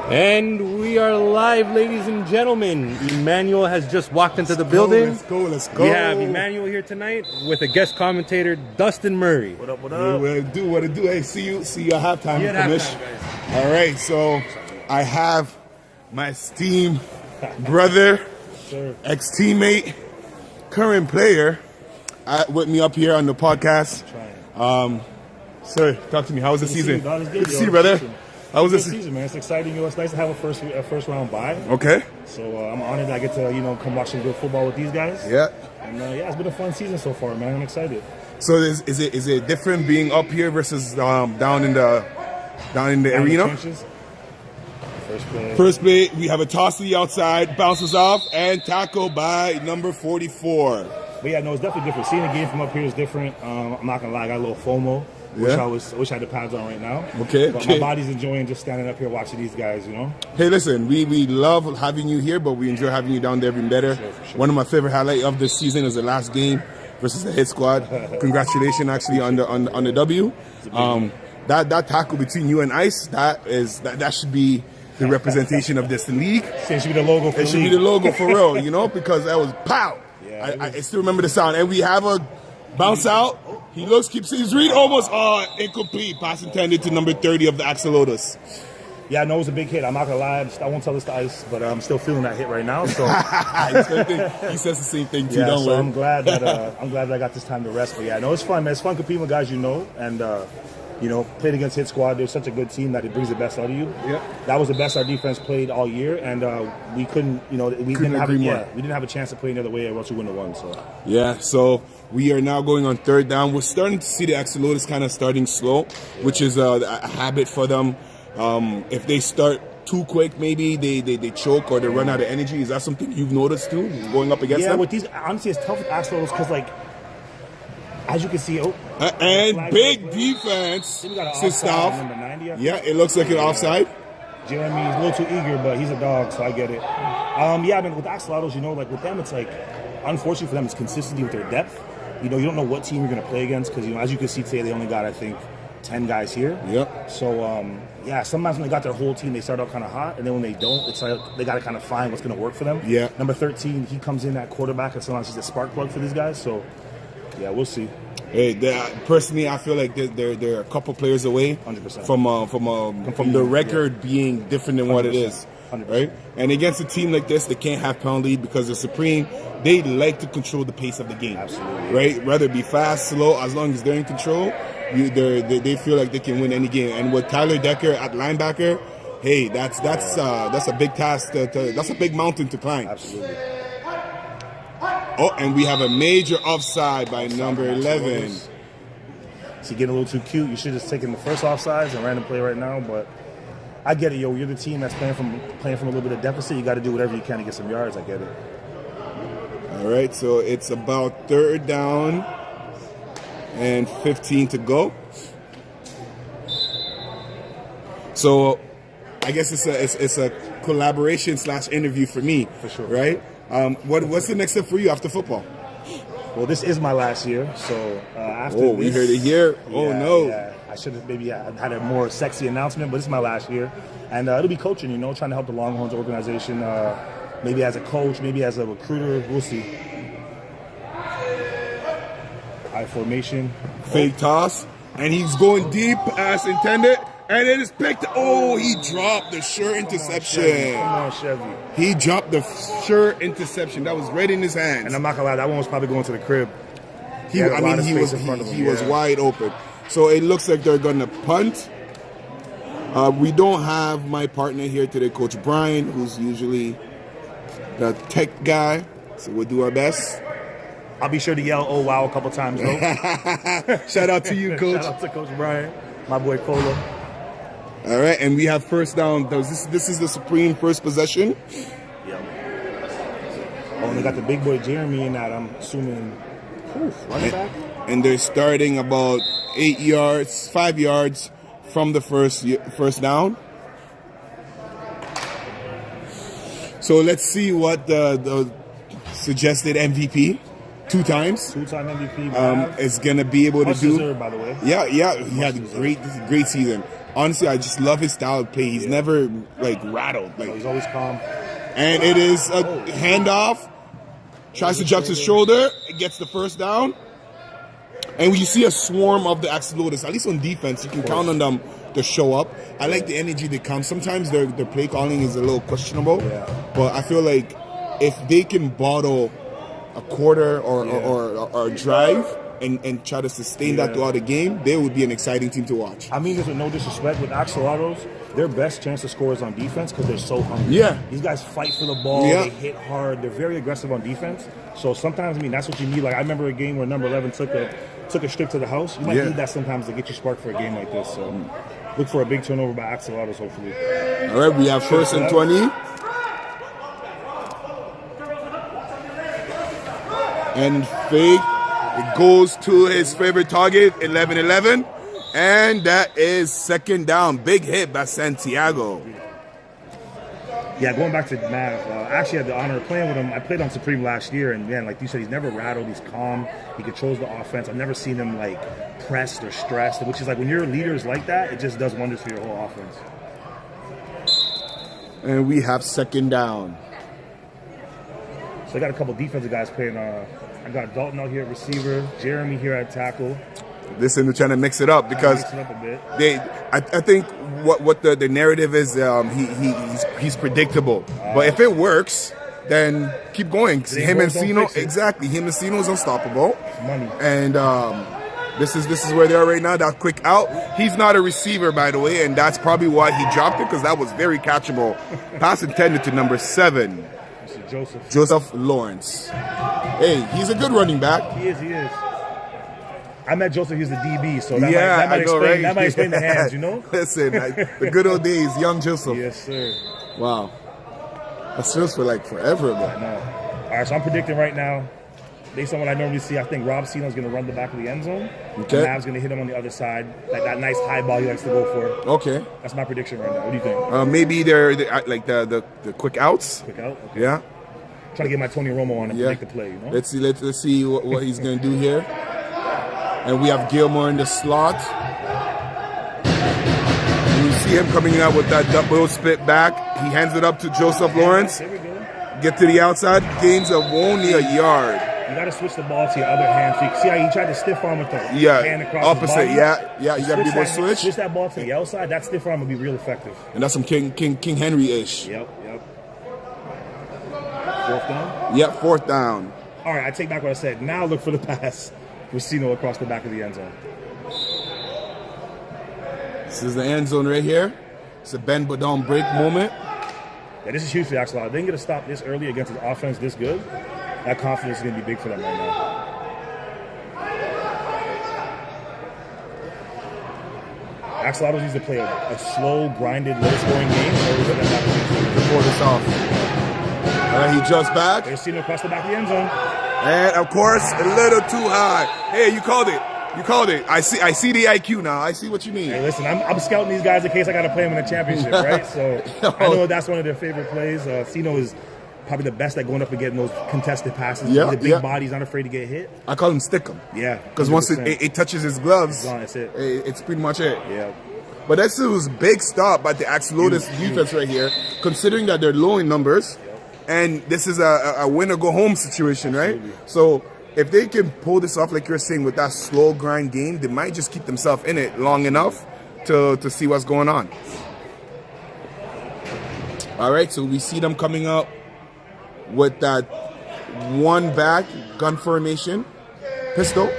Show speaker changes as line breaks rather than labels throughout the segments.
And we are live, ladies and gentlemen. Emmanuel has just walked into the building.
Let's go.
We have Emmanuel here tonight with a guest commentator, Dustin Murray.
What up, what up?
What it do? Hey, see you at halftime.
Yeah, halftime,
guys. All right, so I have my esteemed brother, ex-teammate, current player with me up here on the podcast. Sir, talk to me. How was the season?
Good
to see you, brother. How was
the
this
season, man? It's exciting. It's nice to have a first round bye.
Okay.
So I'm honored that I get to come watch some good football with these guys.
Yeah.
And it's been a fun season so far, man. I'm excited.
So is it different being up here versus down in the arena? First play, we have a toss to the outside, bounces off, and tackle by number 44.
But yeah, no, it's definitely different. Seeing the game from up here is different. I'm not gonna lie, I got a little FOMO. Wish I had the pads on right now.
Okay.
But my body's enjoying just standing up here watching these guys,
Hey, listen, we love having you here, but we enjoy having you down there even better. For sure. One of my favorite highlights of this season is the last game versus the hit squad. Congratulations, actually, on the W. That tackle between you and Ice, that should be the representation of this league.
It should be the logo for the league.
It should be the logo for real, because that was pow. Yeah, I still remember the sound. And we have a bounce out. He keeps his read almost incomplete. Pass intended to number 30 of the Axolotls.
Yeah, I know it was a big hit. I'm not gonna lie. I won't tell this to Ice, but I'm still feeling that hit right now. So
he says the same thing too.
Yeah,
don't
so
worry.
I'm glad that I got this time to rest. But yeah, no, it's fun, man. It's fun competing with guys and playing against Hit Squad. They're such a good team that it brings the best out of you. Yeah, that was the best our defense played all year, and we couldn't. We didn't have a chance to play another way, or else we wouldn't have won. So
yeah, so we are now going on third down. We're starting to see the Axolotls kind of starting slow, which is a habit for them. If they start too quick, maybe they choke or they run out of energy. Is that something you've noticed too, going up against them?
Yeah, with these, honestly, it's tough with Axolotls because, as you can see,
and big defense to stop. Yeah, it looks like an offside.
Jeremy's a little too eager, but he's a dog, so I get it. I mean, with Axolotls, with them, it's unfortunately for them, it's consistency with their depth. You don't know what team you're going to play against because, as you can see today, they only got, I think, 10 guys here.
Yep.
So, sometimes when they got their whole team, they start out kind of hot, and then when they don't, it's like they got to kind of find what's going to work for them.
Yeah.
Number 13, he comes in at quarterback, and sometimes he's a spark plug for these guys. So, yeah, we'll see.
Hey, personally, I feel like they're a couple players away
100%.
from the record being different than what it is.
100%.
Right? And against a team like this, they can't have penalty because they're supreme. They like to control the pace of the game.
Absolutely.
Right? Whether it be fast, slow, as long as they're in control, they feel like they can win any game. And with Tyler Decker at linebacker, hey, that's a big task. That's a big mountain to climb.
Absolutely.
Oh, and we have a major offside by number 11.
So getting a little too cute. You should have just taken the first offsides and ran the play right now. But I get it, yo. You're the team that's playing from a little bit of deficit. You got to do whatever you can to get some yards. I get it.
All right, so it's about third down and 15 to go. So I guess it's a collaboration / interview for me.
For sure.
Right? What's the next step for you after football?
Well, this is my last year, so after
this, we heard it here. No.
Yeah, I should have maybe had a more sexy announcement, but this is my last year. And it'll be coaching, trying to help the Longhorns organization, maybe as a coach, maybe as a recruiter. We'll see. I formation.
Fake toss. And he's going deep as intended. And it is picked. Oh, he dropped the sure interception.
Come on, Chevy.
He dropped the sure interception. That was right in his hands.
And I'm not gonna lie, that one was probably going to the crib.
He was wide open. So it looks like they're gonna punt. We don't have my partner here today, Coach Brian, who's usually the tech guy. So we'll do our best.
I'll be sure to yell, "Oh wow," a couple times though.
Shout out to you, Coach.
Shout out to Coach Brian, my boy Cola.
All right, and we have first down. This is the supreme first possession.
Yeah. Oh, and they got the big boy Jeremy in that. I'm assuming running back.
And they're starting about 5 yards from the first down. So let's see what the suggested MVP. Two-time MVP.
Is
gonna be able to do.
Deserved, by the way.
Yeah. He had a great season. honestly, I just love his style of play. He's never like rattled. Like
He's always calm.
And it is a handoff. Tries to jump his shoulder. Gets the first down. And when you see a swarm of the Axolotls, at least on defense, you can count on them to show up. I like the energy they come. Sometimes their play calling is a little questionable. But I feel like if they can bottle a quarter or a drive and try to sustain that throughout the game, they would be an exciting team to watch.
I mean this with no disrespect, with Axolotls, their best chance to score is on defense because they're so hungry.
Yeah.
These guys fight for the ball, they hit hard, they're very aggressive on defense. So sometimes, I mean, that's what you need. Like, I remember a game where number 11 took a strip to the house. You might need that sometimes to get you sparked for a game like this. So look for a big turnover by Axolotls, hopefully.
All right, we have 1st and 20. And fake. It goes to his favorite target, 11-11. And that is 2nd down. Big hit by Santiago.
Yeah, going back to Mav, I actually had the honor of playing with him. I played on Supreme last year, and man, like you said, he's never rattled. He's calm. He controls the offense. I've never seen him like pressed or stressed, which is like when your leader is like that, it just does wonders for your whole offense.
And we have 2nd down.
So I got a couple defensive guys playing. I got Dalton out here at receiver, Jeremy here at tackle.
Listen, they're trying to mix it up because I think what the narrative is, he's predictable. But if it works, then keep going. Him and Sino, exactly. Him and Sino is unstoppable.
Money.
And this is where they are right now. That quick out. He's not a receiver, by the way, and that's probably why he dropped it, because that was very catchable. Pass intended to number 7. Joseph Lawrence. Hey, he's a good running back.
He is. I met Joseph, he's the DB, so that might explain the hands, you know?
Listen, the good old days, young Joseph.
Yes, sir.
Wow. That feels for like forever,
I know. All right, so I'm predicting right now, based on what I normally see, I think Rob Sino's going to run the back of the end zone.
Okay.
Mav's going to hit him on the other side. That nice high ball he likes to go for.
Okay.
That's my prediction right now. What do you think?
Maybe they're like the quick outs.
Quick out? Okay.
Yeah.
Trying to get my Tony Romo on and predict the play, you know?
Let's see what he's going to do here. And we have Gilmore in the slot. And you see him coming out with that double split back. He hands it up to Joseph Lawrence.
There we go.
Get to the outside. Gains of only a yard.
You got to switch the ball to your other hand. So you can see how he tried to stiff arm with the hand across
opposite.
his body.
Yeah. You got to be more switch.
Switch that ball to the outside. That stiff arm will be real effective.
And that's some King Henry-ish.
Yep. 4th down?
Yep, 4th down.
All right, I take back what I said. Now look for the pass with Sino across the back of the end zone.
This is the end zone right here. It's a bend but don't break moment.
Yeah, this is huge for the Axolotls. If they can get a stop this early against an offense this good, that confidence is going to be big for them right now. Axolotls needs to play a slow, grinded, low-scoring game in order for them to
pull this off. He jumps back.
There's Sino across the back of the end zone.
And, of course, a little too high. Hey, you called it. I see the IQ now. I see what you mean.
Hey, listen, I'm scouting these guys in case I got to play them in a championship, right? So I know that's one of their favorite plays. Sino is probably the best at going up and getting those contested passes.
Yeah,
the big body, he's not afraid to get hit.
I call him stick him.
Yeah.
Because once it touches his gloves,
that's it.
It's pretty much it.
Yeah.
But that's a big stop by the Axolotls defense right here, considering that they're low in numbers. And this is a win-or-go-home situation, right?
Absolutely.
So if they can pull this off, like you're saying, with that slow grind game, they might just keep themselves in it long enough to see what's going on. All right, so we see them coming up with that one back gun formation, pistol.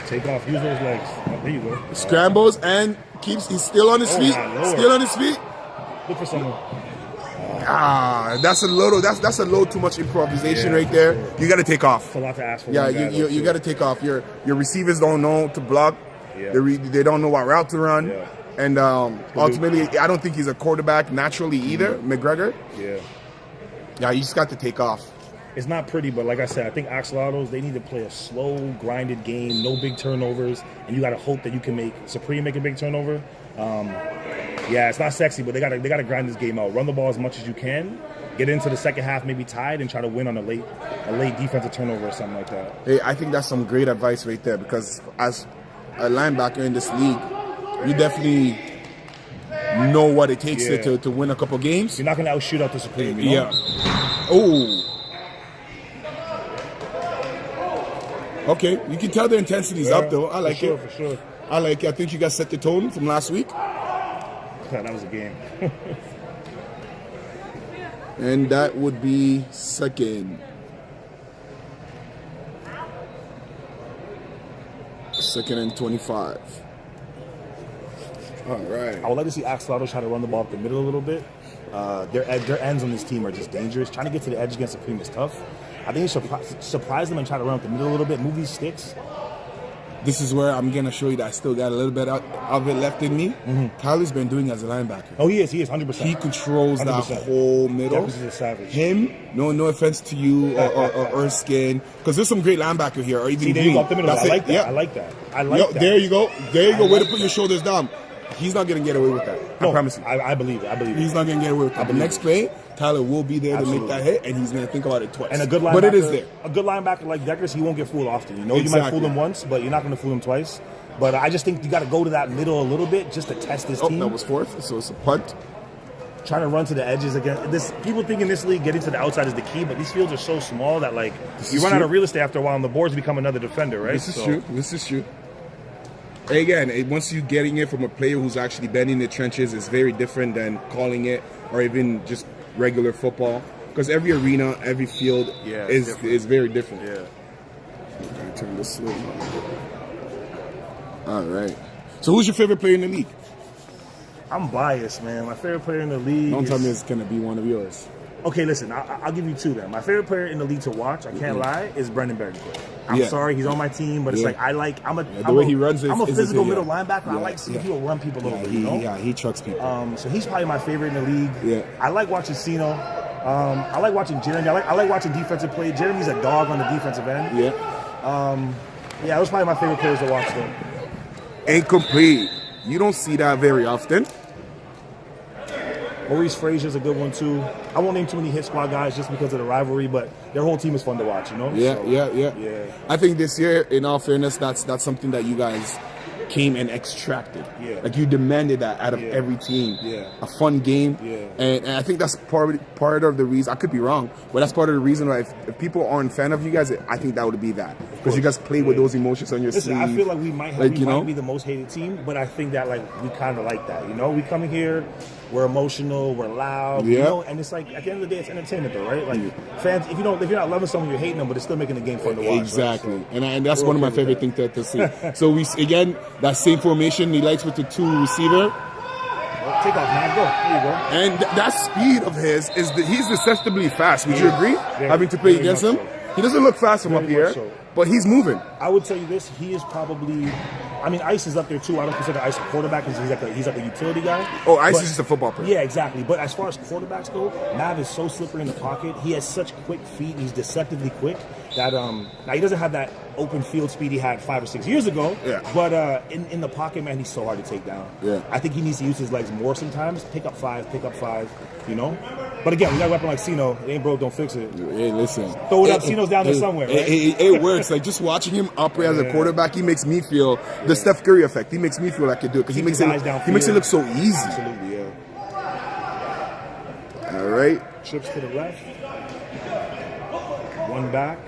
Take off, use those legs. Oh, there you go.
Scrambles and he's still on his feet. Still on his feet.
Look for someone.
That's a little too much improvisation right there. You got to take off.
It's a lot to ask for.
Yeah, you got to take off. Your receivers don't know to block. Yeah. They don't know what route to run. Yeah. And ultimately, I don't think he's a quarterback naturally either, McGregor. Yeah, you just got to take off.
It's not pretty, but like I said, I think Axolotls, they need to play a slow, grinded game, no big turnovers, and you got to hope that you can make Supreme make a big turnover. Yeah, it's not sexy, but they got to grind this game out. Run the ball as much as you can. Get into the second half, maybe tied, and try to win on a late defensive turnover or something like that.
Hey, I think that's some great advice right there, because as a linebacker in this league, you definitely know what it takes
Yeah.
to win a couple games.
You're not going to outshoot out the Supreme, you know?
Yeah. Oh. Okay, you can tell the intensity's up though. I like it.
For sure.
I like it. I think you guys set the tone from last week.
That was a game.
And that would be second. Second and 25. All right.
I would like to see Axolotls try to run the ball up the middle a little bit. Their ends on this team are just dangerous. Trying to get to the edge against Supreme is tough. I think you should surprise them and try to run up the middle a little bit, move these sticks.
This is where I'm going to show you that I still got a little bit of it left in me. Tyler's been doing as a linebacker.
Oh, he is 100%.
He controls
100%.
that whole middle.
He's a savage.
Him, no offense to you or Erskine, because there's some great linebacker here, or even
See, there you go up the middle.
That's
I
it.
like that.
Yeah.
I like that. I like that.
There you go. There you go. Way to put your shoulders down. He's not going to get away with that. I promise you.
I believe it. I believe it.
He's not going to get away with that. The next play, Tyler will be there to make that hit, and he's going to think about it twice.
And a good linebacker,
but it is there.
A good linebacker like Deckers, he won't get fooled often. You know, you might
Exactly.
fool him once, but you're not going to fool him twice. But I just think you got to go to that middle a little bit just to test this team.
That was fourth, so it's a punt.
Trying to run to the edges again. People think in this league getting to the outside is the key, but these fields are so small that like you run out of real estate after a while, and the boards become another defender, right?
This is true. This is true. Again, once you're getting it from a player who's actually been in the trenches, it's very different than calling it or even just regular football. Because every arena, every field is very different.
Yeah.
I'm turn this slow. All right. So who's your favorite player in the league?
I'm biased, man. My favorite player in the league.
Don't tell me it's gonna be one of yours.
Okay, listen, I'll give you two then. My favorite player in the league to watch, I can't lie, is Brendan Berry. I'm sorry, he's on my team, but it's like I'm a physical middle linebacker. I like seeing people run people a little bit, you know?
Yeah, he trucks people.
So he's probably my favorite in the league.
Yeah.
I like watching Sino. I like watching Jeremy. I like watching defensive play. Jeremy's a dog on the defensive end.
Yeah.
Yeah, those probably my favorite players to watch though.
Incomplete. You don't see that very often.
Maurice Frazier's a good one too. I won't name too many hit squad guys just because of the rivalry, but their whole team is fun to watch, you know?
Yeah. I think this year, in all fairness, that's something that you guys came and extracted.
Yeah.
Like you demanded that out of every team.
Yeah.
A fun game.
Yeah.
And I think that's part of the reason. I could be wrong, but that's part of the reason why if people aren't fan of you guys, I think that would be that. Because you guys play with those emotions on your sleeve.
I feel like we might be the most hated team, but I think that like we kind of like that. You know, we come in here, we're emotional, we're loud, you know, and it's like at the end of the day, it's entertainment though, right? Like fans, if you're not loving someone, you're hating them, but it's still making the game fun to watch.
Exactly,
right?
and that's one of my favorite things to see. So we again that same formation. He likes with the two receiver.
Take off, man. Go. There you go.
And that speed of his he's deceptively fast. Would you agree? Having to play against him, he doesn't look fast from up here, but he's moving.
I would tell you this: he is probably. I mean, Ice is up there too. I don't consider Ice a quarterback because he's like a utility guy.
Oh, Ice is just a football player.
Yeah, exactly. But as far as quarterbacks go, Mav is so slippery in the pocket. He has such quick feet. He's deceptively quick. That now he doesn't have that open field speed he had 5 or 6 years ago.
Yeah.
But in the pocket, man, he's so hard to take down.
Yeah.
I think he needs to use his legs more sometimes. Pick up five. You know. But again, we got a weapon like Sino. It ain't broke, don't fix it.
Hey, listen.
Throw it up. Sino's down there somewhere. Right?
It works. Like just watching him operate as a quarterback, he makes me feel the Steph Curry effect. He makes me feel like I could do it because he makes it look so easy.
Absolutely, yeah.
All right.
Trips to the left. One back.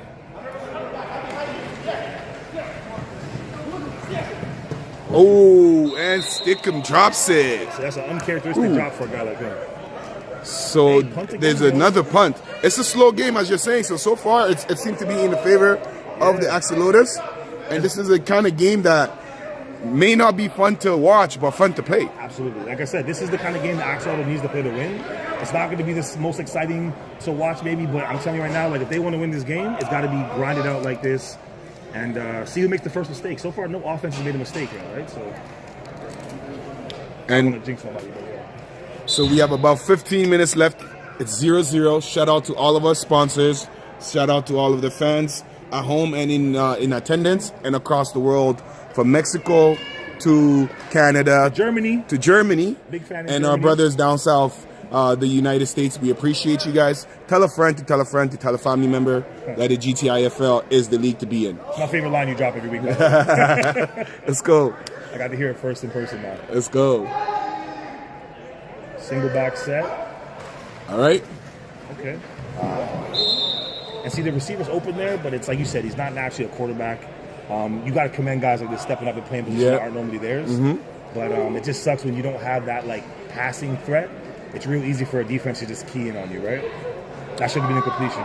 Oh, and Stickum drops it.
So that's an uncharacteristic drop for a guy like him.
So there's another punt. It's a slow game, as you're saying. So far, it seems to be in the favor of the Axolotls. And this is a kind of game that may not be fun to watch, but fun to play.
Absolutely. Like I said, this is the kind of game that Axolotls needs to play to win. It's not going to be the most exciting to watch, maybe, but I'm telling you right now, like if they want to win this game, it's got to be grinded out like this and see who makes the first mistake. So far, no offense has made a mistake yet, right? So, I don't want to jinx somebody, but yeah.
So we have about 15 minutes left. It's 0-0. Shout out to all of our sponsors. Shout out to all of the fans at home and in attendance and across the world, from Mexico to Canada
Germany.
to Germany.
Big fan of
and
Germany.
our brothers down south the United States. We appreciate you guys. Tell a friend to tell a friend to tell a family member that the GTIFL is the league to be in.
It's my favorite line you drop every week.
Let's go.
I got to hear it first in person now.
Let's go.
Single back set.
All right.
Okay. And see, the receiver's open there, but it's like you said, he's not naturally a quarterback. You got to commend guys like this stepping up and playing positions that aren't normally theirs. But it just sucks when you don't have that like passing threat. It's real easy for a defense to just key in on you, right? That should have been a completion.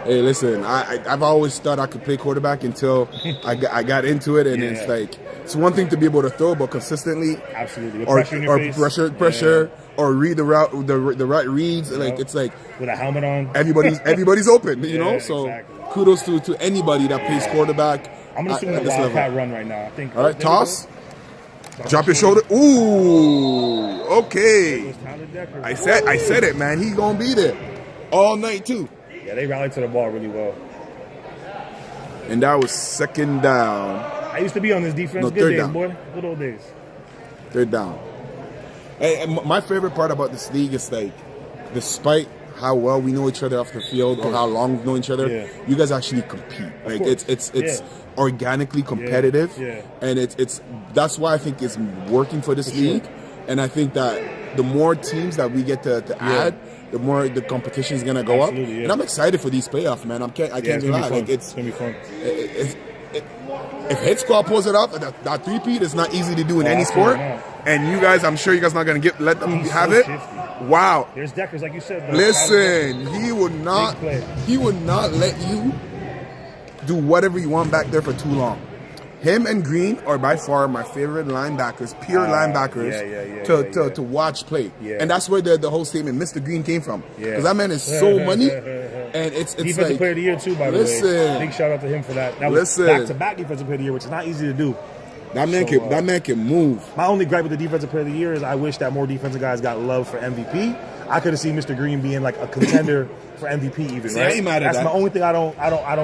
Hey, listen, I've always thought I could play quarterback until I got into it, and it's like, it's one thing to be able to throw, but consistently,
absolutely, with pressure in your face.
pressure, or read the route, the right reads. Like it's like
with a helmet on,
everybody's open, you know. So
exactly.
Kudos to anybody that plays quarterback.
I'm gonna assume the wildcat run right now. I think.
All right, toss. Drop your shoulder. Ooh, okay. I said it, man. He's gonna be there all night too.
Yeah, they rallied to the ball really well.
And that was second down.
I used to be on this defense. Good days, boy. Good old days.
Third down. And my favorite part about this league is like, despite how well we know each other off the field or how long we've known each other, you guys actually compete. Like it's organically competitive, and it's that's why I think it's working for this league. And I think that the more teams that we get to add, the more the competition is gonna go up. And I'm excited for these playoffs, man. I can't lie. Like it's
gonna be fun.
If Hit Squad pulls it off, that three-peat is not easy to do in any sport. And you guys, I'm sure you guys not gonna let them have it.
Shifty.
Wow.
There's Deckers, like you said.
Listen, he would not let you do whatever you want back there for too long. Him and Green are by far my favorite linebackers, pure linebackers to watch play. And that's where the whole statement, Mr. Green, came from. Because that man is so money. And it's
Defensive
like,
Player of the Year, too, by the way. Big shout out to him for that. That was back-to-back Defensive Player of the Year, which is not easy to do.
That man can move.
My only gripe with the Defensive Player of the Year is I wish that more defensive guys got love for MVP. I could have seen Mr. Green being like a contender for MVP even.
See,
right?
I ain't mad at
That's my only thing I don't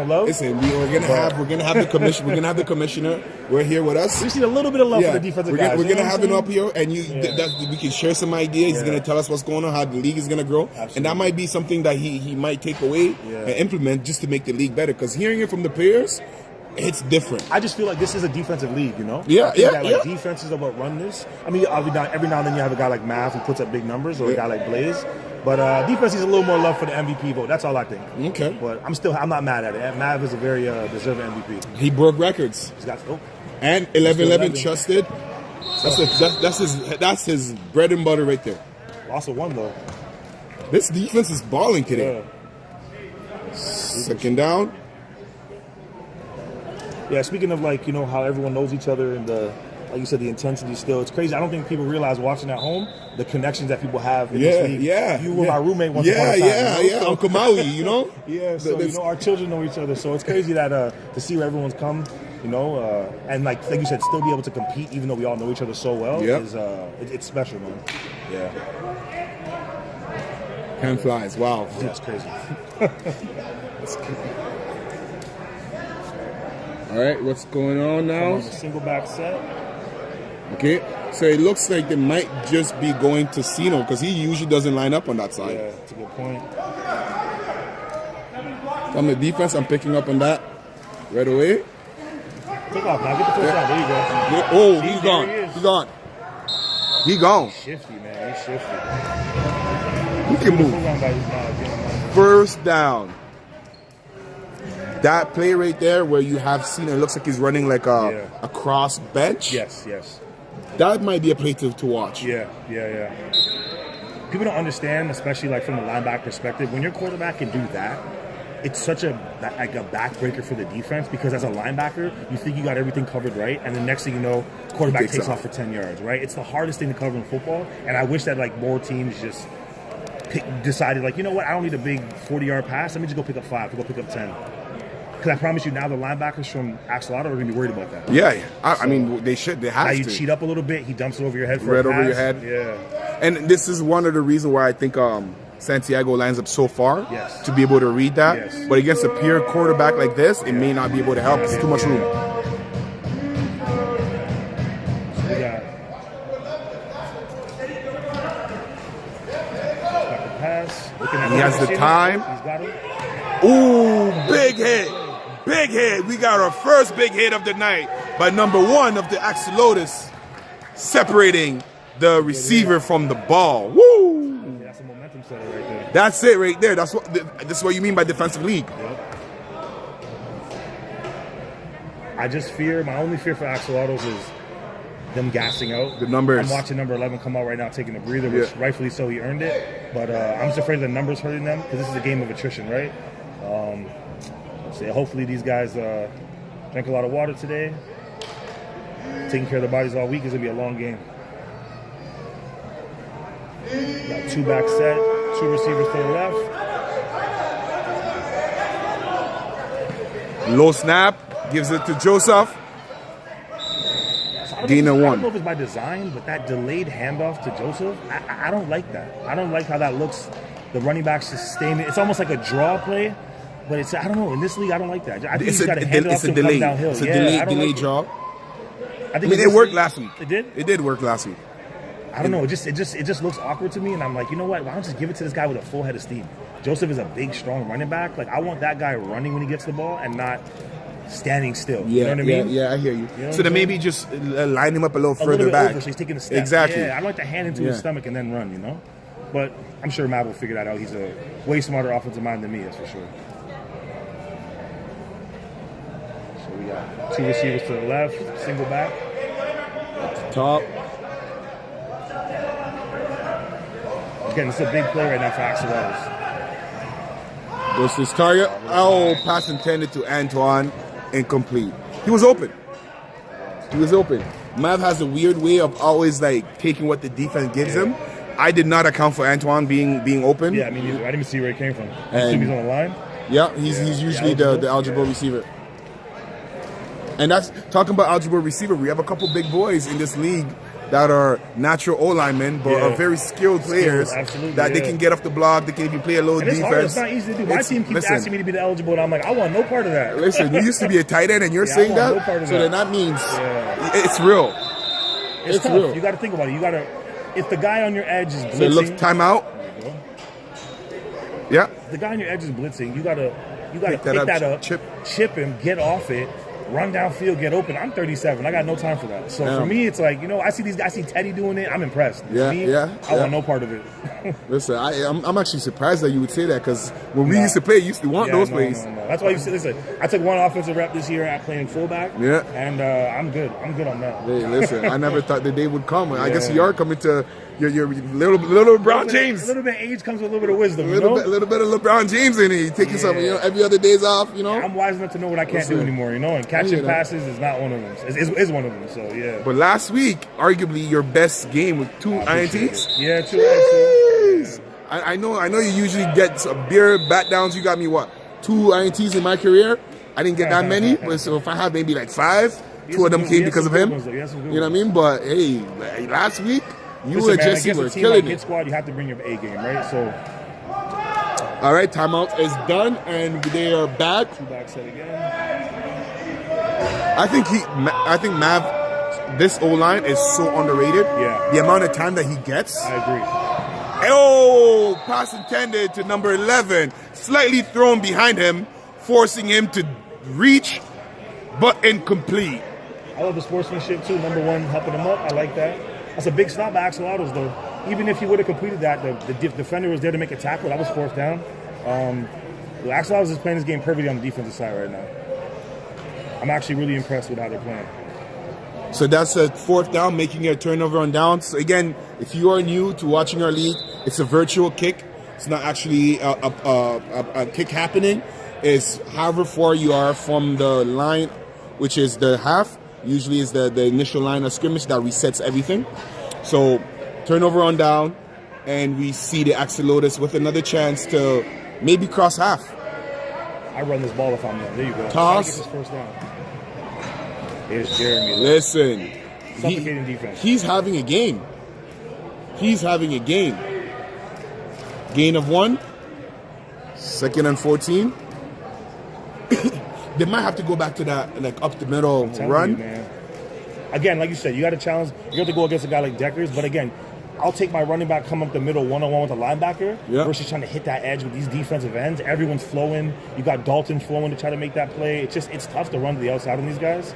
love.
Listen, we're gonna have the commission. We're gonna have the commissioner. We're here with us.
We see a little bit of love for the defensive guys.
We're gonna have him up here, and we can share some ideas. He's gonna tell us what's going on, how the league is gonna grow, and that might be something that he might take away and implement just to make the league better. Because hearing it from the players, it's different.
I just feel like this is a defensive league, you know? Defenses are what run this. I mean, every now and then you have a guy like Mav who puts up big numbers, or a guy like Blaze. But defense needs a little more love for the MVP vote. That's all I think.
Okay.
But I'm not mad at it. Mav is a very deserving MVP.
He broke records.
He's got
and 11-11 trusted. That's his bread and butter right there.
Also won though.
This defense is balling today. Second down.
Yeah, speaking of like, you know, how everyone knows each other and like you said, the intensity still, it's crazy. I don't think people realize watching at home the connections that people have in this league. You were my roommate once upon a time. So,
Uncle Maui, you know?
So, you know, our children know each other. So it's crazy that to see where everyone's come, you know, and like you said, still be able to compete even though we all know each other so well is it's special, man. Yeah.
Time flies. Wow.
Yeah, it's crazy.
That's crazy. All right, what's going on now?
On the single back set.
Okay, so it looks like they might just be going to Sino because he usually doesn't line up on that side.
Yeah, that's a good point.
From the defense, I'm picking up on that right away.
Pick off now. Get the first down. There you go.
Oh, he's gone. He's gone. He gone.
Shifty, man. He's shifty.
He can move. First down. That play right there where you have seen it looks like he's running like a cross bench.
Yes.
That might be a play to watch.
Yeah. People don't understand, especially like from a linebacker perspective, when your quarterback can do that, it's such a backbreaker for the defense because as a linebacker, you think you got everything covered right, and the next thing you know, quarterback takes off for 10 yards, right? It's the hardest thing to cover in football, and I wish that like more teams just decided like, you know what, I don't need a big 40-yard pass, let me just go pick up 5, go pick up 10. Because I promise you now the linebackers from Axolotls are going to be worried about that.
Yeah. I mean, they should. They have
now
to.
You cheat up a little bit. He dumps it over your head for
right
a pass.
over your head.
Yeah.
And this is one of the reasons why I think Santiago lines up so far to be able to read that.
Yes.
But against a pure quarterback like this, it may not be able to help. It's too much room. And he has the time.
He's got him.
Ooh, big hit. Big hit. We got our first big hit of the night by number 1 of the Axolotls, separating the receiver from the ball. Woo!
Yeah, that's a momentum setter right there.
That's it right there. That's what you mean by defensive league.
Yep. I just fear, my only fear for Axolotls is them gassing out.
The numbers.
I'm watching number 11 come out right now taking a breather, which rightfully so, he earned it. But I'm just afraid of the numbers hurting them because this is a game of attrition, right? So hopefully these guys drink a lot of water today. Taking care of their bodies all week is going to be a long game. Got 2 back set, 2 receivers to the left.
Low snap, gives it to Joseph. Gain of 1.
I don't know if it's by design, but that delayed handoff to Joseph, I don't like that. I don't like how that looks. The running back's sustain it. It's almost like a draw play, but it's, I don't know, in this league, I don't like that. I think he's got to hand it off to him come downhill.
It's a delayed draw.
I
mean, it worked last week.
It did?
It did work last week.
I don't know. It just looks awkward to me, and I'm like, you know what? Why don't you just give it to this guy with a full head of steam? Joseph is a big, strong running back. Like, I want that guy running when he gets the ball and not standing still.
Yeah,
you know what I mean?
Yeah, I hear you.
You know
so then maybe just line him up a little further
bit
back.
Over, so he's taking a step.
Exactly.
Yeah, I like to hand into his stomach and then run, you know? But I'm sure Matt will figure that out. He's a way smarter offensive mind than me, that's for sure. So we got 2 receivers to the left, single back.
Top.
Again, this is a big play right now for Axolotls.
Goes to his target. Oh, pass intended to Antoine. Incomplete. He was open. Mav has a weird way of always like taking what the defense gives him. I did not account for Antoine being open.
Yeah, I mean, I didn't even see where he came from. I assume he's on the line.
Yeah, he's usually the eligible receiver. And that's talking about eligible receiver. We have a couple big boys in this league that are natural O-linemen, but are very skilled players that they can get off the block. They can even play a little defense.
Hard. It's not easy to do. My team keeps asking me to be the eligible, and I'm like, I want no part of that.
Listen, you used to be a tight end, and you're saying that?
No part of
so
that.
then that means it's real.
It's tough. Real. You got to think about it. You got to, if the guy on your edge is blitzing.
So it looks timeout. Yeah.
If the guy on your edge is blitzing, you got to pick that up, chip him, get off it, run downfield, get open. I'm 37. I got no time for that. So for me, it's like, you know, I see Teddy doing it. I'm impressed. I want no part of it.
Listen, I'm actually surprised that you would say that because when we used to play, you used to want those plays.
No. That's why you said, listen, I took 1 offensive rep this year at playing fullback. Yeah. And I'm good. I'm good on that.
Hey, listen, I never thought the day would come. I guess you are coming to your little LeBron James.
A little bit of age comes with a little bit of wisdom.
A little bit of LeBron James in it. You're taking some, every other day's off, you know.
I'm wise enough to know what I can't do anymore, you know. And catching passes is not one of them. Is one of them. So yeah.
But last week, arguably your best game with 2 INTs.
Yeah, 2 INTs.
I know you usually get a beer bat downs. You got me 2 INTs in my career. I didn't get that many, but so if I have maybe like 5, 2 of them came because of him. You know what I mean? But hey, last week you and Jesse were killing it.
Hit squad, you have to bring your A game, right? So.
All right, timeout is done, and they are back.
2 back set again.
I think Mav, this O-line is so underrated.
Yeah.
The amount of time that he gets.
I agree.
Oh, pass intended to number 11. Slightly thrown behind him, forcing him to reach, but incomplete.
I love the sportsmanship too. Number 1, helping him up. I like that. That's a big stop by Axolotls, though. Even if he would have completed that, the defender was there to make a tackle. That was 4th down. The Axolotls is playing this game perfectly on the defensive side right now. I'm actually really impressed with how they're playing.
So that's a 4th down, making a turnover on downs. So again, if you are new to watching our league, it's a virtual kick. It's not actually a kick happening. It's however far you are from the line, which is the half. Usually is the initial line of scrimmage that resets everything. So turnover on down, and we see the Axolotls with another chance to maybe cross half.
I run this ball if I'm there. There you go.
Toss.
Get this 1st down. Here's Jeremy.
Listen.
Suffocating defense.
He's having a game. Gain of 1. 2nd and 14. They might have to go back to that like up the middle run.
You, man. Again, like you said, you got to challenge. You have to go against a guy like Deckers, but again, I'll take my running back, come up the middle one-on-one with a linebacker versus trying to hit that edge with these defensive ends. Everyone's flowing. You got Dalton flowing to try to make that play. It's tough to run to the outside on these guys.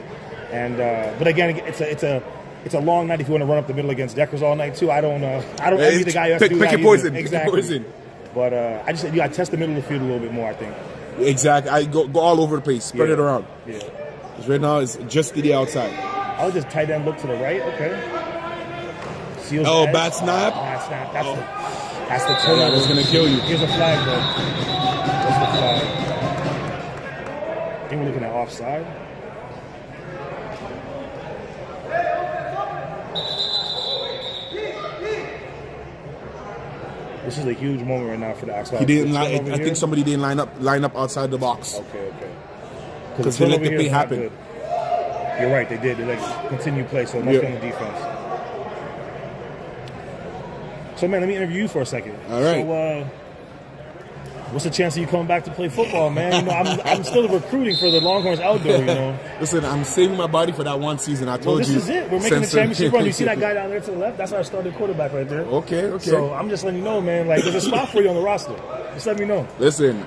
And but again, it's a long night if you want to run up the middle against Deckers all night too. I don't envy the guy who has to do that.
Pick your poison.
Exactly.
Pick your poison.
But I just you got to test the middle of the field a little bit more, I think.
Exactly. I go all over the place. Spread it around.
Yeah.
Because right now it's just to the outside.
I would just tight end look to the right. Okay. Seals
bad snap.
Bad snap. That's the turnover.
That's gonna kill you.
Here's a flag, though. That's the flag. I think we're looking at offside. This is a huge moment right now for the Axolotls.
He didn't. I think somebody didn't line up outside the box.
Okay.
Because they let the play happen.
You're right. They did. They let continue play. So nothing on the defense. So man, let me interview you for a second.
All right.
So, what's the chance of you coming back to play football, man? You know, I'm still recruiting for the Longhorns outdoor. You know.
Listen, I'm saving my body for that one season. I told you.
This is it. We're making the championship run. You see that guy down there to the left? That's our starting quarterback right there.
Okay.
So I'm just letting you know, man. Like, there's a spot for you on the roster. Just let me know.
Listen,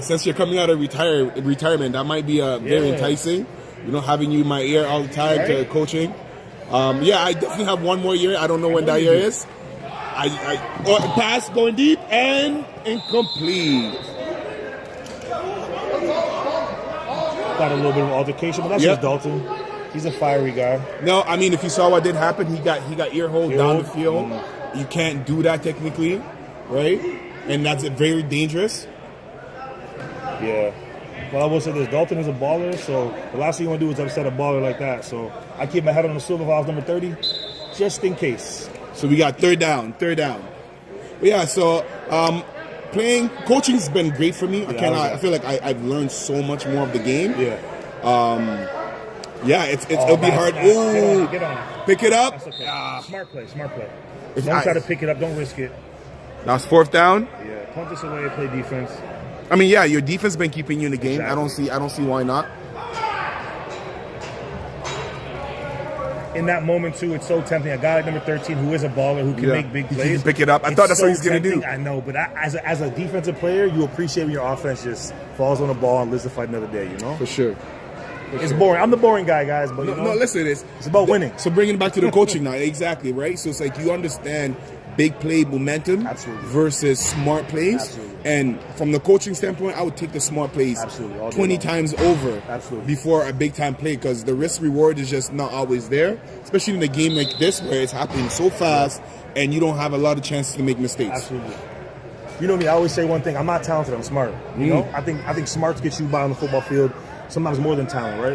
since you're coming out of retirement, that might be very enticing. You know, having you in my ear all the time to coaching. I definitely have one more year. I don't know when that year is. Pass going deep and incomplete.
Got a little bit of altercation, but that's just Dalton. He's a fiery guy.
No, I mean, if you saw what did happen, he got ear hold down the field. You can't do that technically, right? And that's very dangerous.
Yeah. Well, I will say this: Dalton is a baller, so the last thing you want to do is upset a baller like that. So I keep my head on the swivel if I was number 30, just in case.
So we got third down. But yeah, so coaching's been great for me. I feel like I've learned so much more of the game. It'll be hard. Ooh,
get on.
Pick it up.
That's okay. Smart play. Don't try to pick it up. Don't risk it.
That's fourth down.
Yeah, punt this away. Play defense.
I mean, yeah, your defense been keeping you in the game.
Exactly.
I don't see why not.
In that moment too, it's so tempting. A guy like number 13 who is a baller, who can make big plays.
He can pick it up. I thought that's what he's going to do.
I know, but as a defensive player, you appreciate when your offense just falls on the ball and lives to fight another day, you know?
For sure.
It's boring. I'm the boring guy, guys. But
no, listen, it's
about winning.
So bringing it back to the coaching now, exactly, right? So it's like you understand big play momentum versus smart plays.
Absolutely.
And from the coaching standpoint, I would take the smart plays 20 times over before a big time play, because the risk reward is just not always there, especially in a game like this where it's happening so fast and you don't have a lot of chances to make mistakes.
Absolutely. You know me, I always say one thing: I'm not talented, I'm smart. You know, I think smarts get you by on the football field sometimes more than talent, right?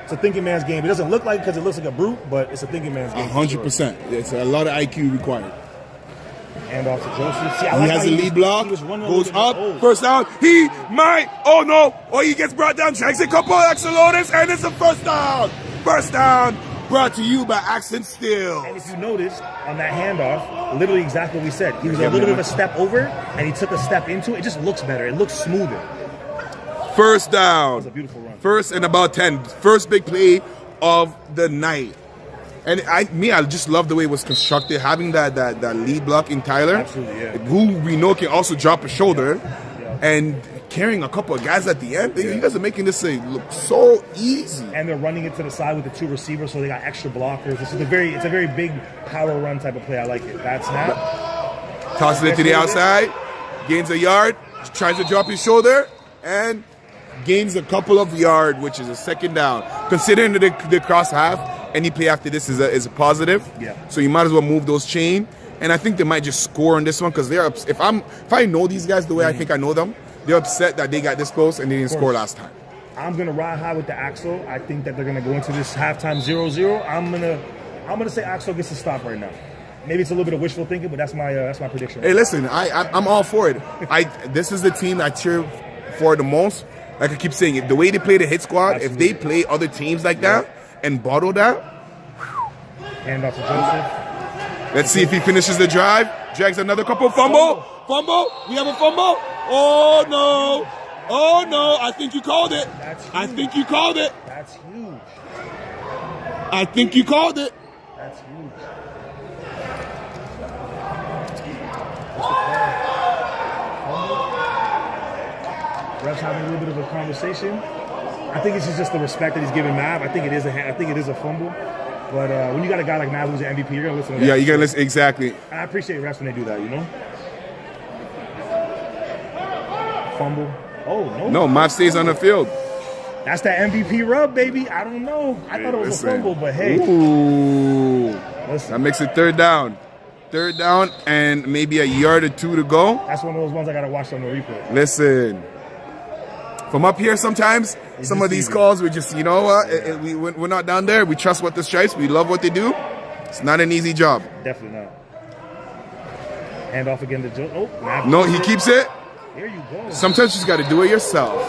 It's a thinking man's game. It doesn't look like, because it looks like a brute, but it's a thinking man's game.
100%. It's a lot of IQ required.
And off to Joseph. See,
he has a lead block, goes up, first down. He might, oh no, he gets brought down, drags a couple of Axolotls, and it's a first down. First down, brought to you by Accent Steel.
And if you noticed, on that handoff, literally exactly what we said. He was a little bit of a step over, and he took a step into it. It just looks better. It looks smoother.
First down.
That was a beautiful run.
First and about 10. First big play of the night. And I just love the way it was constructed, having that lead block in Tyler, who we know can also drop a shoulder, and carrying a couple of guys at the end. You guys are making this thing look so easy.
And they're running it to the side with the two receivers, so they got extra blockers. It's a very big power run type of play. I like it. Bad snap.
Tosses it to the outside, gains a yard, tries to drop his shoulder, and gains a couple of yards, which is a second down. Considering the cross half, any play after this is a positive. So you might as well move those chain. And I think they might just score on this one, because they're if I know these guys the way I think I know them, they're upset that they got this close and they didn't score last time.
I'm gonna ride high with the Axel. I think that they're gonna go into this halftime 0-0. I'm gonna say Axel gets a stop right now. Maybe it's a little bit of wishful thinking, but that's my prediction.
Hey, listen, I'm all for it. This is the team I cheer for the most. Like I keep saying, if the way they play the hit squad, if they play other teams like that and bottle that.
Hand off to Joseph.
Let's see if he finishes the drive. Drags another couple. Fumble. We have a fumble. Oh no. I think you called it.
That's huge. That's huge.
I think you called it.
That's huge. refs having a little bit of a conversation. I think it's just the respect that he's giving Mav. I think it is a fumble. But when you got a guy like Mav who's an MVP, you're gonna listen to that.
Yeah, you're gonna listen exactly.
And I appreciate refs when they do that. You know. Fumble. Oh no.
No, Mav stays on the field.
That's that MVP rub, baby. I don't know. I thought it was a fumble, but hey.
Ooh. That makes it third down. Third down and maybe a yard or two to go.
That's one of those ones I got to watch on the replay.
Listen. From up here sometimes, some of these calls, we just, you know what, we're not down there. We trust what the Stripes. We love what they do. It's not an easy job.
Definitely not. Hand off again to Joe. Oh,
no, he keeps it.
There you go.
Sometimes you just got to do it yourself.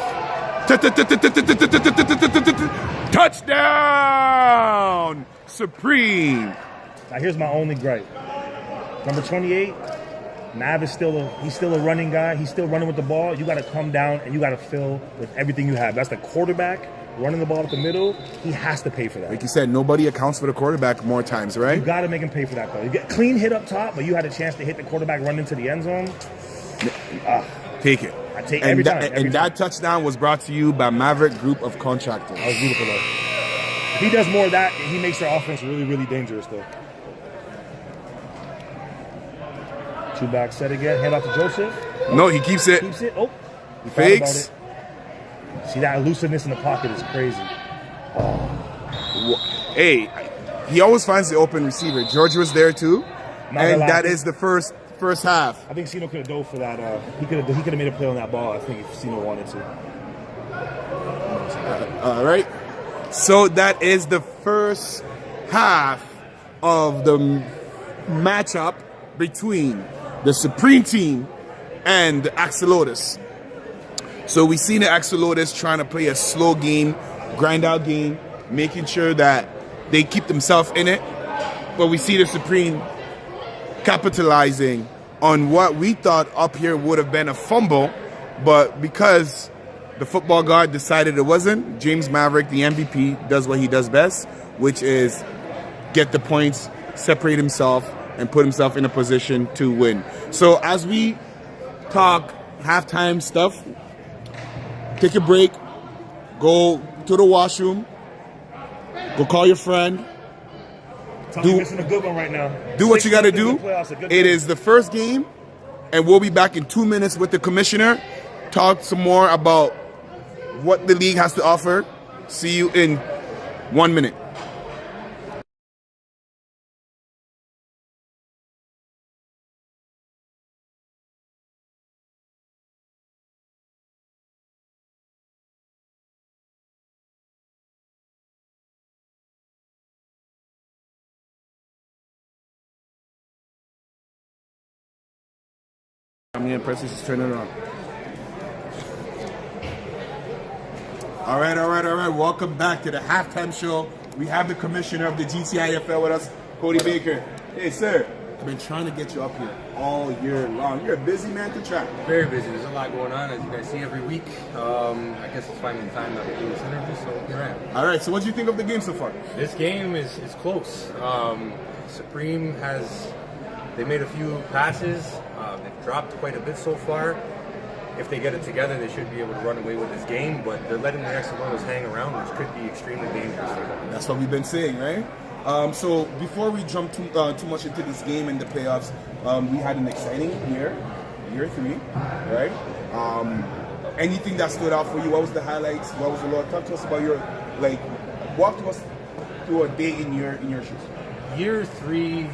Touchdown! Supreme.
Now here's my only gripe. Number 28, Nav is still a running guy. He's still running with the ball. You got to come down and you got to fill with everything you have. That's the quarterback running the ball up the middle. He has to pay for that.
Like you said, nobody accounts for the quarterback more times, right?
You got to make him pay for that, though. You get clean hit up top, but you had a chance to hit the quarterback run into the end zone.
Take it.
I take every time.
That touchdown was brought to you by Maverick Group of Contractors.
That was beautiful, though. If he does more of that, he makes their offense really, really dangerous, though. Two back set again. Hand off to Joseph.
No, he keeps it.
Keeps it. Oh, he
fakes.
See, that elusiveness in the pocket is crazy.
Hey, he always finds the open receiver. George was there too, and that is the first half.
I think Sino could have dove for that. He could have made a play on that ball. I think if Sino wanted to.
All right. So that is the first half of the matchup between the Supreme team and the Axolotls. So we see the Axolotls trying to play a slow game, grind out game, making sure that they keep themselves in it. But we see the Supreme capitalizing on what we thought up here would have been a fumble, but because the football god decided it wasn't, James Maverick, the MVP, does what he does best, which is get the points, separate himself, and put himself in a position to win. So as we talk halftime stuff, take a break, go to the washroom, go call your friend.
You're missing a good one right now.
Do what you got to do. It is the first game, and we'll be back in 2 minutes with the commissioner. Talk some more about what the league has to offer. See you in 1 minute. I'm going to press this, just turn it on. All right. Welcome back to the halftime show. We have the commissioner of the GTIFL with us, Cody Baker. Hey, sir. I've been trying to get you up here all year long. You're a busy man to track.
Very busy. There's a lot going on, as you guys see every week. I guess it's finding time that we do this interview, so here I am.
All right, so what do you think of the game so far?
This game is close. Supreme they made a few passes. They've dropped quite a bit so far. If they get it together, they should be able to run away with this game, but they're letting the Axolotls hang around, which could be extremely dangerous for them.
That's what we've been saying, right? So before we jump too much into this game and the playoffs, we had an exciting year 3, right? Anything that stood out for you? What was the highlights? What was the Lord? Talk to us about walk to us through a day in your shoes.
Year 3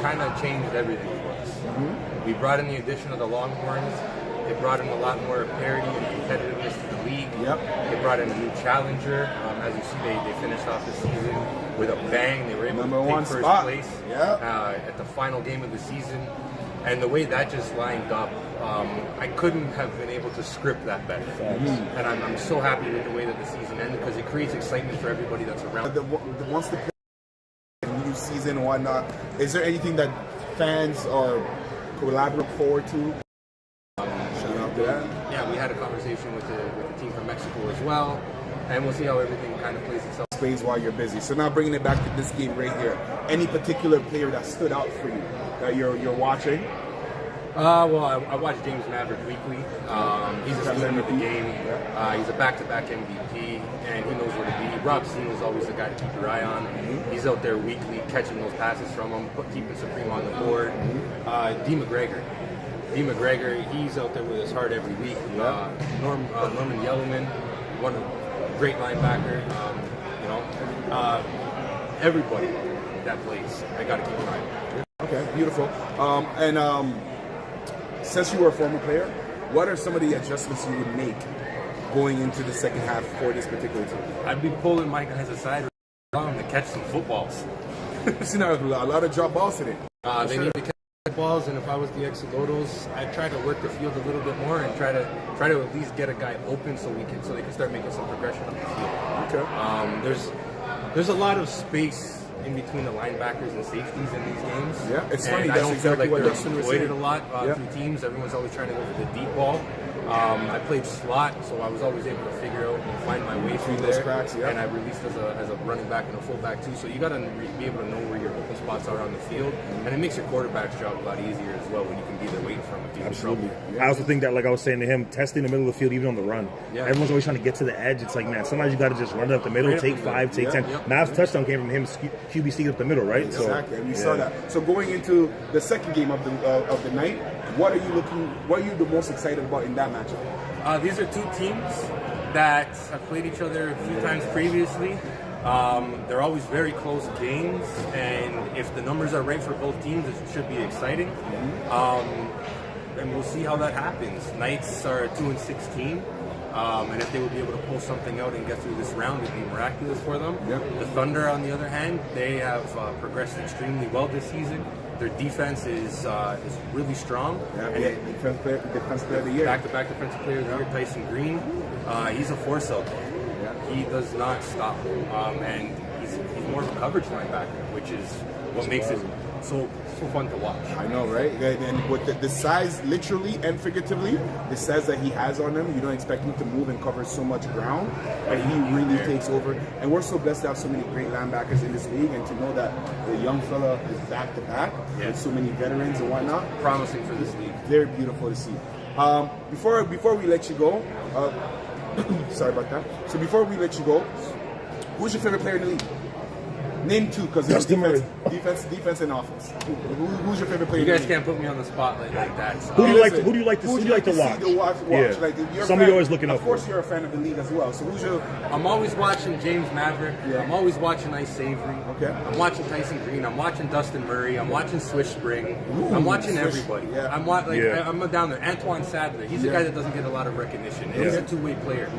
kind of changed everything for us. Mm-hmm. We brought in the addition of the Longhorns. It brought in a lot more parity and competitiveness to the league.
Yep.
They brought in a new challenger. As you see, they finished off the season with a bang. They were able to take first place at the final game of the season. And the way that just lined up, I couldn't have been able to script that better. Mm-hmm. And I'm so happy with the way that the season ended because it creates excitement for everybody that's around.
Once the new season and whatnot, is there anything that fans are collaborate forward to? Shout out to that.
Yeah, we had a conversation with the team from Mexico as well, and we'll see how everything kind of plays itself.
Explains why you're busy. So now bringing it back to this game right here. Any particular player that stood out for you that you're watching?
Well, I watch James Maverick weekly. He's a student of the game. He's a back-to-back MVP, and he knows where to be. Rob Cino's always the guy to keep your eye on. He's out there weekly catching those passes from him, keeping Supreme on the board. D. McGregor, he's out there with his heart every week. Norman Yellowman, one great linebacker. Everybody that plays, I got to keep an eye on.
Okay, beautiful. Since you were a former player, what are some of the adjustments you would make going into the second half for this particular team?
I'd be pulling my guys aside to catch some footballs.
Seen a lot of drop balls today.
They need to catch balls, and if I was the Axolotls, I'd try to work the field a little bit more and try to at least get a guy open so they can start making some progression up the field.
Okay.
There's a lot of space in between the linebackers and safeties in these games.
Yeah, it's funny.
And I
That's
don't
exactly
feel
what
like
Dustin
they're
was saying.
exploited a lot through teams. Everyone's always trying to go for the deep ball. I played slot, so I was always able to figure out and find my way through
those
there.
cracks, yeah.
And I released as a running back and a fullback too. So you got to be able to know where your open spots are on the field, and it makes your quarterback's job a lot easier as well when you can be there waiting for him if he's in trouble.
I also think that, like I was saying to him, testing the middle of the field, even on the run.
Yeah.
Everyone's always trying to get to the edge. It's like, man, sometimes you got to just run it up the middle,
Right
take
up the
5, take 10.
Yep.
Mav's touchdown came from him, QB sneak up the middle, right?
Exactly, and we saw that. So going into the second game of the night, what are you the most excited about in that matchup?
These are two teams that have played each other a few times previously. They're always very close games, and if the numbers are right for both teams, it should be exciting. And we'll see how that happens. Knights are 2-16, and if they would be able to pull something out and get through this round, it'd be miraculous for them.
Yep.
The Thunder, on the other hand, they have progressed extremely well this season. Their defense is really strong.
Defense player of the year.
Back-to-back defensive player of the year, Tyson Green. He's a force out there. He does not stop. And he's more of a coverage linebacker, which is what makes it so fun to watch.
I know, right? And with the size, literally and figuratively, the size that he has on him, you don't expect him to move and cover so much ground, and he really takes over. And we're so blessed to have so many great linebackers in this league, and to know that the young fella is back-to-back with so many veterans and whatnot.
Promising for this league.
Very beautiful to see. Before we let you go, sorry about that. So before we let you go, who's your favorite player in the league? Name two, because there's defense, and offense. Who's your favorite player?
You guys can't put me on the spotlight like that. So.
Who do you like to watch?
Yeah.
Like,
you're
somebody always looking up.
Of course, you're a fan of the league as well. So who's your?
I'm always watching James Maverick.
Yeah.
I'm always watching Ice Savory.
Okay.
I'm watching Tyson Green. I'm watching Dustin Murray. I'm watching Swish Spring. I'm watching everybody.
Yeah.
I'm down there. Antoine Sadler. He's a guy that doesn't get a lot of recognition. He's a two-way player.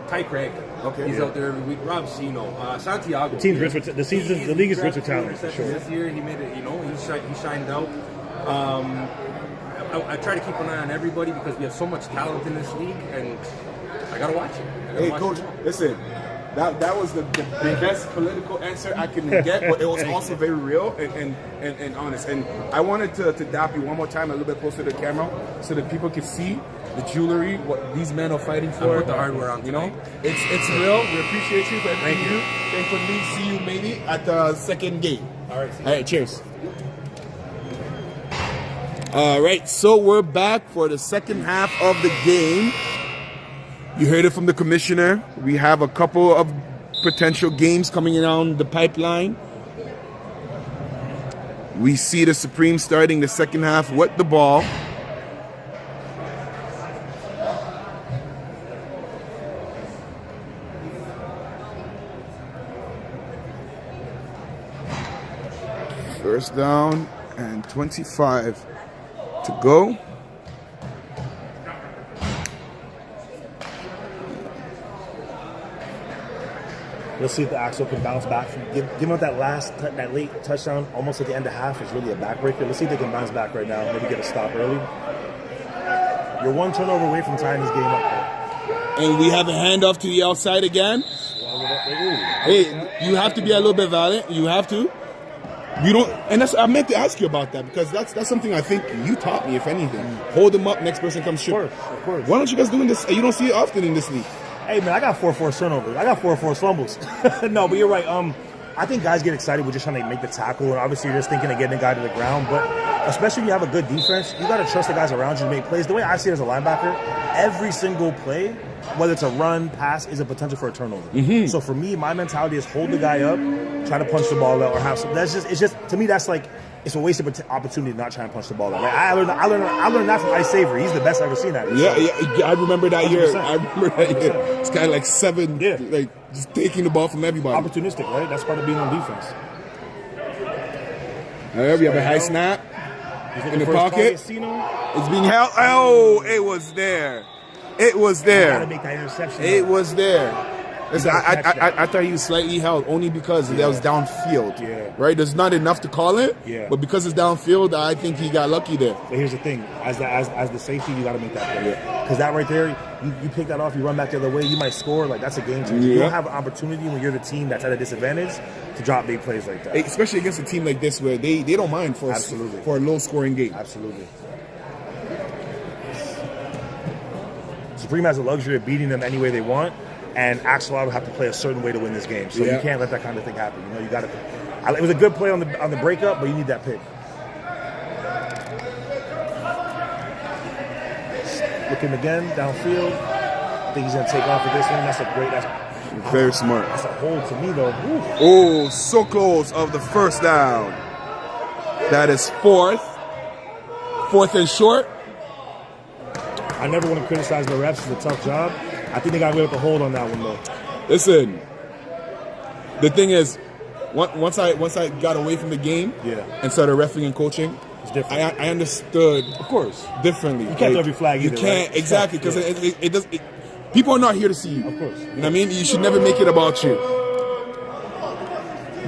Ty Craig.
Okay.
He's out there every week. Rob Cino, Santiago.
The league is rich with talent for sure.
This year he made it. He shined out. I try to keep an eye on everybody because we have so much talent in this league, and I gotta watch it.
Hey, Coach, listen. That was the best political answer I can get, but it was also very real and honest. And I wanted to dap you one more time, a little bit closer to the camera, so that people can see the jewelry, what these men are fighting for.
I put the hardware on.
It's real. We appreciate you. Thank you. Thank for me. See you maybe at the second game.
All right.
All right. Cheers. All right. So we're back for the second half of the game. You heard it from the commissioner. We have a couple of potential games coming down the pipeline. We see the Supreme starting the second half with the ball. First down and 25 to go.
Let's see if the Axel can bounce back. Give him that late touchdown, almost at the end of half, is really a backbreaker. Let's see if they can bounce back right now. Maybe get a stop early. You're one turnover away from tying this game up.
And we have a handoff to the outside again. Hey, you have to be a little bit violent. You have to. We don't, and I meant to ask you about that because that's something I think you taught me. If anything, hold them up. Next person comes shoot.
Of course.
Why don't you guys doing this? You don't see it often in this league.
Hey man, I got 4 forced turnovers. I got 4 forced fumbles. No, but you're right. I think guys get excited with just trying to make the tackle, and obviously you're just thinking of getting the guy to the ground. But especially when you have a good defense, you got to trust the guys around you to make plays. The way I see it as a linebacker, every single play, whether it's a run, pass, is a potential for a turnover. So for me, my mentality is hold the guy up, try to punch the ball out, or have some. It's just to me that's like it's a wasted opportunity to not try and punch the ball out. Right? I learned that from Ice Savory. He's the best I've ever seen that.
Yeah, I remember that
100%.
year. I remember that year.
100%.
It's kind of like 7,
Yeah.
like just taking the ball from everybody.
Opportunistic, right? That's part of being on defense.
All right, we have a high snap in the pocket. It's
It's
being held. Oh, it was there. It was there.
Gotta make that interception.
It was there. Listen,
gotta catch that.
I thought he was slightly held only because that was downfield.
Yeah.
Right? There's not enough to call it.
Yeah.
But because it's downfield, I think he got lucky there.
But here's the thing: as the safety, you got to make that play. Because that right there, you pick that off, you run back the other way, you might score. Like that's a game changer. You don't have an opportunity when you're the team that's at a disadvantage to drop big plays like that.
Especially against a team like this where they don't mind for a low scoring game.
Absolutely. Supreme has the luxury of beating them any way they want, and Axolotls will have to play a certain way to win this game. So you can't let that kind of thing happen. You know, you got to. It was a good play on the breakup, but you need that pick. Looking again downfield. I think he's gonna take off with this one. That's
Very smart.
That's a hold to me though. Ooh.
Oh, so close of the first down. That is fourth and short.
I never want to criticize the refs. It's a tough job. I think they got rid of the hold on that one though.
Listen, the thing is, once I got away from the game and started reffing and coaching,
it's different.
I understood,
Of course,
differently.
you can't do every flag either.
You can't,
right?
exactly, because it does. People are not here to see you.
Of course.
You know what I mean? You should never make it about you.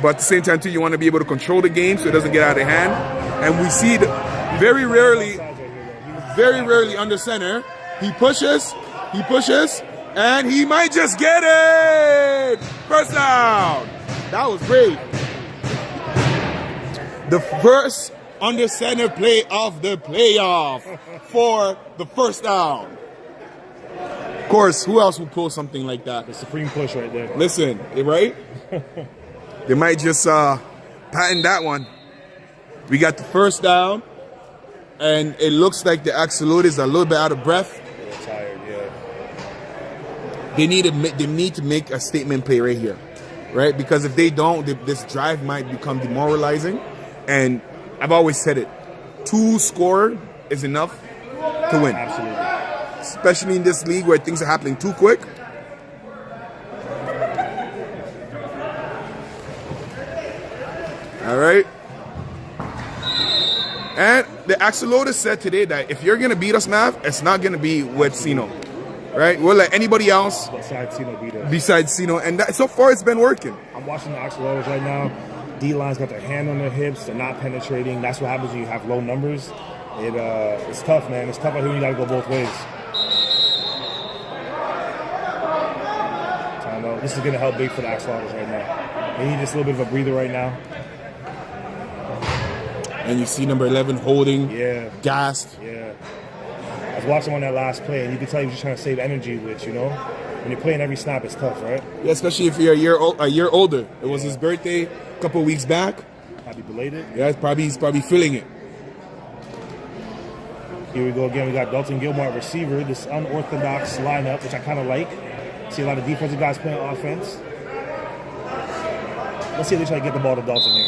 But at the same time, too, you want to be able to control the game so it doesn't get out of hand. And we see very rarely under center. He pushes, and he might just get it! First down! That was great. The first under center play of the playoff for the first down. Of course, who else would pull something like that?
The supreme push right there.
Listen, right? They might just patent that one. We got the first down, and it looks like the Axolotls are a little bit out of breath.
They're tired, yeah.
They need to make a statement play right here, right? Because if they don't, this drive might become demoralizing. And I've always said it, 2 score is enough to win.
Absolutely.
Especially in this league where things are happening too quick. All right. And the Axolotls said today that if you're going to beat us, Mav, it's not going to be with Sino. Right? We'll let anybody else besides Sino. And so far, it's been working.
I'm watching the Axolotls right now. D-line's got their hand on their hips. They're not penetrating. That's what happens when you have low numbers. It's tough, man. It's tough out here when you got to go both ways. So I know this is going to help big for the Axolotls right now. They need just a little bit of a breather right now.
And you see number 11 holding, gassed.
Yeah. I was watching on that last play, and you can tell he was just trying to save energy, which, you know, when you're playing every snap, it's tough, right?
Yeah, especially if you're a year older. It was his birthday a couple of weeks back.
Probably belated.
Yeah, he's probably feeling it.
Here we go again. We got Dalton Gilmore at receiver. This unorthodox lineup, which I kind of like. See a lot of defensive guys playing offense. Let's see if they try to get the ball to Dalton here.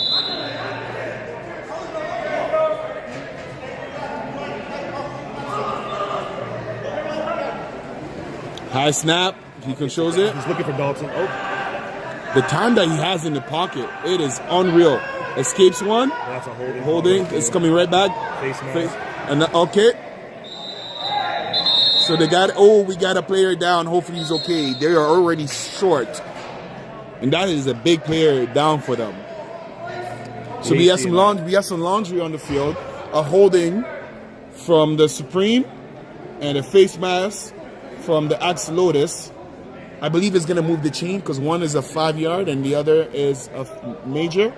High snap. He controls it.
He's looking for Dalton. Oh.
The time that he has in the pocket, it is unreal. Escapes one.
That's a holding.
Holding. It's coming right back.
Face.
And okay. So they we got a player down. Hopefully he's okay. They are already short. And that is a big player down for them. So we have some laundry on the field. A holding from the Supreme and a face mask from the Axolotls. I believe it's going to move the chain because one is a 5-yard and the other is a major.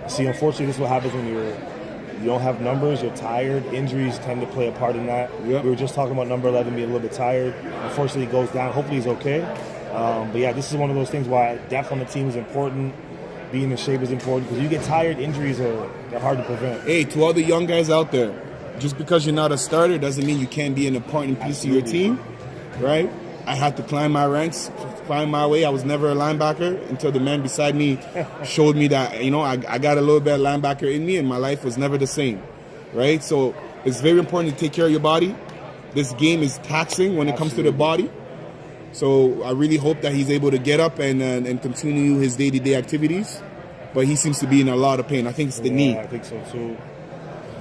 See, unfortunately, this is what happens when you're You don't have numbers. You're tired. Injuries tend to play a part in that.
Yep.
We were just talking about number 11 being a little bit tired. Unfortunately, he goes down. Hopefully, he's okay. But yeah, this is one of those things why depth on the team is important. Being in shape is important because you get tired. Injuries they're hard to prevent.
Hey, to all the young guys out there, just because you're not a starter doesn't mean you can't be an important piece of your team, right? I had to climb my ranks, climb my way. I was never a linebacker until the man beside me showed me that, you know, I got a little bit of linebacker in me and my life was never the same, right? So it's very important to take care of your body. This game is taxing when it comes to the body. So I really hope that he's able to get up and continue his day-to-day activities. But he seems to be in a lot of pain. I think it's the knee.
I think so too.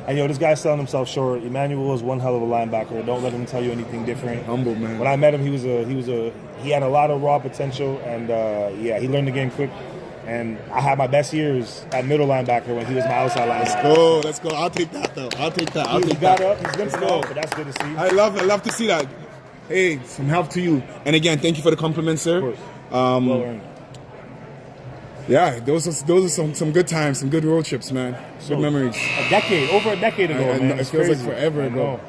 And this guy's selling himself short. Emmanuel is one hell of a linebacker. Don't let him tell you anything different.
Humble, man.
When I met him, he had a lot of raw potential, and he learned the game quick. And I had my best years at middle linebacker when he was my outside linebacker.
Let's go. I'll take that though.
He got up. He's been slow, but that's good to see.
I love to see that. Hey, some help to you. And again, thank you for the compliment, sir.
Of course. Well earned.
Yeah, those are some good times, some good road trips, man. Good memories.
Over a decade ago, man.
It feels like forever ago.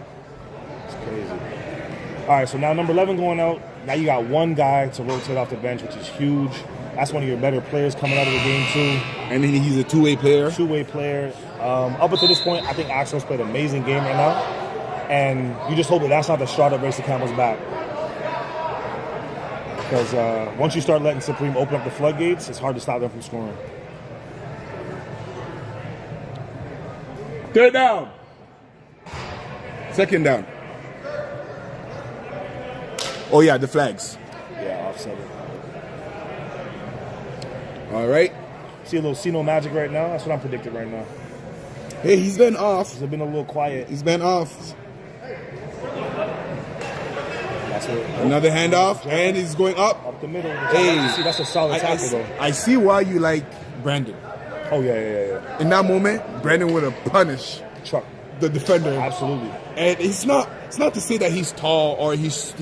It's crazy. All right, so now number 11 going out. Now you got one guy to rotate off the bench, which is huge. That's one of your better players coming out of the game too.
And then he's a two-way player.
Up until this point, I think Axel's played an amazing game right now. And you just hope that that's not the straw that breaks the camel's back. Because once you start letting Supreme open up the floodgates, it's hard to stop them from scoring.
Third down. Second down. Oh, yeah, the flags.
Yeah, offset it.
All right.
See a little Sino magic right now? That's what I'm predicting right now.
Hey, he's been off.
He's been a little quiet.
He's been off.
That's it.
Another handoff, and he's going up.
Up the middle.
Hey,
See, that's a solid tackle, though.
I see why you like Brandon.
Oh, yeah.
In that moment, Brandon would have punished
Chuck.
the defender.
Absolutely.
And it's not to say that he's tall or he's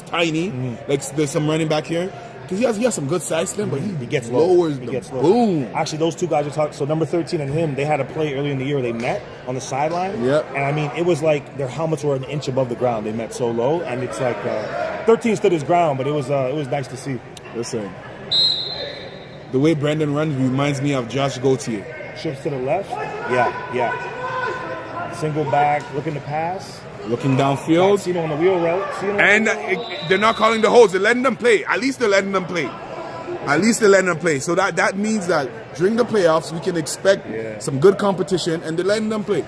tiny. Like there's some running back here. Because he has some good size to him, but he
gets
lowers
low.
the
Gets low.
boom.
Actually, those two guys are talking. So number 13 and him, they had a play earlier in the year where they met on the sideline.
Yep.
And I mean, it was like their helmets were an inch above the ground. They met so low, and it's like 13 stood his ground, but it was nice to see.
Listen, the way Brandon runs reminds me of Josh Gauthier.
Shifts to the left. Yeah. Single back, looking to pass.
Looking downfield.
Sino on the wheel route.
And they're not calling the holds. They're letting them play. At least they're letting them play. So that means that during the playoffs, we can expect some good competition, and they're letting them play.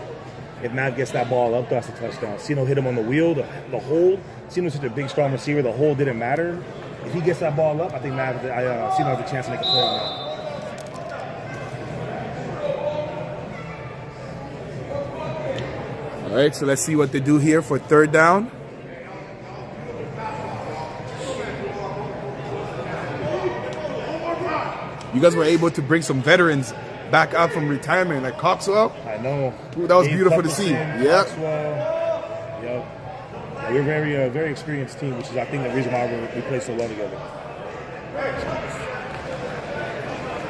If Matt gets that ball up, that's a touchdown. Sino hit him on the wheel, the hold. Sino's such a big, strong receiver. The hold didn't matter. If he gets that ball up, I think Sino has a chance to make a play on that.
All right, so let's see what they do here for third down. You guys were able to bring some veterans back out from retirement, like Coxwell.
I know.
Ooh, that was beautiful to see. Yep.
Yep. We're a very experienced team, which is, I think, the reason why we play so well together.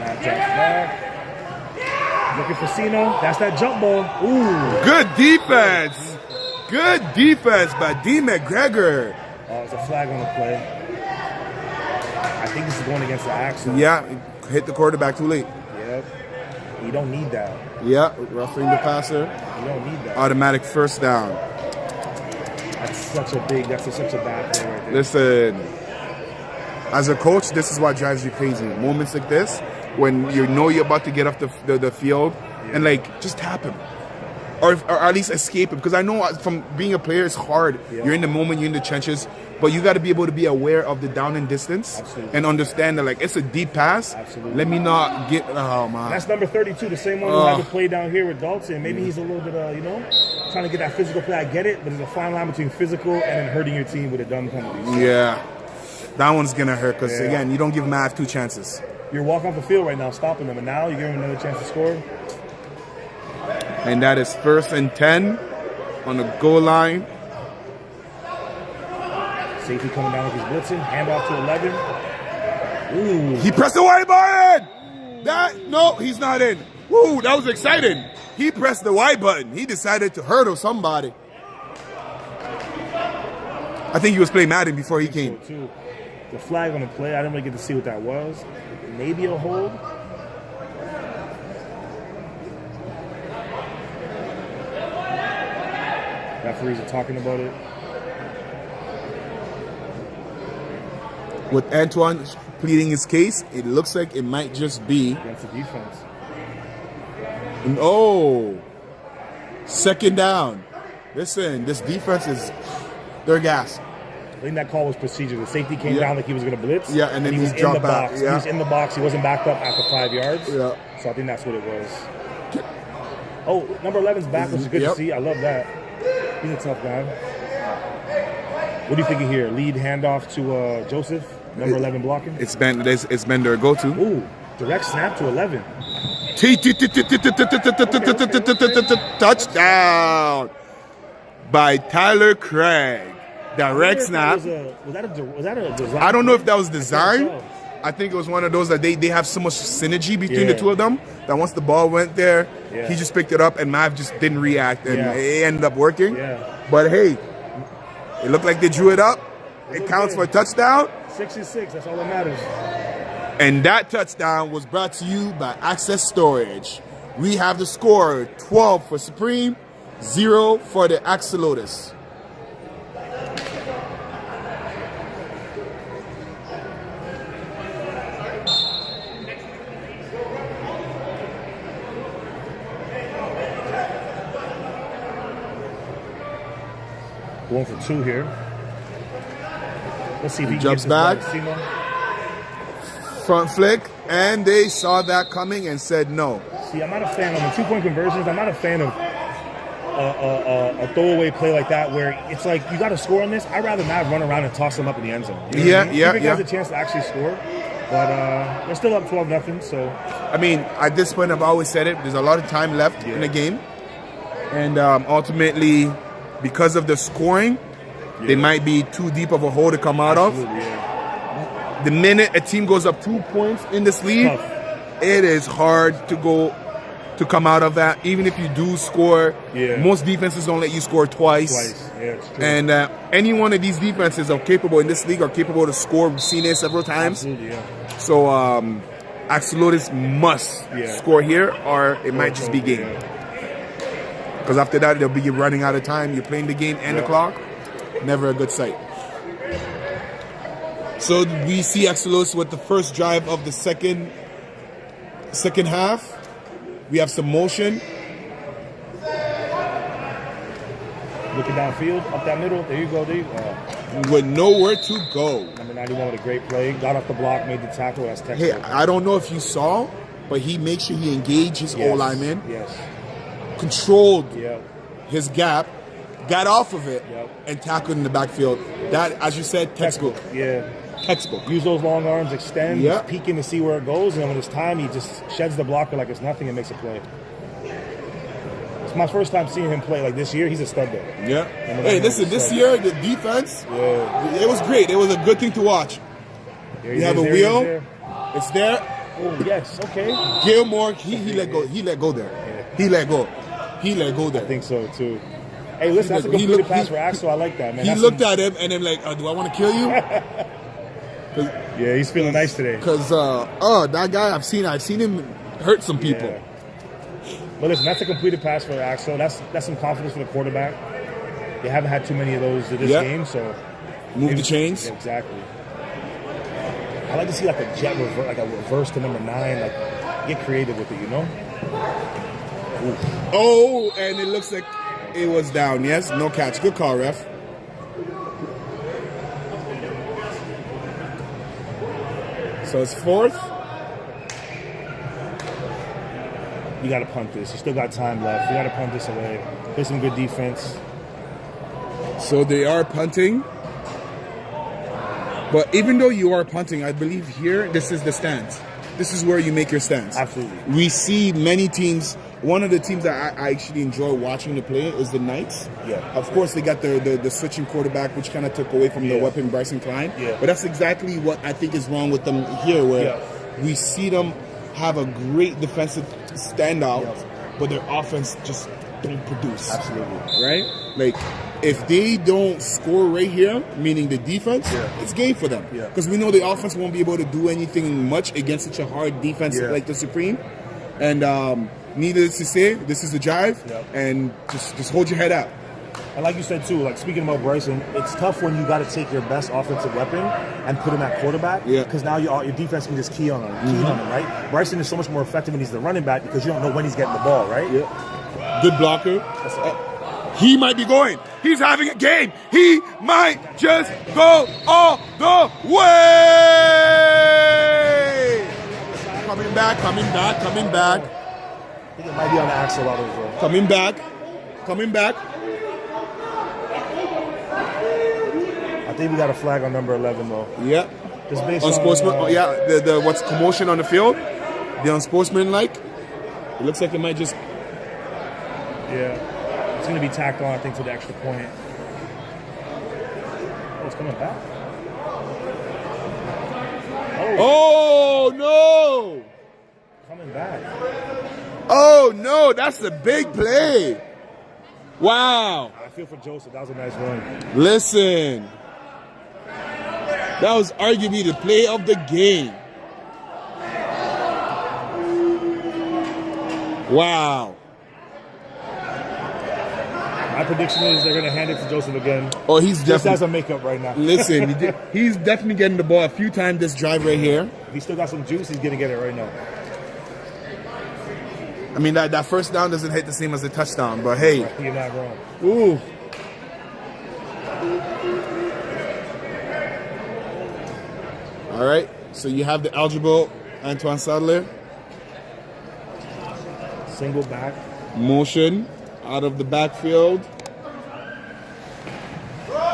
Matt jumps back. Looking for Sino. That's that jump ball. Ooh.
Good defense. Good defense by D. McGregor.
It's a flag on the play. I think this is going against the Axel.
Yeah, hit the quarterback too late.
Yep. You don't need that.
Yeah, roughing the passer.
You don't need that.
Automatic first down.
That's such a bad play right there.
Listen, as a coach, this is what drives you crazy. Moments like this, when you know you're about to get off the field, and like, just tap him. Or at least escape him. Because I know from being a player, it's hard. Yeah. You're in the moment, you're in the trenches. But you got to be able to be aware of the down and distance.
Absolutely.
And understand that, like, it's a deep pass.
Absolutely.
Let me not get, oh, man.
That's number 32, the same one who had to play down here with Dalton. Maybe he's a little bit, trying to get that physical play. I get it, but there's a fine line between physical and then hurting your team with a dumb penalty.
Yeah. That one's going to hurt because, again, you don't give Mav 2 chances.
You're walking off the field right now, stopping them, and now you give him another chance to score.
And that is 1st and 10 on the goal line.
Safety coming down with his blitzing. Handoff to 11. Ooh.
He pressed the white bar in! No, he's not in. Woo, that was exciting. He pressed the Y button. He decided to hurdle somebody. I think he was playing Madden before he came.
So too. The flag on the play, I didn't really get to see what that was. Maybe a hold. Referees are talking about it.
With Antoine pleading his case, it looks like it might just be.
Against the defense.
Oh, second down. Listen, this defense is, they're gassed.
I think that call was procedure. The safety came down like he was going to blitz.
Yeah, and then
he was
dropped
in the
back.
box.
Yeah.
He was in the box. He wasn't backed up after 5 yards.
Yeah.
So I think that's what it was. Oh, number 11's back, which is good to see. I love that. He's a tough guy. What do you think of here? Lead handoff to Joseph, number 11 blocking.
It's been their go-to.
Ooh, direct snap to 11.
Touchdown by Tyler Craig. Direct snap.
Was that a design?
I don't know if that was designed. I think it was one of those that they have so much synergy between the two of them that once the ball went there, he just picked it up and Mav just didn't react and it ended up working. But hey, it looked like they drew it up. It counts for a touchdown.
66, that's all that matters.
And that touchdown was brought to you by Access Storage. We have the score 12 for Supreme, 0 for the Axolotls.
Going for 2 here. Let's see if he
jumps
gets
back. Front flick, and they saw that coming and said no.
See, I'm not a fan of the 2-point conversions. I'm not a fan of a throwaway play like that where it's like you got to score on this. I'd rather not run around and toss them up in the end zone. You know what I mean? If it has a chance to actually score, but they're still up 12-0. So
I mean, at this point, I've always said it. There's a lot of time left in the game, and ultimately, because of the scoring, they might be too deep of a hole to come out of. The minute a team goes up 2 points in this league, it is hard to come out of that. Even if you do score, most defenses don't let you score twice.
Yeah, it's true.
And any one of these defenses are capable in this league are capable to score. We've seen it several times. So Axolotls must score here, or it might just be game. Because after that, they'll be running out of time. You're playing the game and the clock. Never a good sight. So we see Axolotls with the first drive of the second half. We have some motion.
Looking downfield, up that middle. There you go, D.
With nowhere to go.
Number 91 with a great play. Got off the block, made the tackle. That's technical.
Hey, I don't know if you saw, but he made sure he engaged his O-lineman. Controlled his gap, got off of it, and tackled in the backfield. That, as you said, textbook. Textbook.
Use those long arms, extend, he's peeking to see where it goes, and when it's time, he just sheds the blocker like it's nothing and makes a play. It's my first time seeing him play like this year. He's a stud there.
Hey, listen, this year, the defense, it was great. It was a good thing to watch. You have a wheel. It's there.
Oh, yes. Okay.
Gilmore, he let go. He let go there. He let go. He let go there.
I think so, too. Hey, listen, that's a completed pass for Axel. I like that, man.
He looked at him and then like, do I want to kill you?
Yeah, he's feeling nice today.
Because, that guy, I've seen him hurt some people.
Yeah. But listen, that's a completed pass for Axel. That's some confidence for the quarterback. They haven't had too many of those in this game, so
move the chains.
Yeah, exactly. I like to see like a jet reverse, like a reverse to number 9. Like, get creative with it, you know. Ooh.
Oh, and it looks like it was down. Yes, no catch. Good call, ref. So it's 4th.
You got to punt this. You still got time left. You got to punt this away. Play some good defense.
So they are punting. But even though you are punting, I believe here, this is the stance. This is where you make your stance.
Absolutely.
We see many teams. One of the teams that I actually enjoy watching to play is the Knights. Of course, they got the switching quarterback, which kind of took away from their weapon, Bryson Klein. But that's exactly what I think is wrong with them here, where we see them have a great defensive standout, but their offense just don't produce.
Absolutely.
Right? Like, if they don't score right here, meaning the defense, it's game for them. Because we know the offense won't be able to do anything much against such a hard defense like the Supreme. And needless to say, this is the drive, and just hold your head out.
And like you said too, like speaking about Bryson, it's tough when you got to take your best offensive weapon and put him at quarterback. Because now your defense can just key on him, right? Bryson is so much more effective when he's the running back because you don't know when he's getting the ball, right?
Good blocker. He might be going. He's having a game. He might just go all the way. Coming back.
I think it might be on the Axolotls as well.
Coming back.
I think we got a flag on number 11 though.
Yeah.
Just based
Unsportsman.
on,
the what's commotion on the field? The unsportsmanlike. It looks like it might just.
Yeah. It's going to be tacked on, I think, to the extra point. Oh, it's coming back.
Oh no!
Coming back.
Oh no! That's the big play. Wow.
I feel for Joseph. That was a nice run.
Listen. That was arguably the play of the game. Wow.
My prediction is they're going to hand it to Joseph again.
Oh, he's
just
definitely
has a makeup right now.
Listen, he's definitely getting the ball a few times this drive right here.
If he still got some juice, he's going to get it right now.
I mean, that first down doesn't hit the same as the touchdown, but hey.
You're not wrong.
Ooh. All right, so you have the eligible Antoine Sadler.
Single back.
Motion out of the backfield.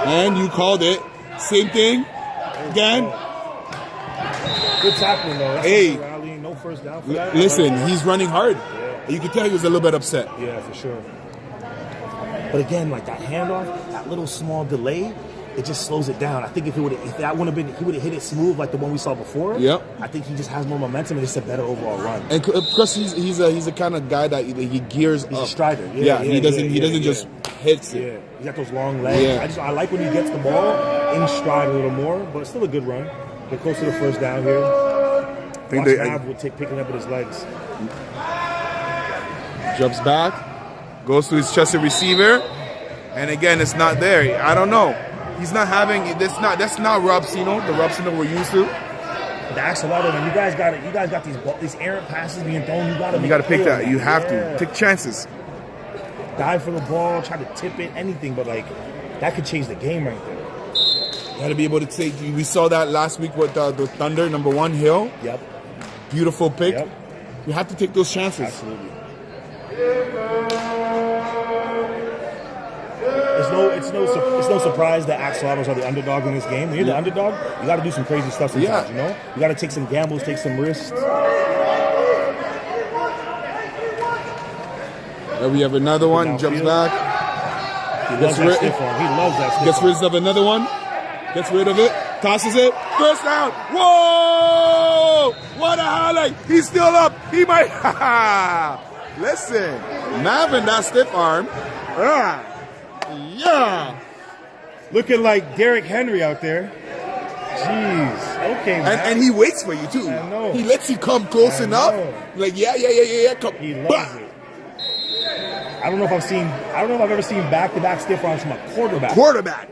And you called it. Same thing. Again.
Good tackling, though. That's
Hey.
rallying. No first down for that.
Listen, he's running hard. You can tell he was a little bit upset.
Yeah, for sure. But again, like that handoff, that little small delay, it just slows it down. I think if that would have been, he would have hit it smooth like the one we saw before.
Yep.
I think he just has more momentum and it's a better overall run.
And plus, he's the kind of guy that he gears
He's
up.
a strider.
He doesn't just hits it.
Yeah, he's got those long legs. I like when he gets the ball in stride a little more, but it's still a good run. They're close to the first down here. I think Nav would picking up with his legs.
Jumps back, goes to his trusted receiver, and again, it's not there. I don't know. He's not having this. That's not Robsino, the Robsino we're used to.
The Axolotl, man, you guys got these errant passes being thrown. You got to
pick that. You have to take chances.
Dive for the ball, try to tip it, anything, but like that could change the game right there.
You got to be able to take. We saw that last week with the Thunder, number 1 Hill.
Yep.
Beautiful pick.
Yep.
You have to take those chances.
Absolutely. It's no surprise that Axolotls are the underdog in this game. When you're the underdog, you got to do some crazy stuff sometimes. You know, you got to take some gambles, take some risks.
There we have another one. Jumps back.
He loves that stiff arm. He loves that stiff
Gets rid of another one. Gets rid of it. Tosses it. First down. Whoa! What a highlight. He's still up. He might. Listen. Navin, that stiff arm. Yeah.
Looking like Derrick Henry out there. Jeez. Okay, man.
And he waits for you, too.
I know.
He lets you come close enough. Like, yeah. Come.
He loves it. I don't know if I've ever seen back-to-back stiff arms from a quarterback.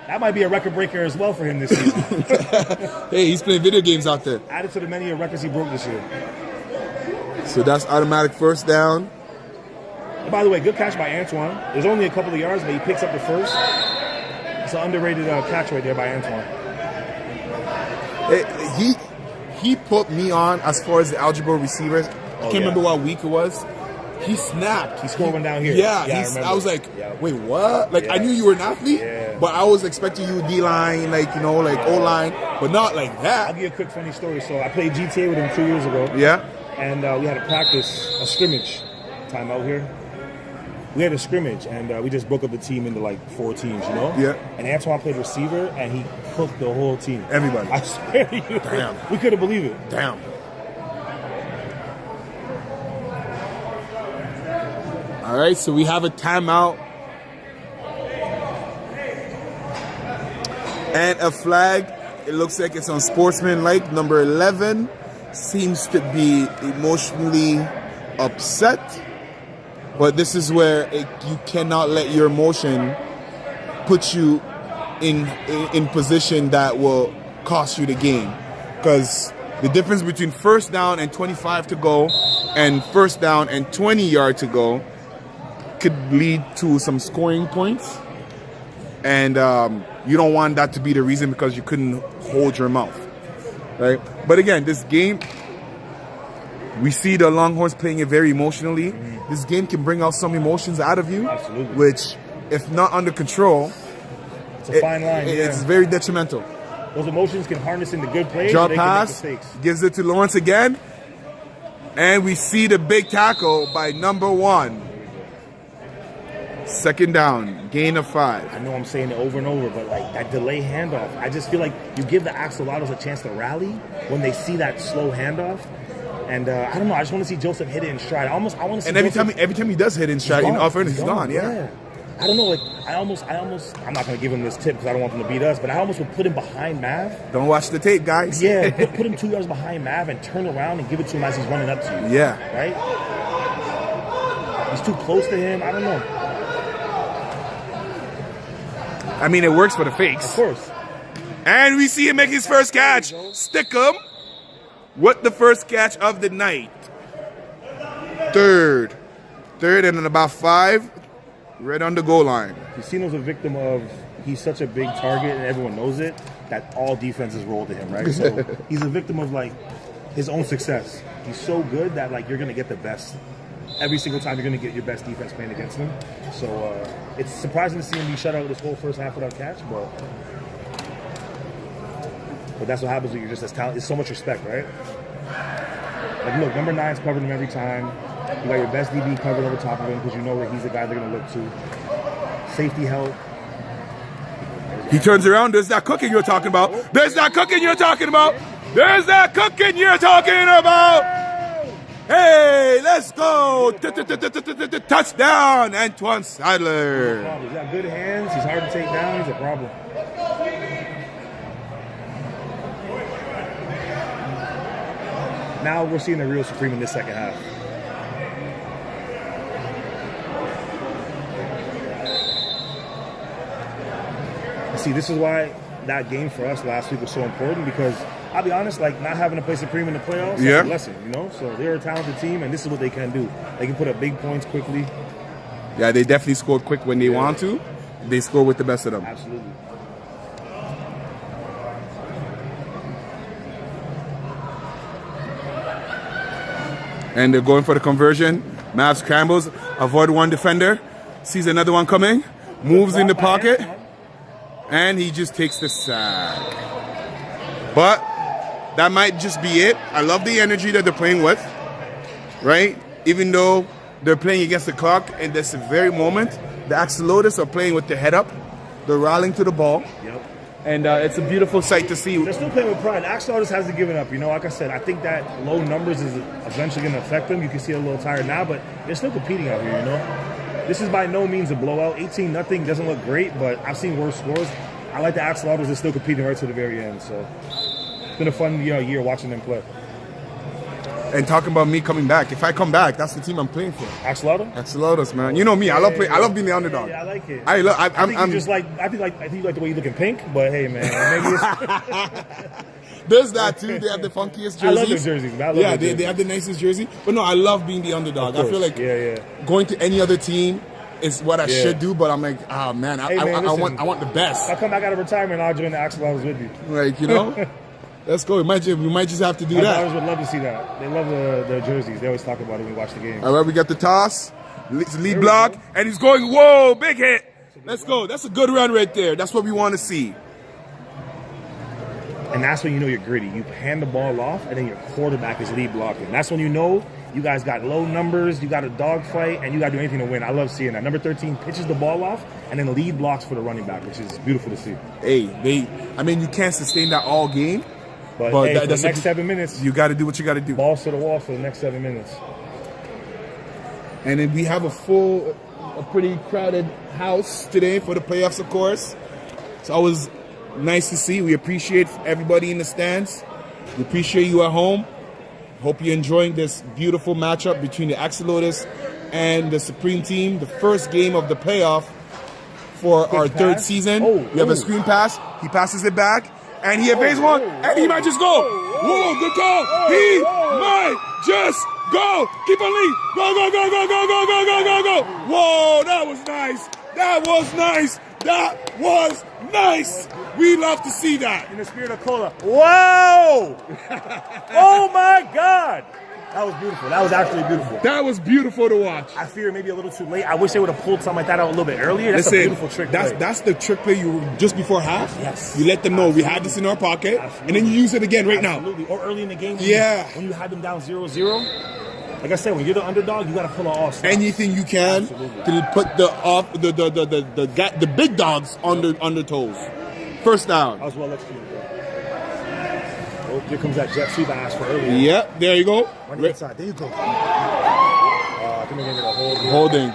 That might be a record breaker as well for him this season.
Hey, he's playing video games out there.
Added to the many records he broke this year.
So that's automatic first down.
And by the way, good catch by Antoine. There's only a couple of yards, but he picks up the first. It's an underrated catch right there by Antoine.
He put me on as far as the eligible receivers. I can't remember what week it was. He snapped.
He scored one down here.
I was like, wait, what? Like, I knew you were an athlete, but I was expecting you D-line, like O-line, but not like that.
I'll give you a quick funny story. So I played GTA with him 2 years ago.
Yeah.
And we had a scrimmage time out here. We had a scrimmage, and we just broke up the team into like 4 teams, you know?
Yeah.
And Antoine played receiver, and he cooked the whole team.
Everybody.
I swear to you.
Damn.
We couldn't believe it.
Damn. right, so we have a timeout. And a flag. It looks like it's on sportsmanlike. Number 11 seems to be emotionally upset. But this is where you cannot let your emotion put you in position that will cost you the game. Because the difference between first down and 25 to go and first down and 20 yards to go could lead to some scoring points. And you don't want that to be the reason because you couldn't hold your mouth, right? But again, this game, we see the Longhorns playing it very emotionally. This game can bring out some emotions out of you,
Absolutely.
which, if not under control,
It's a fine line.
it's very detrimental.
Those emotions can harness into good plays.
Draw
or they can make
pass,
mistakes.
gives it to Lawrence again. And we see the big tackle by number 1. Second down, gain of 5.
I know I'm saying it over and over, but like that delay handoff, I just feel like you give the Axolotls a chance to rally when they see that slow handoff. And I don't know, I just want to see Joseph hit it in stride. I want to see.
And every time he does hit in stride, in all fairness, he's gone. Yeah.
I don't know, like I almost. I'm not gonna give him this tip because I don't want him to beat us, but I almost would put him behind Mav.
Don't watch the tape, guys.
Yeah, put him 2 yards behind Mav and turn around and give it to him as he's running up to you.
Yeah.
Right. He's too close to him. I don't know.
I mean, it works for the fakes.
Of course.
And we see him make his first catch. Stick him with the first catch of the night. Third and in about 5, right on the goal line.
Casino's a victim of, he's such a big target and everyone knows it, that all defenses roll to him, right? So he's a victim of like his own success. He's so good that like you're going to get the best. Every single time you're going to get your best defense playing against him. So it's surprising to see him be shut out this whole first half without catch, but that's what happens when you're just as talented. It's so much respect, right? Like look, number 9's covering him every time. You got your best DB covered over top of him because you know that he's the guy they're going to look to. Safety help.
He turns around. There's that cooking you're talking about. There's that cooking you're talking about. There's that cooking you're talking about. Hey, let's go. Touchdown, Antoine Sadler.
He's got good hands. He's hard to take down. He's a problem. Now we're seeing the real Supreme in this second half. See, this is why that game for us last week was so important because I'll be honest, like not having to play Supreme in the playoffs is a lesson, you know? So they're a talented team and this is what they can do. They can put up big points quickly.
Yeah, they definitely score quick when they want to. They score with the best of them.
Absolutely.
And they're going for the conversion. Mav scrambles, avoid one defender, sees another one coming, moves in the pocket, and he just takes the sack. But that might just be it. I love the energy that they're playing with, right? Even though they're playing against the clock in this very moment, the Axolotls are playing with their head up. They're rallying to the ball.
Yep.
And it's a beautiful sight to see.
They're still playing with pride. Axolotls hasn't given up. You know, like I said, I think that low numbers is eventually going to affect them. You can see a little tired now, but they're still competing out here, you know? This is by no means a blowout. 18-0 doesn't look great, but I've seen worse scores. I like the Axolotls. They're still competing right to the very end. So it's been a fun year watching them play.
And talking about me coming back. If I come back, that's the team I'm playing for.
Axolotl?
Axolotls, man. You know me. I love being the underdog.
Yeah, I like it.
I think
you like the way you look in pink, but hey, man, maybe it's...
There's that too. They have the funkiest jerseys.
I love their jerseys, man.
They have the nicest jersey. But no, I love being the underdog. I feel like going to any other team is what I should do. But I'm like, oh man, I want the best.
If I come back out of retirement, I'll join the Axolotls with you.
Like, you know. Let's go. We might just have to do
My
that.
daughters would love to see that. They love the jerseys. They always talk about it when we watch the game.
All right, we got the toss. Lead block. And he's going, whoa, big hit. Let's go. That's a good run right there. That's what we want to see.
And that's when you know you're gritty. You hand the ball off, and then your quarterback is lead blocking. That's when you know you guys got low numbers, you got a dogfight, and you got to do anything to win. I love seeing that. Number 13 pitches the ball off, and then lead blocks for the running back, which is beautiful to see.
Hey, you can't sustain that all game.
But hey, for the next 7 minutes,
you got to do what you got to do.
Balls to the wall for the next 7 minutes.
And then we have a pretty crowded house today for the playoffs, of course. It's always nice to see. We appreciate everybody in the stands. We appreciate you at home. Hope you're enjoying this beautiful matchup between the Axolotls and the Supreme team. The first game of the playoff for our third season. We have a screen pass. He passes it back. And he evades one. And he might just go. Whoa, good call. He might just go. Keep on lead. Go, go, go, go, go, go, go, go, go, go. Whoa, that was nice. That was nice. That was nice. We love to see that.
In the spirit of cola. Whoa! Oh my God! That was beautiful. That was actually beautiful.
That was beautiful to watch.
I fear maybe a little too late. I wish they would have pulled something like that out a little bit earlier. That's a beautiful trick play.
That's the trick play you just before half.
Yes.
You let them know we had this in our pocket, and then you use it again right now.
Or early in the game.
Yeah.
When you had them down 0-0. Like I said, when you're the underdog, you got to pull it off.
Anything you can to put the big dogs on their toes. First down.
That was well executed. Oh, here comes that jet sweep I asked for earlier.
Yep, there you go.
Running inside. There you go. I think we're going to get a
holding.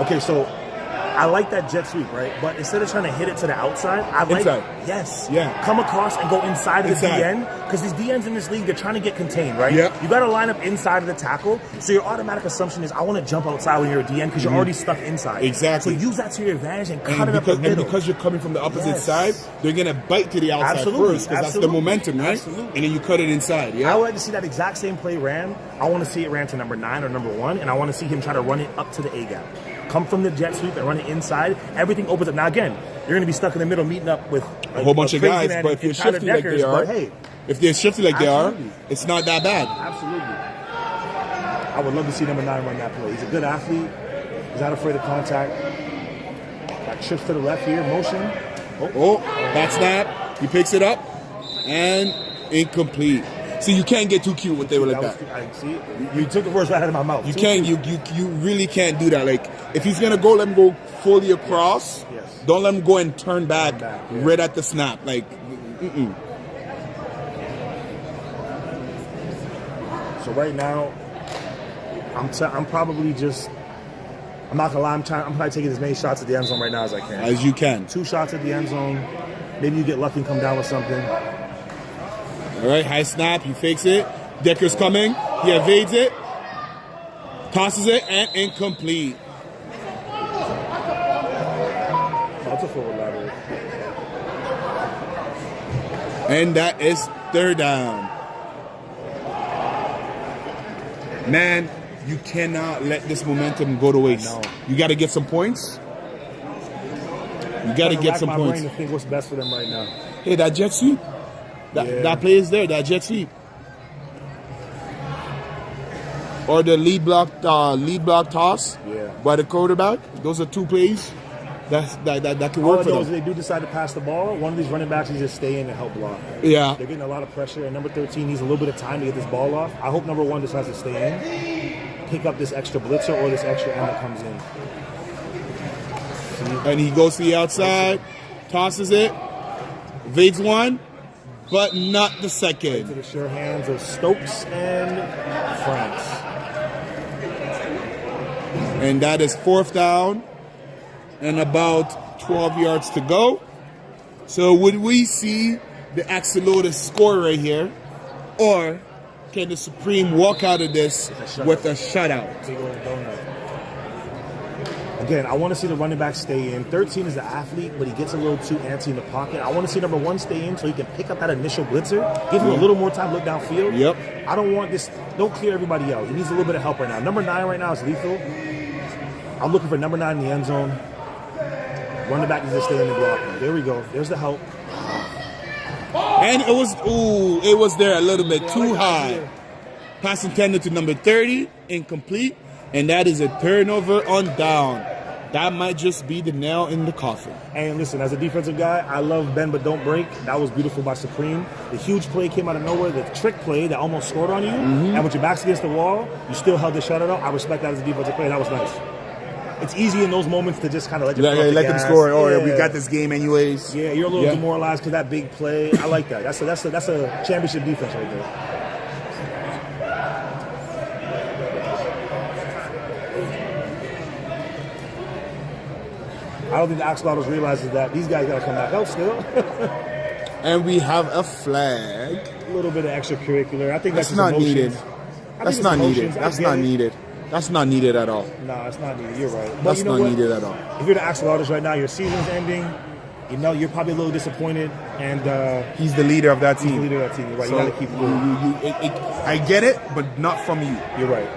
Okay, so I like that jet sweep, right? But instead of trying to hit it to the outside, I like
inside.
Yes.
Yeah.
Come across and go inside of the DN. Because these DNs in this league, they're trying to get contained, right?
Yep.
You got to line up inside of the tackle. So your automatic assumption is, I want to jump outside when you're a DN because you're already stuck inside.
Exactly.
So use that to your advantage and cut it up the middle.
And because you're coming from the opposite side, they're going to bite to the outside first because that's the momentum, right?
Absolutely.
And then you cut it inside, yeah?
I would like to see that exact same play ran. I want to see it ran to number 9 or number 1, and I want to see him try to run it up to the A gap. Come from the jet sweep and run it inside. Everything opens up. Now, again, you're going to be stuck in the middle meeting up with
a whole bunch of guys, but if you're shifty like they are, if they're shifty like they are, it's not that bad.
Absolutely. I would love to see number 9 run that play. He's a good athlete. He's not afraid of contact. Got trips to the left here, motion.
Back snap. He picks it up and incomplete. See, you can't get too cute with it like that.
See, you took the words right out of my mouth.
You can't. You really can't do that. Like, if he's gonna go, let him go fully across.
Yes.
Don't let him go and turn back right at the snap. Like,
So right now, I'm probably just. I'm not gonna lie. I'm probably taking as many shots at the end zone right now as I can.
As you can.
2 shots at the end zone. Maybe you get lucky and come down with something.
All right, high snap. He fakes it. Decker's coming. He evades it. Tosses it and incomplete.
That's a forward lateral.
And that is 3rd down. Man, you cannot let this momentum go to waste. You got to get some points. You got to get some points.
I'm brain to think what's best for them right now.
Hey, that jet sweep. That play is there. That jet sweep. Or the lead block toss by the quarterback. Those are 2 plays that can work for them.
They do decide to pass the ball. One of these running backs needs to stay in and help block.
Yeah.
They're getting a lot of pressure, and number 13 needs a little bit of time to get this ball off. I hope number 1 decides to stay in, pick up this extra blitzer or this extra end that comes in.
And he goes to the outside, tosses it, evades one, but not the second.
To the sure hands of Stokes and France.
And that is 4th down and about 12 yards to go. So would we see the Axolotls score right here? Or can the Supreme walk out of this with a shutout?
Again, I want to see the running back stay in. 13 is the athlete, but he gets a little too antsy in the pocket. I want to see number 1 stay in so he can pick up that initial blitzer, give him a little more time to look downfield.
Yep.
I don't want this. Don't clear everybody out. He needs a little bit of help right now. Number 9 right now is lethal. I'm looking for number 9 in the end zone. Running back needs to stay in the block. There we go. There's the help.
And it was there a little bit too high. Pass intended to number 30, incomplete. And that is a turnover on down. That might just be the nail in the coffin.
And listen, as a defensive guy, I love bend but don't break. That was beautiful by Supreme. The huge play came out of nowhere. The trick play that almost scored on you. And with your backs against the wall, you still held the shutout. I respect that as a defensive play. That was nice. It's easy in those moments to just kind of let
them score. We got this game anyways.
Yeah, you're a little demoralized because that big play. I like that. That's a championship defense right there. I don't think the Axolotls realizes that these guys got to come back out still.
And we have a flag.
A little bit of extracurricular. I think
That's
that's
not
just
needed.
emotions. I
That's
think
not
it's
needed.
emotions. I
That's
get
not
it.
needed. That's not needed at all.
No, it's not needed. You're right. But
That's
you know
not
what?
needed at all.
If you're the Axolotls right now, your season's ending. You know, you're probably a little disappointed, and
He's the leader of that
he's the
team.
leader of that team. You're right.
So
You got to keep going.
I get it, but not from you.
You're right.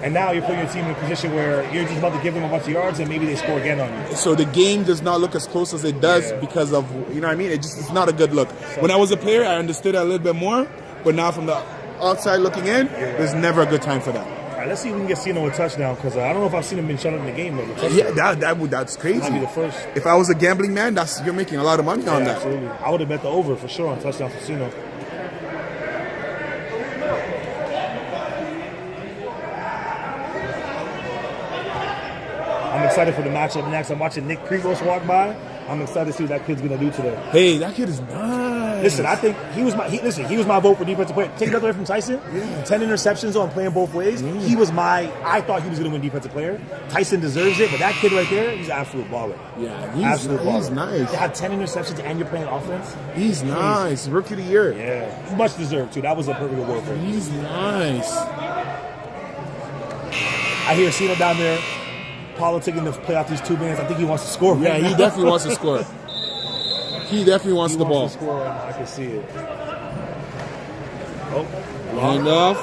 And now you're putting your team in a position where you're just about to give them a bunch of yards, and maybe they score again on you.
So the game does not look as close as it does because of, you know what I mean? It's not a good look. When I was a player, I understood it a little bit more, but now from the outside looking in, there's never a good time for that.
All right, let's see if we can get Sino a touchdown, because I don't know if I've seen him been shut up in the game. Though,
Yeah, that's crazy.
Might be the first.
If I was a gambling man, you're making a lot of money on
Yeah,
that.
absolutely. I would have bet the over for sure on touchdown for Sino. I'm excited for the matchup next. I'm watching Nick Krivos walk by. I'm excited to see what that kid's gonna do today.
Hey, that kid is nice.
Listen, I think he was my vote for defensive player. Take nothing away from Tyson. 10 interceptions on playing both ways. I thought he was gonna win defensive player. Tyson deserves it, but that kid right there, he's an absolute baller.
Yeah, he's nice.
To have 10 interceptions and you're playing offense.
He's nice. Rookie of the year.
Yeah, much deserved too. That was a perfect award for him.
He's nice.
I hear Cena down there politicking to play out these 2 minutes. I think he wants to score.
Yeah,
right
he
now.
definitely wants to score. He definitely wants the ball.
To score right now. I can see it. Oh,
Hand off.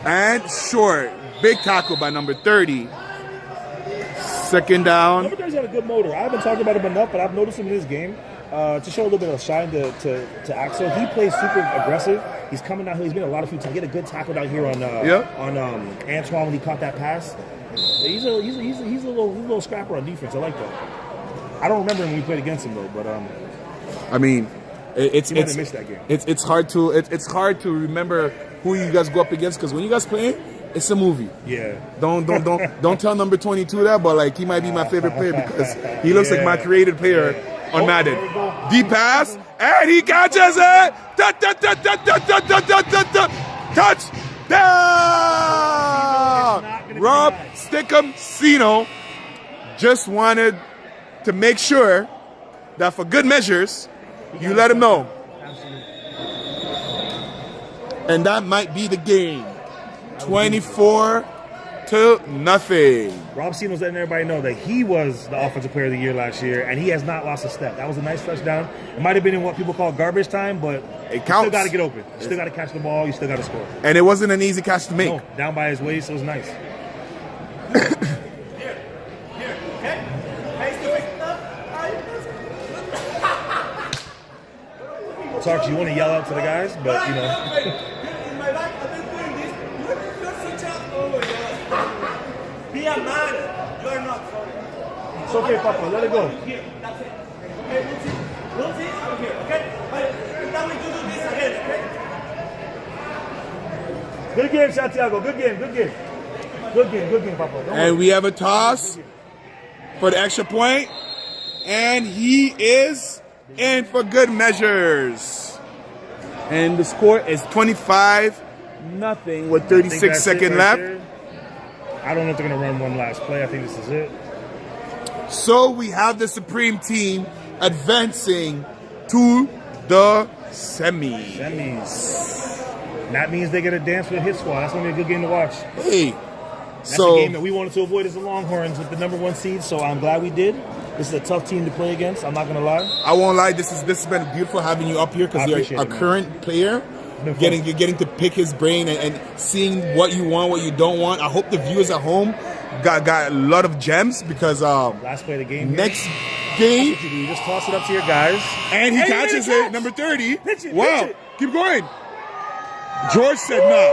And short. Big tackle by number 30. Second down.
Number 30's got a good motor. I haven't talked about him enough, but I've noticed him in this game. To show a little bit of shine to Axel, he plays super aggressive. He's coming down here. He's been a lot of few times. He had a good tackle down here on Antoine when he caught that pass. He's a little scrapper on defense. I like that. I don't remember him when we played against him though, but
I mean, it's
he might have missed that game.
it's hard to remember who you guys go up against because when you guys play, it's a movie.
Yeah.
Don't tell number 22 that, but like he might be my favorite player because he looks like my created player on Madden. Deep pass and he catches it. Touchdown! Rob Stickum Sino just wanted to make sure that for good measures, you let him know. And that might be the game. 24-0.
Rob Cino's letting everybody know that he was the offensive player of the year last year, and he has not lost a step. That was a nice touchdown. It might have been in what people call garbage time, but
it counts.
You still got to get open. You still got to catch the ball. You still got to score.
And it wasn't an easy catch to make.
No, down by his waist, it was nice. Sark, you want to yell out to the guys, but you know.
Be a man. You are not.
It's okay, Papa. Let it go.
Here. That's it. Okay, we'll see over here. Okay. But now we do this again. Okay.
Good game, Santiago. Good game. Good game. Good game. Good game, Papa. Don't
And
worry.
we have a toss for the extra point, and he is in for good measures. And the score is 25-0 with
I think
36
that's it
seconds
right
left.
there. I don't know if they're going to run one last play. I think this is it.
So we have the Supreme Team advancing to the semis.
Semis. And that means they get a dance with the hit squad. That's going to be a good game to watch.
Hey,
That's
so
a game that we wanted to avoid as the Longhorns with the number 1 seed, so I'm glad we did. This is a tough team to play against. I'm not going to lie.
I won't lie. This has been beautiful having you up here because
I
you're
appreciate
a
it, man.
current player.
been fun.
Getting to pick his brain and seeing what you want, what you don't want. I hope the viewers at home got a lot of gems because
Last play of the game. here.
next game,
That's what you do. Just toss it up to your guys.
and he
Hey,
catches
you made a
it,
catch.
number 30.
Pitch it,
Wow,
pitch it.
keep going. George said no.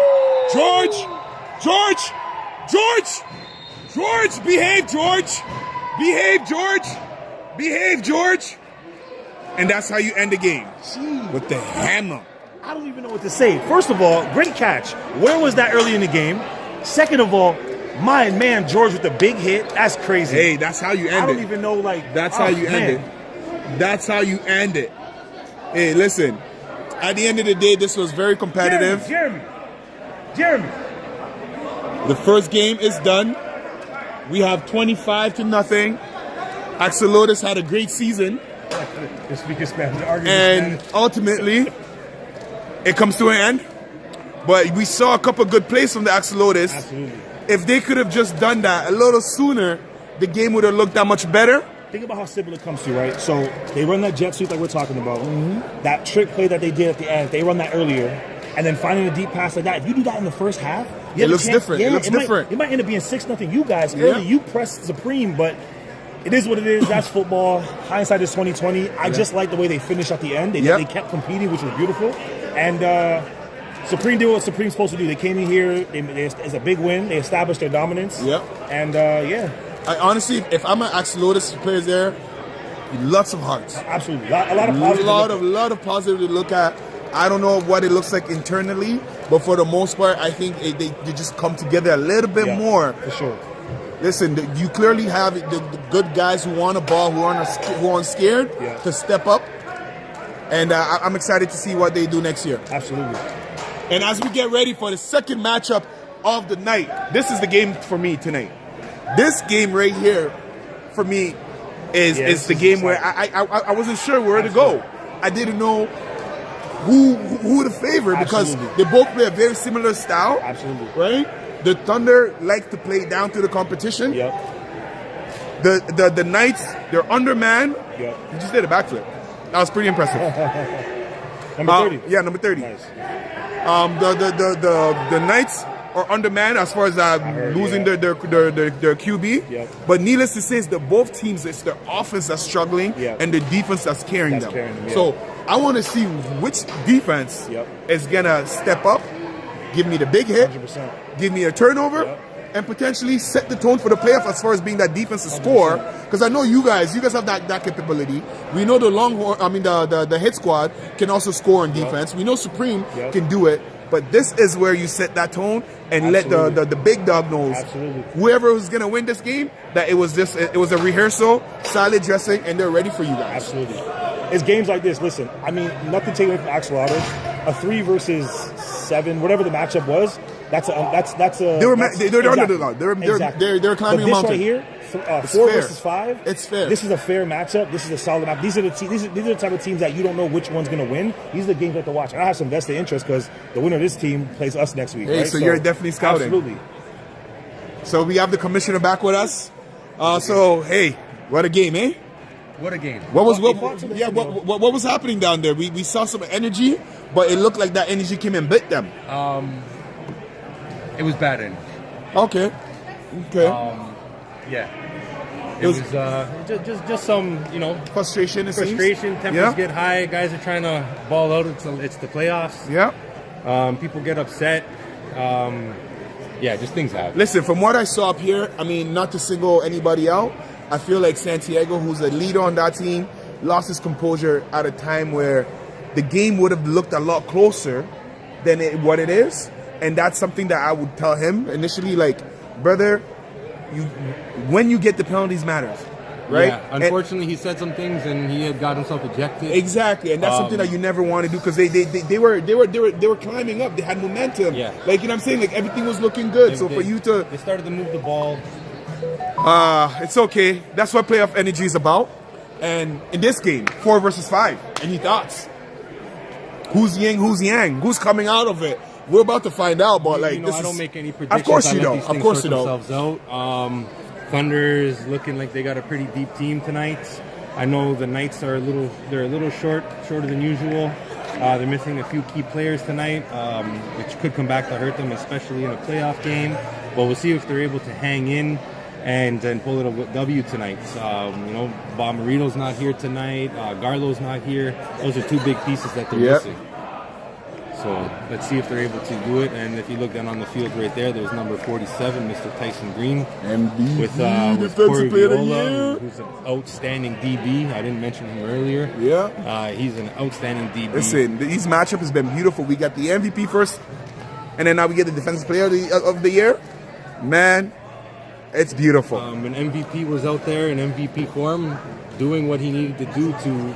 George, behave, George. Behave, George. Behave, George. And that's how you end the game. With the hammer.
I don't even know what to say. First of all, great catch. Where was that early in the game? Second of all, my man George with the big hit. That's crazy.
Hey, that's how you end
I don't
it.
even know, like...
That's
oh,
how you end
man.
it. That's how you end it. Hey, listen. At the end of the day, this was very competitive.
Jeremy.
The first game is done. We have 25-0. Axolotls had a great season.
You're speaking Spanish.
And ultimately, it comes to an end. But we saw a couple good plays from the Axolotls.
Absolutely.
If they could have just done that a little sooner, the game would have looked that much better.
Think about how simple it comes to, right? So they run that jet sweep like we're talking about. That trick play that they did at the end, they run that earlier. And then finding a deep pass like that, if you do that in the first half,
it looks different. It looks different.
It might end up being 6-0 you guys. Early, you press supreme, but it is what it is. That's football. Hindsight is 2020. I just like the way they finished at the end. They kept competing, which was beautiful. And Supreme did what Supreme's supposed to do. They came in here. It's a big win. They established their dominance.
Yep.
And
I honestly, if I'm an Axolotls player there, lots of hearts.
Absolutely, a lot of positive.
lot of positive to look at. I don't know what it looks like internally, but for the most part, I think they just come together a little bit more.
For sure.
Listen, you clearly have the good guys who want a ball, who aren't scared to step up, and I'm excited to see what they do next year.
Absolutely.
And as we get ready for the second matchup of the night, this is the game for me tonight. This game right here, for me, is the game where I wasn't sure where to go. I didn't know who to favor because they both play a very similar style.
Absolutely.
Right? The Thunder like to play down to the competition.
Yep.
The Knights, they're underman.
Yep.
You just did a backflip. That was pretty impressive.
Number 30.
Yeah, number 30.
Nice.
The Knights are undermanned as far as losing their QB.
Yep.
But needless to say, it's both teams, it's their offense that's struggling and the defense that's carrying them. So I want to see which defense is going to step up, give me the big hit,
100%.
give me a turnover, and potentially set the tone for the playoff as far as being that defensive score. Because I know you guys have that capability. We know the hit squad can also score on defense. We know Supreme can do it. But this is where you set that tone and let the big dog knows whoever was going to win this game that it was a rehearsal, solid dressing, and they're ready for you guys.
Absolutely. It's games like this. Listen, I mean, nothing taken away from Axolotls. A 3 versus 7, whatever the matchup was. They're underdog. They're climbing a mountain. Right here, 4 versus 5.
It's fair.
This is a fair matchup. This is a solid matchup. These are the type of teams that you don't know which one's going to win. These are the games you have to watch. And I have some vested interest because the winner of this team plays us next week.
Hey,
right?
so you're definitely scouting.
Absolutely.
So we have the commissioner back with us. So hey, what a game, eh?
What a game.
What was happening down there? We saw some energy, but it looked like that energy came and bit them.
It was bad energy.
Okay.
Yeah. It was just some,
frustration.
Tempers get high. Guys are trying to ball out. It's the playoffs.
Yeah.
People get upset. Just things happen.
Listen, from what I saw up here, I mean, not to single anybody out, I feel like Santiago, who's the leader on that team, lost his composure at a time where the game would have looked a lot closer than what it is. And that's something that I would tell him initially, like, brother, when you get the penalties matters, right?
Yeah, unfortunately, he said some things and he had got himself ejected.
Exactly, and that's something that you never want to do because they were climbing up. They had momentum.
Yeah,
like what I'm saying, like everything was looking good. They
started to move the ball.
It's okay. That's what playoff energy is about. And in this game, 4 versus 5. Any thoughts? Who's yin? Who's yang? Who's coming out of it? We're about to find out, but
I don't make any predictions.
Of course you don't. Of course you don't.
Out. Thunder's looking like they got a pretty deep team tonight. I know the Knights are a little shorter than usual. They're missing a few key players tonight, which could come back to hurt them, especially in a playoff game. But we'll see if they're able to hang in and pull it a W tonight. Bob Marito's not here tonight. Garlo's not here. Those are 2 big pieces that they're missing. So let's see if they're able to do it. And if you look down on the field right there's number 47, Mr. Tyson Green, with Corey Viola, who's an outstanding DB. I didn't mention him earlier.
Yeah,
he's an outstanding DB.
Listen, these matchups has been beautiful. We got the MVP first, and then now we get the Defensive Player of the Year. Man, it's beautiful.
An MVP was out there in MVP form, doing what he needed to do to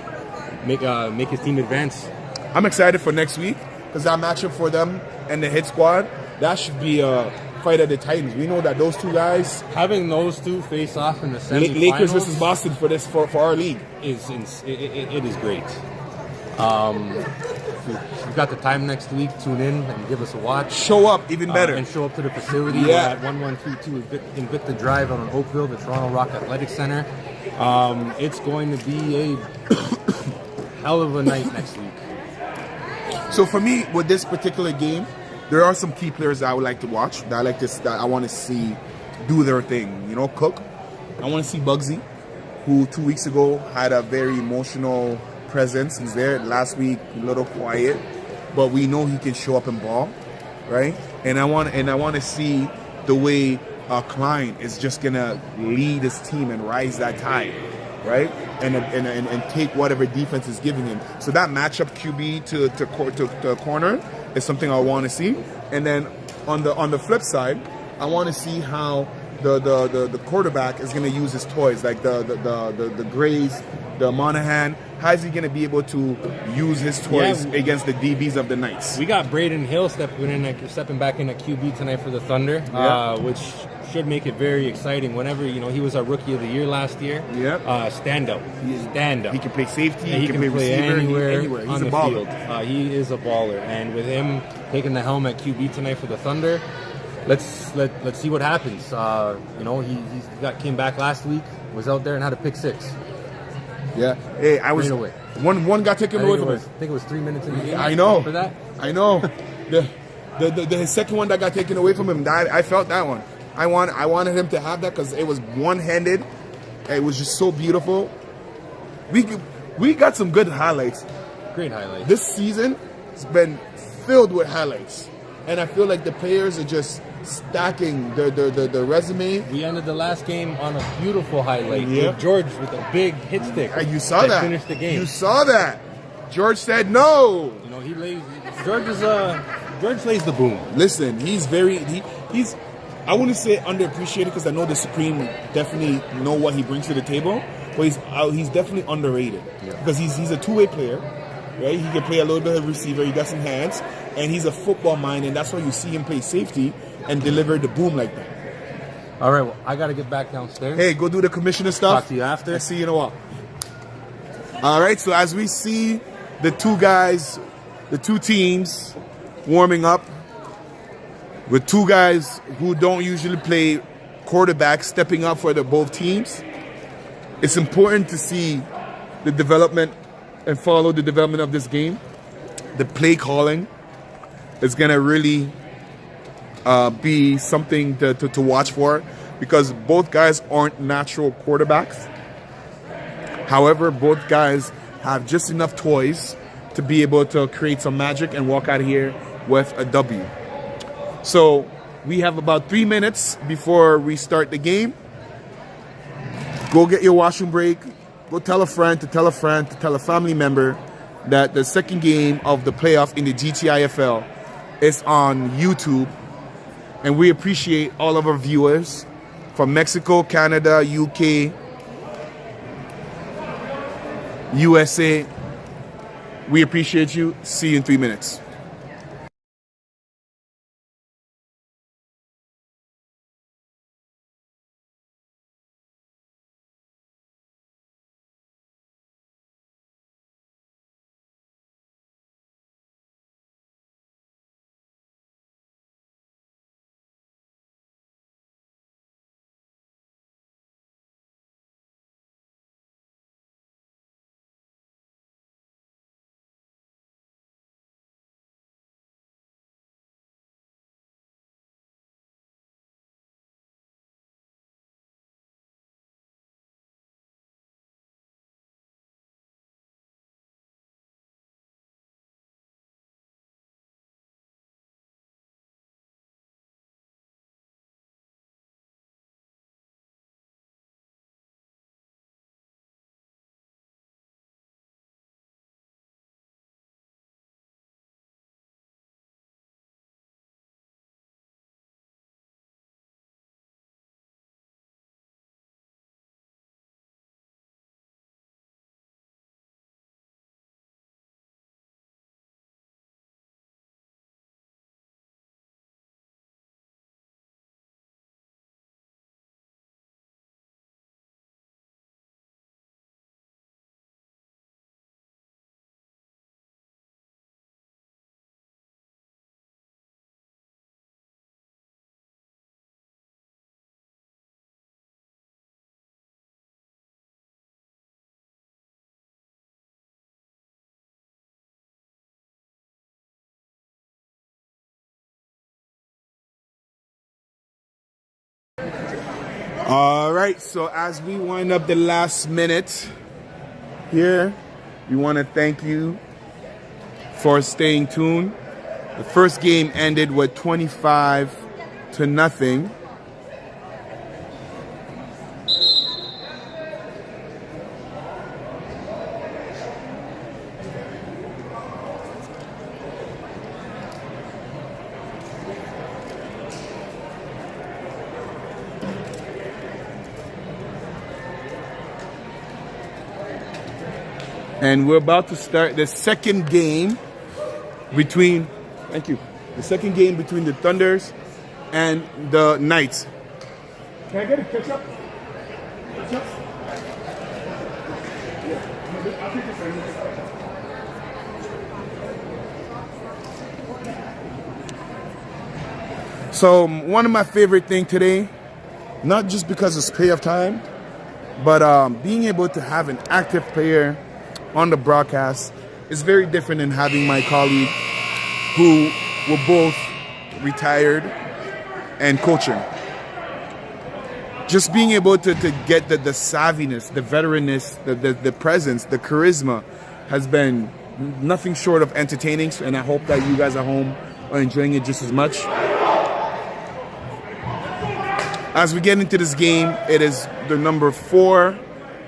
make his team advance.
I'm excited for next week. Because that matchup for them and the hit squad, that should be a fight at the Titans. We know that those two guys,
Having those two face off in the semifinals,
Lakers versus Boston for our league,
it is great. If you've got the time next week, tune in and give us a watch.
show up even better.
And show up to the facility.
Yeah.
We're at 1132 Invicta Drive out in Oakville, the Toronto Rock Athletic Center. It's going to be a hell of a night next week.
So for me, with this particular game, there are some key players that I would like to watch. That I want to see do their thing. You know, Cook. I want to see Bugsy, who 2 weeks ago had a very emotional presence. He's there last week, a little quiet, but we know he can show up and ball, right? And I want to see the way Klein is just gonna lead his team and rise that tide, right? And take whatever defense is giving him. So that matchup QB to corner is something I want to see. And then on the flip side, I want to see how the quarterback is going to use his toys, like the Grays, the Monahan. How is he going to be able to use his toys against the DBs of the Knights?
We got Braden Hill stepping back in at QB tonight for the Thunder, which should make it very exciting. Whenever he was our Rookie of the Year last year. Stand up.
He can play safety.
He can play
receiver.
Anywhere.
He's
on
a baller.
Field. He is a baller, and with him taking the helm at QB tonight for the Thunder, let's see what happens. Came back last week, was out there and had a pick six.
Yeah. Hey, I was
away.
One got taken away from him.
I think it was 3 minutes in the game.
I know.
For that.
I know. The second one that got taken away from him, I felt that one. I wanted him to have that because it was one-handed. It was just so beautiful. We got some good highlights.
Great highlights.
This season has been filled with highlights, and I feel like the players are just stacking the resume.
We ended the last game on a beautiful highlight.
Yep.
With George with a big hit stick.
You saw that.
Finished the game.
You saw that. George said no.
He lays. George lays the boom.
Listen, he's I wouldn't say underappreciated because I know the Supreme definitely know what he brings to the table, but he's definitely underrated because he's a two-way player, right? He can play a little bit of receiver. He got some hands, and he's a football mind, and that's why you see him play safety and deliver the boom like that.
All right, well, I got to get back downstairs.
Hey, go do the commissioner stuff.
Talk to you after.
I'll see you in a while. All right, so as we see the two teams warming up, with two guys who don't usually play quarterback stepping up for both teams, it's important to see the development and follow the development of this game. The play calling is going to really be something to watch for because both guys aren't natural quarterbacks. However, both guys have just enough toys to be able to create some magic and walk out here with a W. So we have about 3 minutes before we start the game. Go get your washroom break. Go tell a friend to tell a friend to tell a family member that the second game of the playoff in the GTIFL is on YouTube. And we appreciate all of our viewers from Mexico, Canada, UK, USA. We appreciate you. See you in 3 minutes. All right, so as we wind up the last minute here, we want to thank you for staying tuned. The first game ended with 25-0. And we're about to start the second game between, the second game between the Thunders and the Knights. Can I get a ketchup? So one of my favorite things today, not just because it's playoff time, but being able to have an active player on the broadcast is very different than having my colleague who were both retired and coaching. Just being able to get the savviness, the veteranness, the presence, the charisma has been nothing short of entertaining, and I hope that you guys at home are enjoying it just as much. As we get into this game, it is the number 4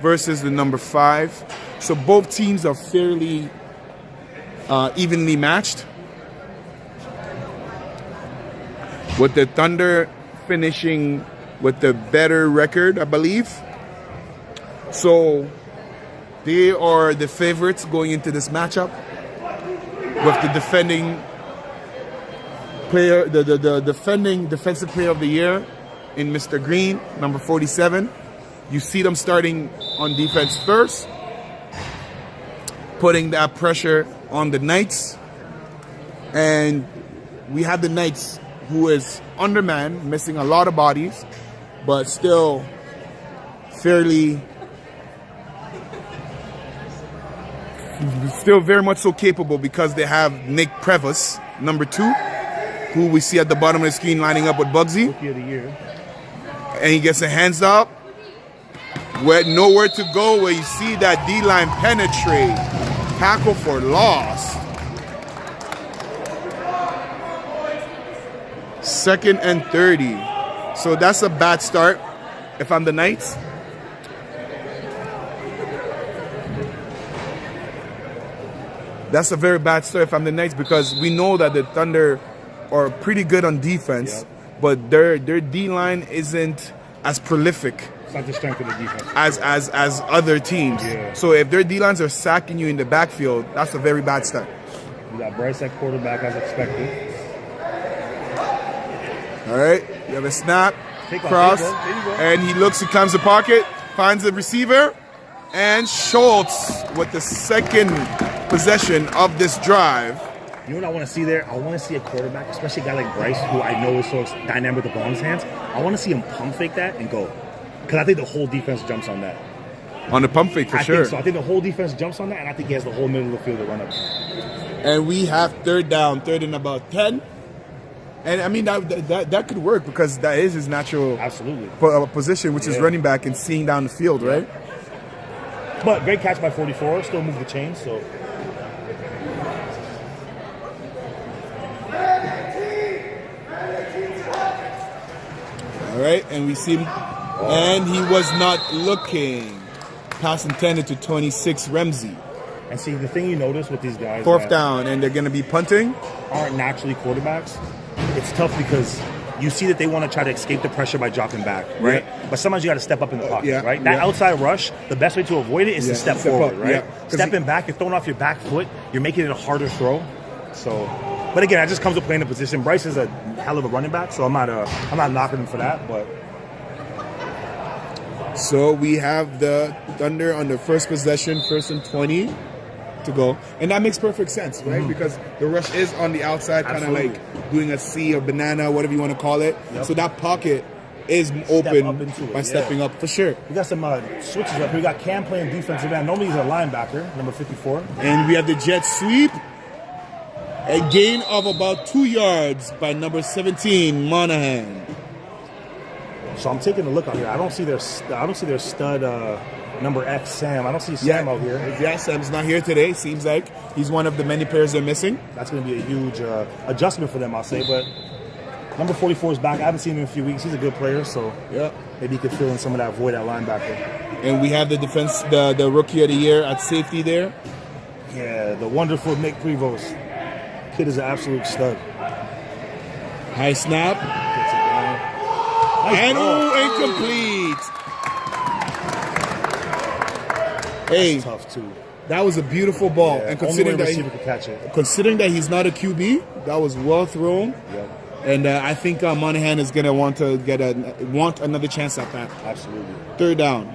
versus the number 5. So both teams are fairly evenly matched, with the Thunder finishing with the better record, I believe. So they are the favorites going into this matchup, with the defending player, the defending defensive player of the year in Mr. Green, number 47. You see them starting on defense first, putting that pressure on the Knights. And we have the Knights, who is undermanned, missing a lot of bodies, but still very much so capable, because they have Nick Previs, number 2, who we see at the bottom of the screen lining up with Bugsy.
Rookie of the year.
And he gets a hands up with nowhere to go, where you see that D-line penetrate. Tackle for loss. 2nd and 30. So that's a bad start if I'm the Knights. That's a very bad start if I'm the Knights, because we know that the Thunder are pretty good on defense, but their D-line isn't as prolific
Not the strength of the defense.
as other teams.
Yeah.
So if their D-lines are sacking you in the backfield, that's a very bad start.
We got Bryce at quarterback as expected.
All right, you have a snap,
Take off.
cross,
There you go.
and he looks, he climbs the pocket, finds the receiver, and Schultz with the second possession of this drive.
You know what I want to see there? I want to see a quarterback, especially a guy like Bryce, who I know is so dynamic with the ball in his hands. I want to see him pump fake that and go. Because I think the whole defense jumps on that.
On the pump fake, for sure.
I think so. I think the whole defense jumps on that, and I think he has the whole middle of the field to run up.
And we have third and about 10. And I mean, that could work, because that is his natural position, which is running back and seeing down the field, right?
But great catch by 44. Still move the chains, so.
All right, and we see him, and he was not looking. Pass intended to 26 Ramsey.
And see, the thing you notice with these guys,
4th down, and they're going to be punting.
Aren't naturally quarterbacks. It's tough because you see that they want to try to escape the pressure by dropping back, right? Yeah. But sometimes you got to step up in the pocket, right? That outside rush, the best way to avoid it is to step forward, up, right? Stepping back, you're throwing off your back foot, you're making it a harder throw. So, but again, that just comes with playing the position. Bryce is a hell of a running back, so I'm not knocking him for that. But
so we have the Thunder on their first possession, 1st and 20 to go, and that makes perfect sense, right? Mm-hmm. Because the rush is on the outside, kind of like doing a C or banana, whatever you want to call it. Yep. So that pocket is open by stepping up, for sure.
We got some switches up here. We got Cam playing defensive end. Normally he's a linebacker, number 54.
And we have the jet sweep. A gain of about 2 yards by number 17, Monahan.
So I'm taking a look out here. I don't see their stud number X Sam. I don't see Sam out here.
Yeah, Sam's not here today. Seems like he's one of the many players they're missing.
That's going to be a huge adjustment for them, I'll say. But number 44 is back. I haven't seen him in a few weeks. He's a good player, so maybe he could fill in some of that void at linebacker.
And we have the defense, the rookie of the year at safety there.
Yeah, the wonderful Nick Prevost. Kid is an absolute stud.
High snap.
Nice
And
ball.
incomplete. Hey,
Tough too.
that was a beautiful ball.
Yeah,
And considering
only way receiver could catch it.
he's not a QB, that was well thrown.
Yep.
And I think Monahan is gonna want another chance at that.
Absolutely.
Third down.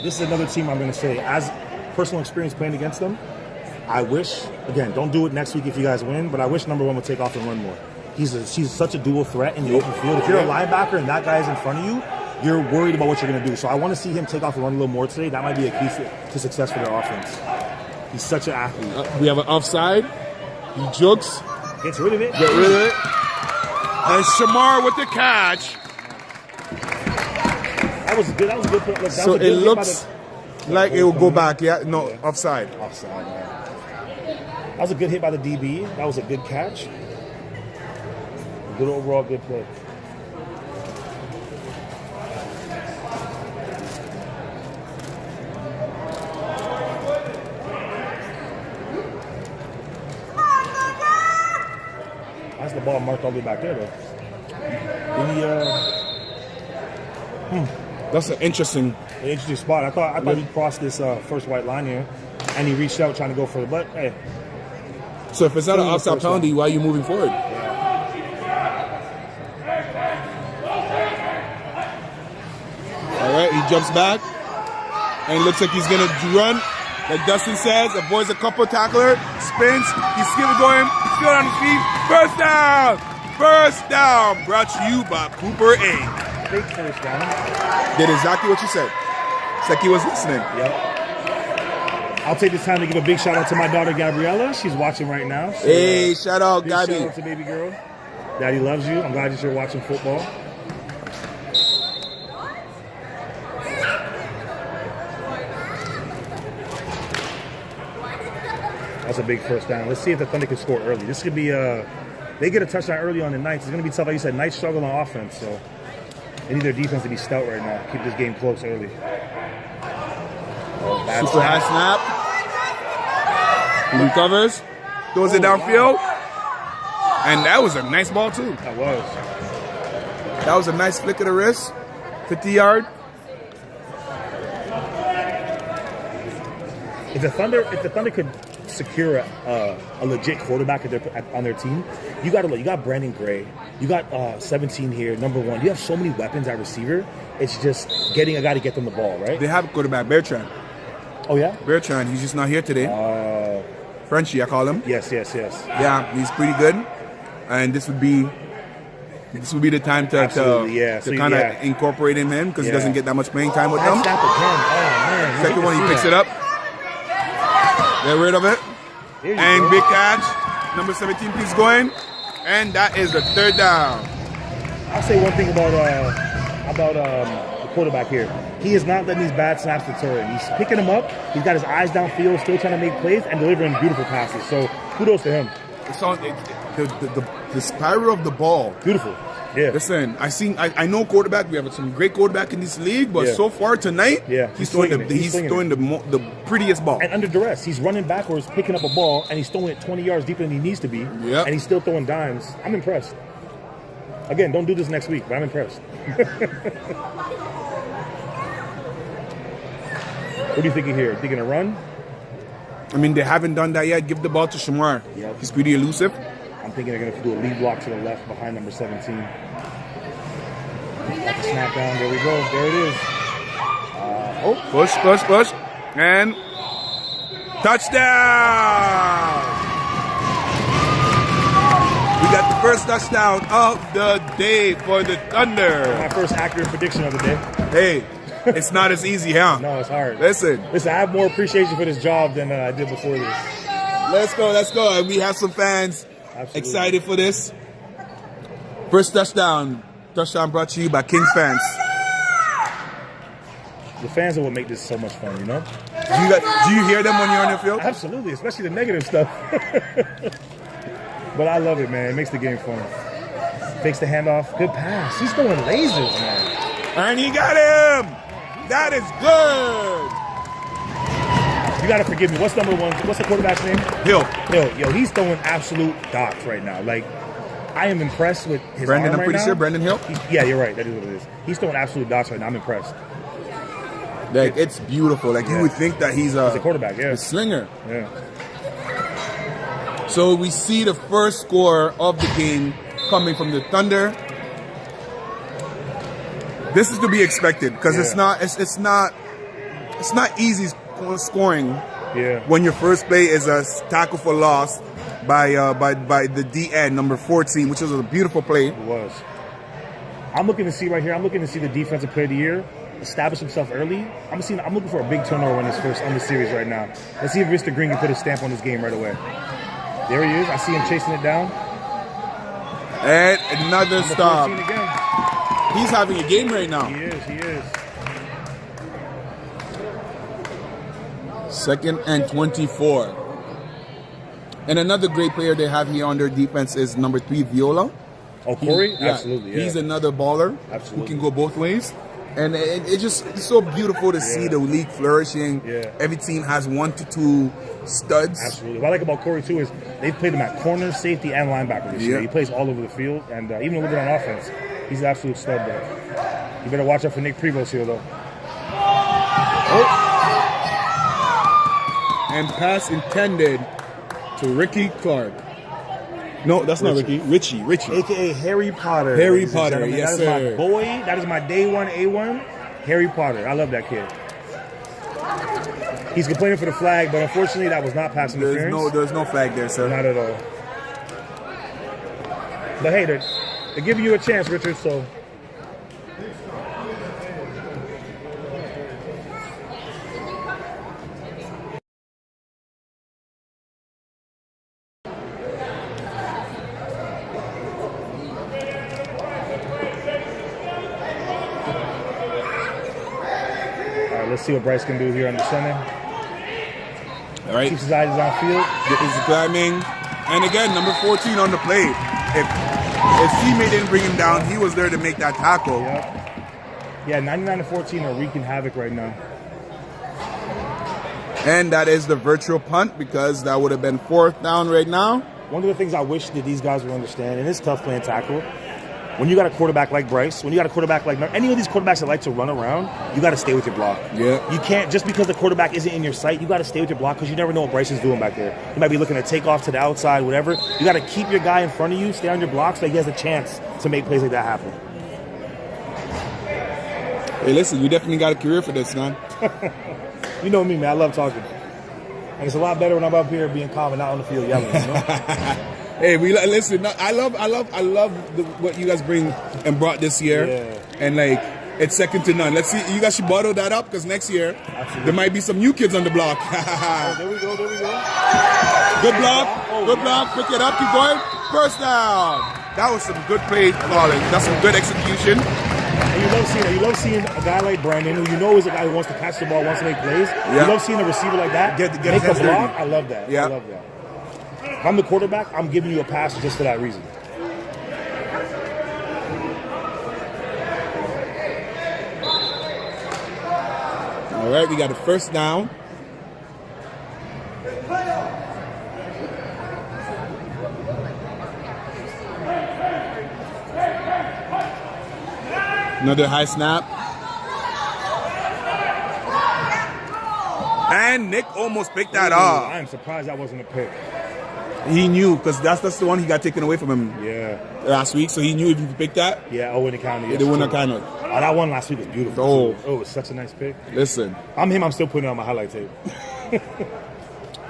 This is another team I'm going to say, as personal experience playing against them, I wish, again, don't do it next week if you guys win, but I wish number 1 would take off and run more. He's such a dual threat in the open field. If you're a linebacker and that guy is in front of you, you're worried about what you're going to do. So I want to see him take off and run a little more today. That might be a key to success for their offense. He's such an athlete.
We have an offside. He jukes.
Gets rid of it.
Get rid of it. And Shamar with the catch.
That was good. That was a good. Look, that
So
was a good
it
hit
looks like it will go back. Yeah, no, offside.
Offside. That was a good hit by the DB. That was a good catch. Good overall, good play. That's the ball marked all the way back there, though.
That's an interesting.
Interesting spot. I thought he crossed this first white line here, and he reached out trying to go for the butt. Hey,
So if it's not an
Still in the
offside
first
penalty,
down.
why are you moving forward? All right, he jumps back, and it looks like he's gonna run. Like Dustin says, avoids a couple tackler, spins, he's still going, still on his feet. First down! First down! Brought to you by Cooper Inc.
fake first down.
Did exactly what you said. It's like he was listening.
Yep. I'll take this time to give a big shout out to my daughter Gabriella. She's watching right now. So,
Hey, shout out,
big shout
Gabby.
out to baby girl. Daddy loves you. I'm glad that you're watching football. That's a big first down. Let's see if the Thunder can score early. This could be they get a touchdown early on the Knights. It's going to be tough. Like you said, Knights struggle on offense, so they need their defense to be stout right now. Keep this game close early. Oh, bad
Super high snap. He recovers, throws it downfield, and that was a nice ball too.
That was.
That was a nice flick of the wrist, 50-yard.
If the Thunder could secure a legit quarterback on their team, you got Brandon Gray, you got 17 here, number 1. You have so many weapons at receiver. It's just getting a guy to get them the ball, right?
They have a quarterback, Bertrand.
Oh yeah.
Bertrand, he's just not here today. Frenchie, I call him.
Yes.
Yeah, he's pretty good, and this would be the time to kind of incorporate him in because he doesn't get that much playing time with them.
Snap again. Oh man.
Second one, he picks it up. Get rid of it. And big catch. Number 17 keeps going. And that is the third down.
I'll say one thing about the quarterback here. He is not letting these bad snaps deter him. He's picking them up. He's got his eyes downfield, still trying to make plays and delivering beautiful passes. So kudos to him.
It's all the spiral of the ball.
Beautiful. Yeah.
Listen, I know quarterback. We have some great quarterback in this league, but so far tonight, he's throwing the prettiest ball.
And under duress, he's running backwards, picking up a ball, and he's throwing it 20 yards deeper than he needs to be.
Yeah.
And he's still throwing dimes. I'm impressed. Again, don't do this next week, but I'm impressed. What are you thinking here? Thinking a run?
I mean, they haven't done that yet. Give the ball to Shamar.
Yep.
He's pretty elusive.
I'm thinking they're going to do a lead block to the left behind number 17. That's a snap down. There we go. There it is.
Push. And touchdown! We got the first touchdown of the day for the Thunder.
My first accurate prediction of the day.
Hey, it's not as easy, huh?
No, it's hard.
Listen,
I have more appreciation for this job than I did before this.
let's go. And we have some fans
Absolutely.
excited for this. First touchdown touchdown brought to you by Kings fans.
The fans are what make this so much fun, you know?
Do you hear them when you're on the field?
Absolutely, especially the negative stuff. But I love it, man. It makes the game fun. Fakes the handoff. Good pass. He's throwing lasers, man.
And he got him. That is good.
You got to forgive me. What's number 1? What's the quarterback's name?
Hill.
Yo, he's throwing absolute dots right now. Like, I am impressed with his
Brendan,
arm
I'm pretty
right
sure.
now.
Brendan Hill?
Yeah, you're right. That is what it is. He's throwing absolute dots right now. I'm impressed.
Like, it's beautiful. Like, you would think that he's
a quarterback, yeah.
A slinger.
Yeah.
So we see the first score of the game coming from the Thunder. This is to be expected because it's not easy scoring when your first play is a tackle for loss by the DN number 14, which was a beautiful play.
It was. I'm looking to see right here. I'm looking to see the defensive player of the year establish himself early. I'm looking for a big turnover on this series right now. Let's see if Mr. Green can put a stamp on this game right away. There he is. I see him chasing it down.
And another stop.
Again.
He's having a game right now.
He is.
2nd and 24. And another great player they have here on their defense is number 3, Viola.
Oh, Corey? Absolutely, yeah.
He's another baller who can go both ways. And it's so beautiful to see the league flourishing. Yeah. Every team has 1 to 2 studs.
Absolutely. What I like about Corey, too, is they've played him at corner, safety, and linebacker this year. He plays all over the field, and even a little bit on offense. He's an absolute stud there. You better watch out for Nick Prevost here, though.
Oh. And pass intended to Ricky Clark. No, that's not Ricky. Richie.
A.K.A. Harry Potter.
Harry Potter, yes,
sir. That is
sir.
my boy. That is my day one, A1. Harry Potter. I love that kid. He's complaining for the flag, but unfortunately that was not pass interference.
There's no flag there, sir.
Not at all. But hey, they're giving you a chance, Richard, so... Let's see what Bryce can do here on the center.
All right.
Keeps his eyes on field.
Get his climbing. And again, number 14 on the play. If his teammate didn't bring him down, he was there to make that tackle.
Yep. Yeah, 99-14 are wreaking havoc right now.
And that is the virtual punt because that would have been 4th down right now.
One of the things I wish that these guys would understand, and it's tough playing tackle, when you got a quarterback like Bryce, when you got a quarterback like any of these quarterbacks that like to run around, you got to stay with your block.
Yeah.
You can't, just because the quarterback isn't in your sight, you got to stay with your block because you never know what Bryce is doing back there. He might be looking to take off to the outside, whatever. You got to keep your guy in front of you, stay on your block so that he has a chance to make plays like that happen.
Hey, listen, you definitely got a career for this, man.
You know me, man. I love talking. And it's a lot better when I'm up here being calm and not on the field yelling, you know?
Hey, listen. I love what you guys bring and brought this year, and like it's second to none. Let's see, you guys should bottle that up because next year there might be some new kids on the block.
There we go.
Good block. Pick it up, keep going. First down. That was some good play calling. That's some good execution.
And you love seeing a guy like Brandon, who you know is a guy who wants to catch the ball, wants to make plays. You love seeing a receiver like that
get
make a block.
dirty.
I love that.
Yeah.
I love that. If I'm the quarterback, I'm giving you a pass just for that reason.
All right, we got a first down. Another high snap. And Nick almost picked that off.
I'm surprised that wasn't a pick.
He knew because that's the one he got taken away from him last week. So he knew if he picked that.
Yeah, when it counted.
It wouldn't have counted.
Oh, that one last week was beautiful. Oh, it was such a nice pick.
Listen,
I'm still putting it on my highlight tape.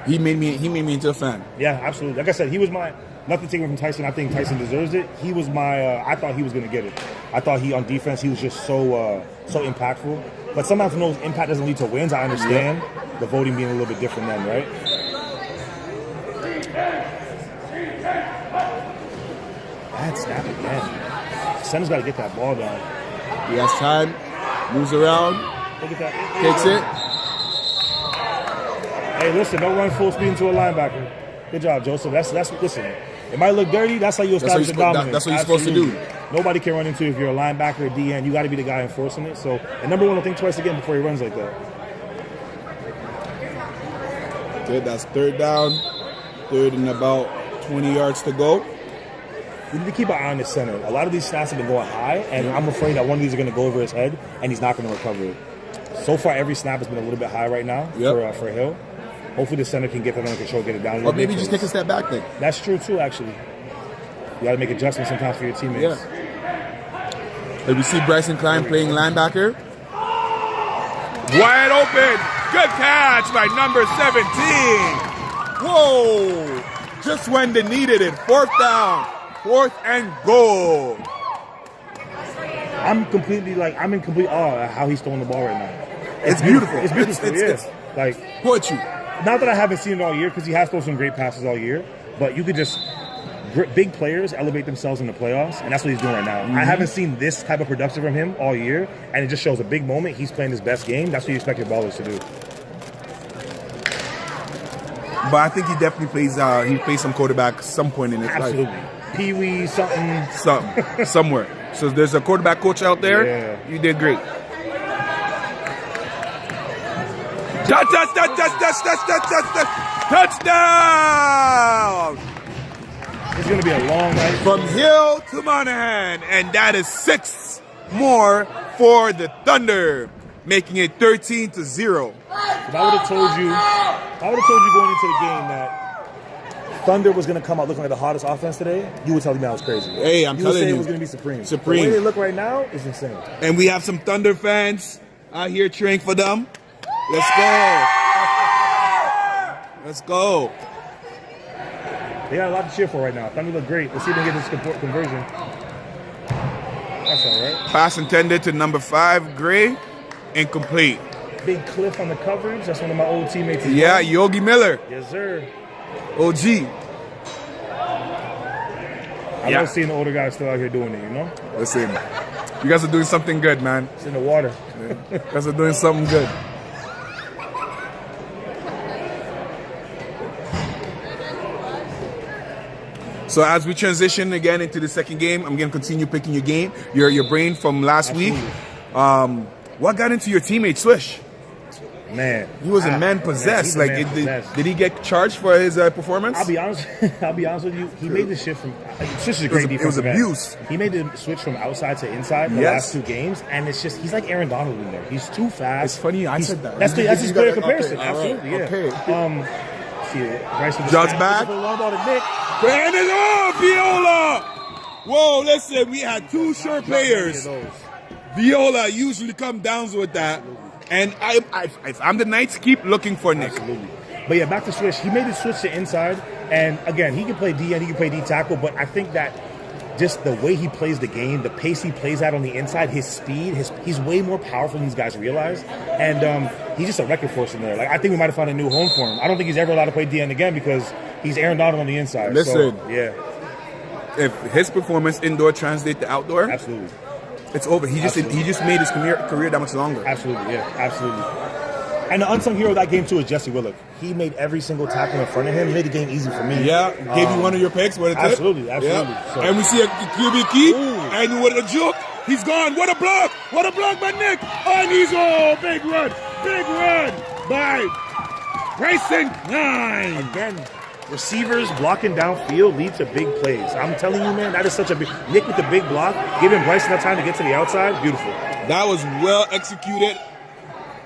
He made me into a fan.
Yeah, absolutely. Like I said, he was my nothing taken from Tyson. I think Tyson deserves it. He was my. I thought he was going to get it. I thought he on defense he was just so impactful. But sometimes when those impact doesn't lead to wins, I understand the voting being a little bit different then, right? Bad snap again. Center's got to get that ball down.
He has time, moves around,
Look at that.
takes it.
Hey, listen, don't run full speed into a linebacker. Good job, Joseph. That's listen. It might look dirty. That's how you establish the dominance.
That's what you're supposed to do.
Nobody can run into if you're a linebacker or DN. You got to be the guy enforcing it. So, and number one, will think twice again before he runs like that.
Good, that's third down. Third and about 20 yards to go.
We need to keep an eye on the center. A lot of these snaps have been going high, and I'm afraid that one of these are going to go over his head, and he's not going to recover it. So far, every snap has been a little bit high right now for Hill. Hopefully, the center can get that under control, get it down a little bit.
Or maybe just take a step back then.
That's true, too, actually. You got to make adjustments sometimes for your teammates.
Yeah. And we see Bryson Klein playing linebacker. Wide open. Good catch by number 17. Whoa. Just when they needed it. Fourth down. Fourth and goal.
I'm in complete awe at how he's throwing the ball right now.
It's beautiful.
It's beautiful.
It's
like
poetry.
Not that I haven't seen it all year, because he has thrown some great passes all year, but you could just big players elevate themselves in the playoffs, and that's what he's doing right now. I haven't seen this type of production from him all year, and it just shows a big moment. He's playing his best game. That's what you expect your ballers to do.
But I think he definitely plays. He plays some quarterback some point in his
Absolutely.
life.
Pee-wee, something.
Somewhere. So there's a quarterback coach out there.
Yeah.
You did great. Touchdown!
It's going to be a long night.
From Hill to Monahan, and that is 6 more for the Thunder, making it 13-0.
If I would have told you going into the game that Thunder was going to come out looking like the hottest offense today, you would tell me that was crazy.
Hey, I'm telling you.
It was going to be supreme.
Supreme.
The way they look right now is insane.
And we have some Thunder fans out here cheering for them. Let's go. Let's go.
They got a lot to cheer for right now. Thunder look great. Let's see if they can get this conversion. That's all right.
Pass intended to number 5, Gray. Incomplete.
Big Cliff on the coverage. That's one of my old teammates.
Yeah, Yogi Miller.
Yes, sir.
OG.
I love seeing the older guys still out here doing it, you know?
Listen, you guys are doing something good, man.
It's in the water.
You guys are doing something good. So as we transition again into the second game, I'm going to continue picking your brain from last week. What got into your teammate Swish?
Man,
he was a man possessed. Did he get charged for his performance?
I'll be honest with you. He made the shift from Swish is a great defense.
It was abuse.
He made the switch from outside to inside the last 2 games, and it's just he's like Aaron Donald in there. He's too fast.
It's funny I said that.
That's his player comparison.
Okay,
absolutely, yeah.
Okay.
See it. Bryce with the
John's
snap.
back.
Long ball to Nick.
And it's off, Viola. Whoa, listen, we had 2 sure players. Viola usually come down with that. And if I'm the Knights, keep looking for Nick.
Absolutely. But yeah, back to Swish. He made the switch to inside. And again, he can play D and he can play D tackle. But I think that just the way he plays the game, the pace he plays at on the inside, his speed, he's way more powerful than these guys realize. And he's just a record force in there. Like I think we might have found a new home for him. I don't think he's ever allowed to play DN again because he's Aaron Donald on the inside.
Listen.
So, yeah.
If his performance indoor translates to outdoor,
absolutely.
It's over. He just made his career that much longer.
Absolutely, yeah, absolutely. And the unsung hero of that game too is Jesse Willock. He made every single tackle in front of him. He made the game easy for me.
Yeah, gave you one of your picks. What
absolutely.
Yeah. So. And we see a QB keep, and with a juke, he's gone. What a block! What a block by Nick! And he's big run by Bryson Klein.
Again. Receivers blocking downfield lead to big plays. I'm telling you, man, that is such a big... Nick with the big block, giving Bryson that time to get to the outside, beautiful.
That was well executed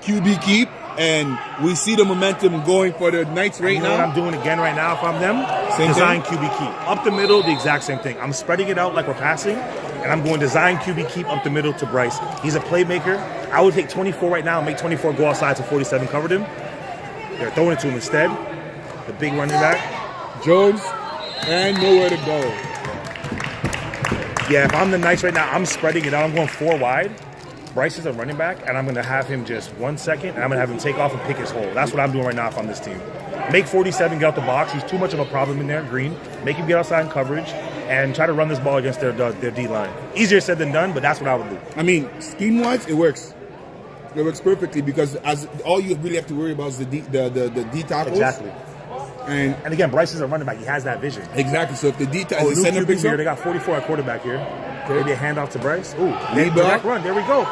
QB keep, and we see the momentum going for the Knights right now.
What I'm doing again right now if I'm them?
Same
design
thing?
QB keep. Up the middle, the exact same thing. I'm spreading it out like we're passing, and I'm going design QB keep up the middle to Bryce. He's a playmaker. I would take 24 right now and make 24 go outside to 47 covered him. They're throwing it to him instead. The big running back.
Jones, and nowhere to go.
Yeah, if I'm the Knights right now, I'm spreading it out. I'm going 4 wide. Bryce is a running back, and I'm going to have him just 1 second, and I'm going to have him take off and pick his hole. That's what I'm doing right now if I'm this team. Make 47 get out the box. He's too much of a problem in there, Green. Make him get outside in coverage. and try to run this ball against their D-line. Easier said than done, but that's what I would do.
I mean, scheme-wise, it works. It works perfectly because all you really have to worry about is the D tackles.
Exactly.
And
again, Bryce is a running back. He has that vision.
Exactly. So if the D tackle,
new
center
QB
picks
here,
up,
they got 44 at quarterback here. Maybe a handoff to Bryce. Ooh,
lead
direct run. There we go.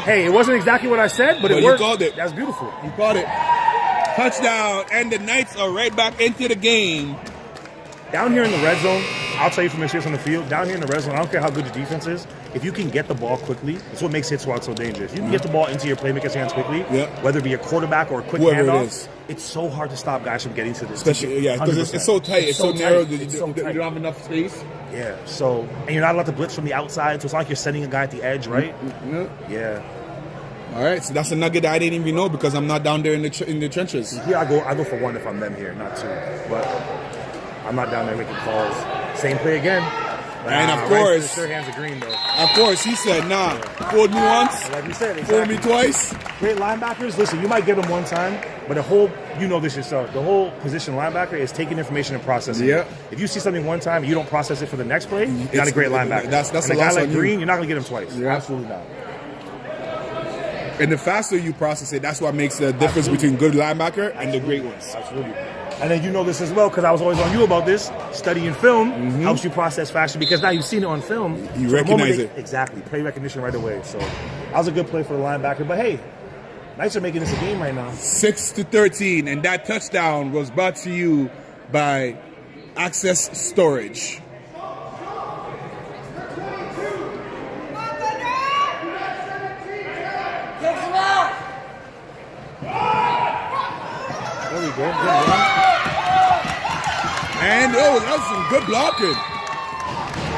Hey, it wasn't exactly what I said, but it worked.
You called it.
That's beautiful.
You called it. Touchdown, and the Knights are right back into the game.
Down here in the red zone, I'll tell you from experience on the field, down here in the red zone, I don't care how good the defense is, if you can get the ball quickly, that's what makes hit squad so dangerous. You can get the ball into your playmaker's hands quickly, whether it be a quarterback or a quick handoff. It's so hard to stop guys from getting to this.
Especially, because it's so tight, it's so narrow, you don't have enough space.
Yeah, so, and you're not allowed to blitz from the outside, so it's not like you're sending a guy at the edge, right? Yeah.
All right, so that's a nugget that I didn't even know because I'm not down there in the trenches.
Here I go for one if I'm them here, not two. But I'm not down there making calls. Same play again.
And of course,
sure hands are green though.
Of course, he said, "Nah, fooled me once,
like we said,
fooled me twice."
Great linebackers. Listen, you might get them one time, but the whole, you know this yourself. The whole position linebacker is taking information and processing.
Yeah.
If you see something one time, and you don't process it for the next play. You're not a great linebacker.
That's
and a guy like Green, you're not gonna get him twice.
Yeah.
Absolutely not.
And the faster you process it, that's what makes the difference between good linebacker and the great ones.
Absolutely. And then you know this as well, because I was always on you about this. Studying film helps you process faster because now you've seen it on film.
You recognize it.
Exactly. Play recognition right away. So that was a good play for the linebacker. But hey, Knights are making this a game right now.
6-13, and that touchdown was brought to you by Access Storage.
There we go. Good run.
And that was some good blocking.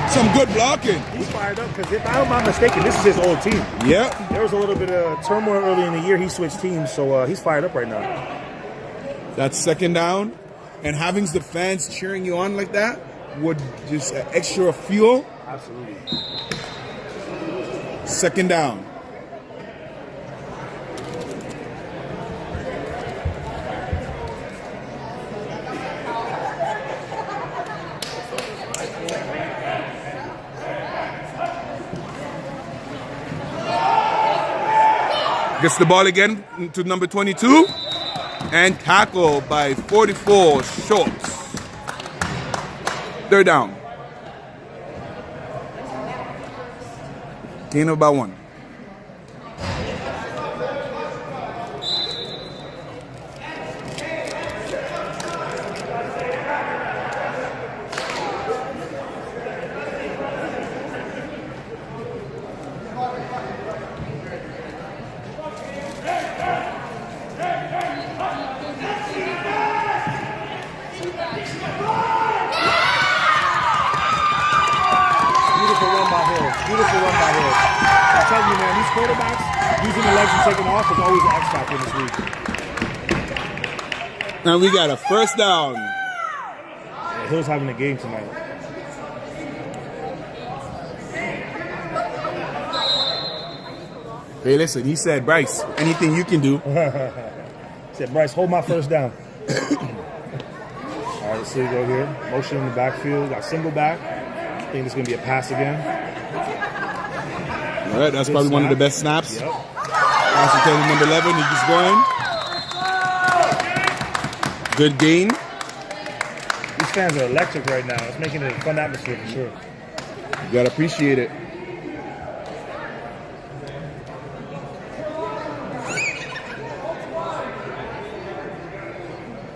Some good blocking.
He's fired up because if I'm not mistaken, this is his old team.
Yeah.
There was a little bit of turmoil early in the year. He switched teams, so he's fired up right now.
That's second down. And having the fans cheering you on like that would just extra fuel.
Absolutely.
Second down. Gets the ball again to number 22 and tackled by 44 Schultz. Third down. Gain of about 1.
Beautiful run by him. I'm telling you, man, these quarterbacks using the legs and taking off is always an X factor in this league.
And we got a first down.
Yeah, Hill's having a game tonight.
Hey, listen, he said, Bryce, anything you can do.
Said, Bryce, hold my first down. All right, let's see, go here. Motion in the backfield. Got single back. I think it's going to be a pass again.
All right, that's
Good
probably
snap.
one of the best snaps.
Yep.
Pass to number 11, he's just going. Good gain.
These fans are electric right now. It's making it a fun atmosphere for sure.
You got to appreciate it.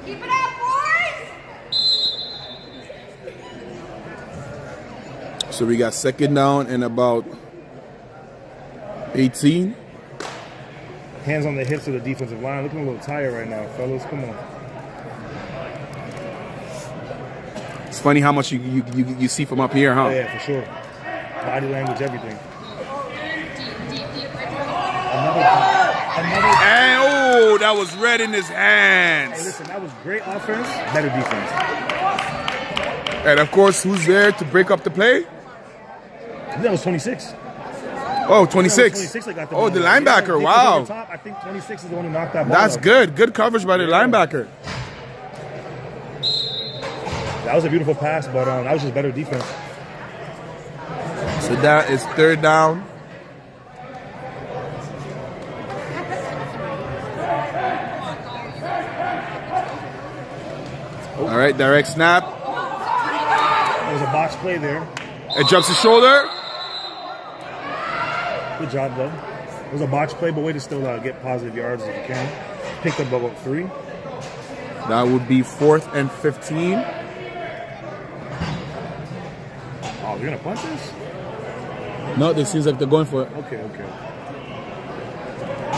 Keep it up, boys!
So we got second down and about 18.
Hands on the hips of the defensive line. Looking a little tired right now, fellas. Come on.
It's funny how much you see from up here, huh?
Oh, yeah, for sure. Body language, everything. Another.
And that was red in his hands.
Hey, listen, that was great offense, better defense.
And of course, who's there to break up the play?
That was 26.
Oh, 26.
26 that got
Oh, the
ball.
linebacker.
Yeah,
Wow.
top. I think 26 is the one who knocked that ball
That's
out.
good. Good coverage by the linebacker.
That That was a beautiful pass, but that was just better defense.
So that is 3rd down. All right, direct snap.
There was a box play there.
It jumps the shoulder.
Good job, though. It was a box play, but way to still get positive yards if you can. Picked up about 3.
That would be 4th and 15.
Oh, you're gonna punt this?
No, it seems like they're going for it.
Okay.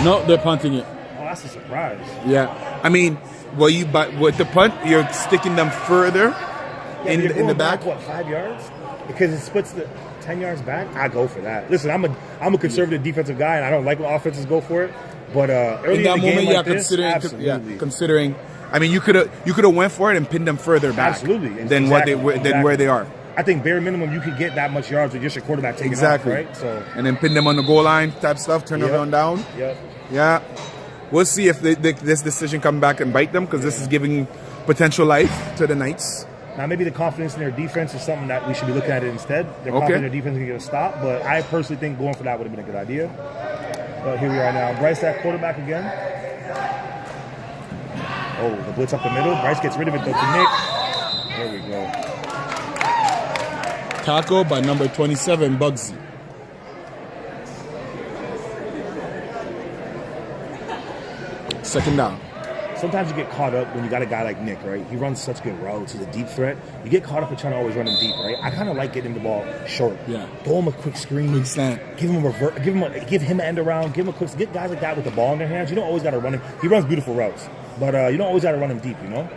No, they're punting it.
Oh, that's a surprise.
Yeah, I mean, but with the punt, you're sticking them further in the back.
What, 5 yards? Because it splits the 10 yards back. I go for that. Listen, I'm a conservative defensive guy, and I don't like when offenses go for it. But early
In that
in the
moment,
game like this,
considering. I mean, you could have went for it and pinned them further back.
Absolutely.
Than where they are.
I think bare minimum you could get that much yards with just your quarterback taking off, right? So
and then pin them on the goal line type stuff, turn them down.
Yep.
Yeah. We'll see if this decision come back and bite them, because this is giving potential life to the Knights.
Now, maybe the confidence in their defense is something that we should be looking at it instead. They're confident their defense can get a stop, but I personally think going for that would have been a good idea. But here we are now. Bryce at quarterback again. Oh, the blitz up the middle. Bryce gets rid of it, though, to Nick. There we go.
Tackle by number 27, Bugsy. Second down.
Sometimes you get caught up when you got a guy like Nick, right? He runs such good routes. He's a deep threat. You get caught up in trying to always run him deep, right? I kind of like getting the ball short.
Yeah.
Throw him a quick screen.
Quick slant.
Give him a revert. Give him an end around. Give him a quick. Get guys like that with the ball in their hands. You don't always got to run him. He runs beautiful routes, but you don't always got to run him deep. You know.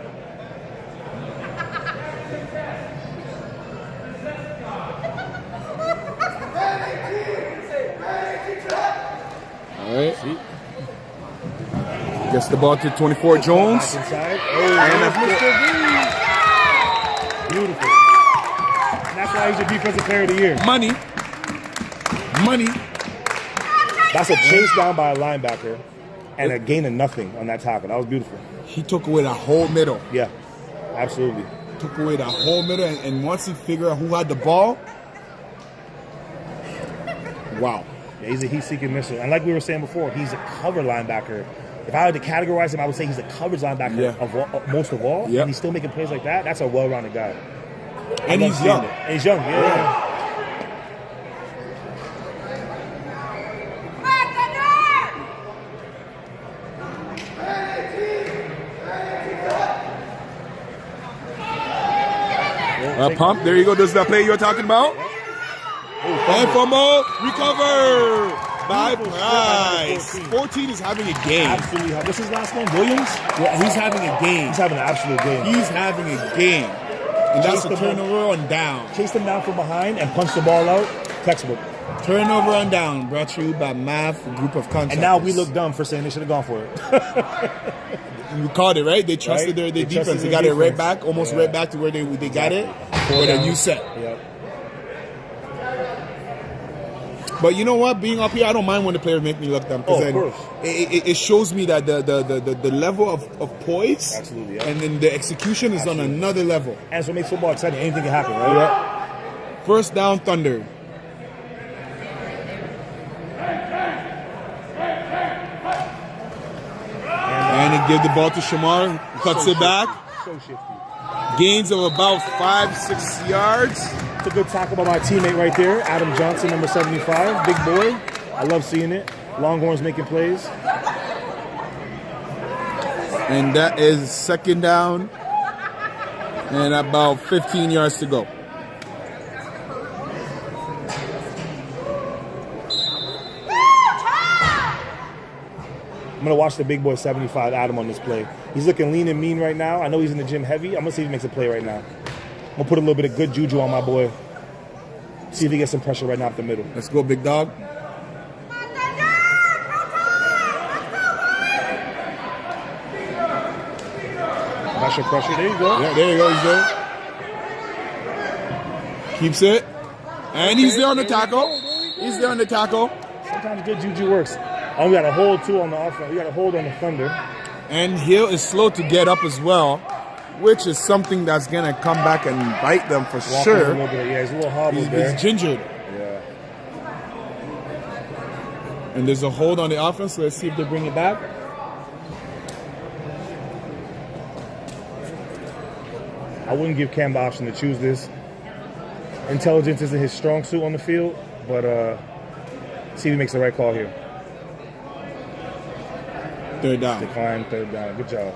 All right. Gets the ball to 24, Jones.
Back inside. Oh, beautiful. And that's why he's your defensive player of the year.
Money.
That's a chase down by a linebacker and a gain of nothing on that tackle. That was beautiful.
He took away the whole middle.
Yeah, absolutely.
Took away the whole middle, and once he figured out who had the ball, wow.
Yeah, he's a heat-seeking missile. And like we were saying before, he's a cover linebacker. If I had to categorize him, I would say he's a coverage linebacker most of all.
Yep.
And he's still making plays like that. That's a well-rounded guy.
And he's young.
And he's young, yeah.
Pump. There you go. This is the play you're talking about. And fumble. Recover by Price. 14 is having a game.
Absolutely. What's his last name? Williams?
Yeah, he's having a game.
He's having an absolute game.
He's having a game. And that's a turnover on down.
Chased him down from behind and punched the ball out. Textbook.
Turnover on down. Brought to you by Math, a group of contractors.
And now we look dumb for saying they should have gone for it.
You called it, right? They trusted their defense. They got it right back, almost right back to where they got it for the new set.
Yep.
But you know what? Being up here, I don't mind when the players make me look dumb, because it shows me that the level of poise and then the execution is on another level.
And so it makes football exciting. Anything can happen, right?
Yeah. First down, Thunder. And he gives the ball to Shamar, cuts it back.
So shifty.
Gains of about 5-6 yards.
It's a good tackle by my teammate right there, Adam Johnson, number 75. Big boy. I love seeing it. Longhorns making plays.
And that is second down and about 15 yards to go.
I'm going to watch the big boy 75, Adam, on this play. He's looking lean and mean right now. I know he's in the gym heavy. I'm going to see if he makes a play right now. I'm going to put a little bit of good juju on my boy. See if he gets some pressure right now up the middle.
Let's go, big dog.
That's your pressure. There you go.
Yeah, there you go. He's there. Keeps it. And he's there on the tackle. He's there on the tackle.
Sometimes good juju works. Oh, we got a hold, too, on the offense. We got a hold on the Thunder.
And Hill is slow to get up as well. which is something that's going to come back and bite them for
Walking
sure.
a little bit, yeah, he's a little hobbled there.
He's gingered.
Yeah.
And there's a hold on the offense. Let's see if they bring it back.
I wouldn't give Cam the option to choose this. Intelligence isn't his strong suit on the field, but see if he makes the right call here.
Third down.
Decline, third down. Good job.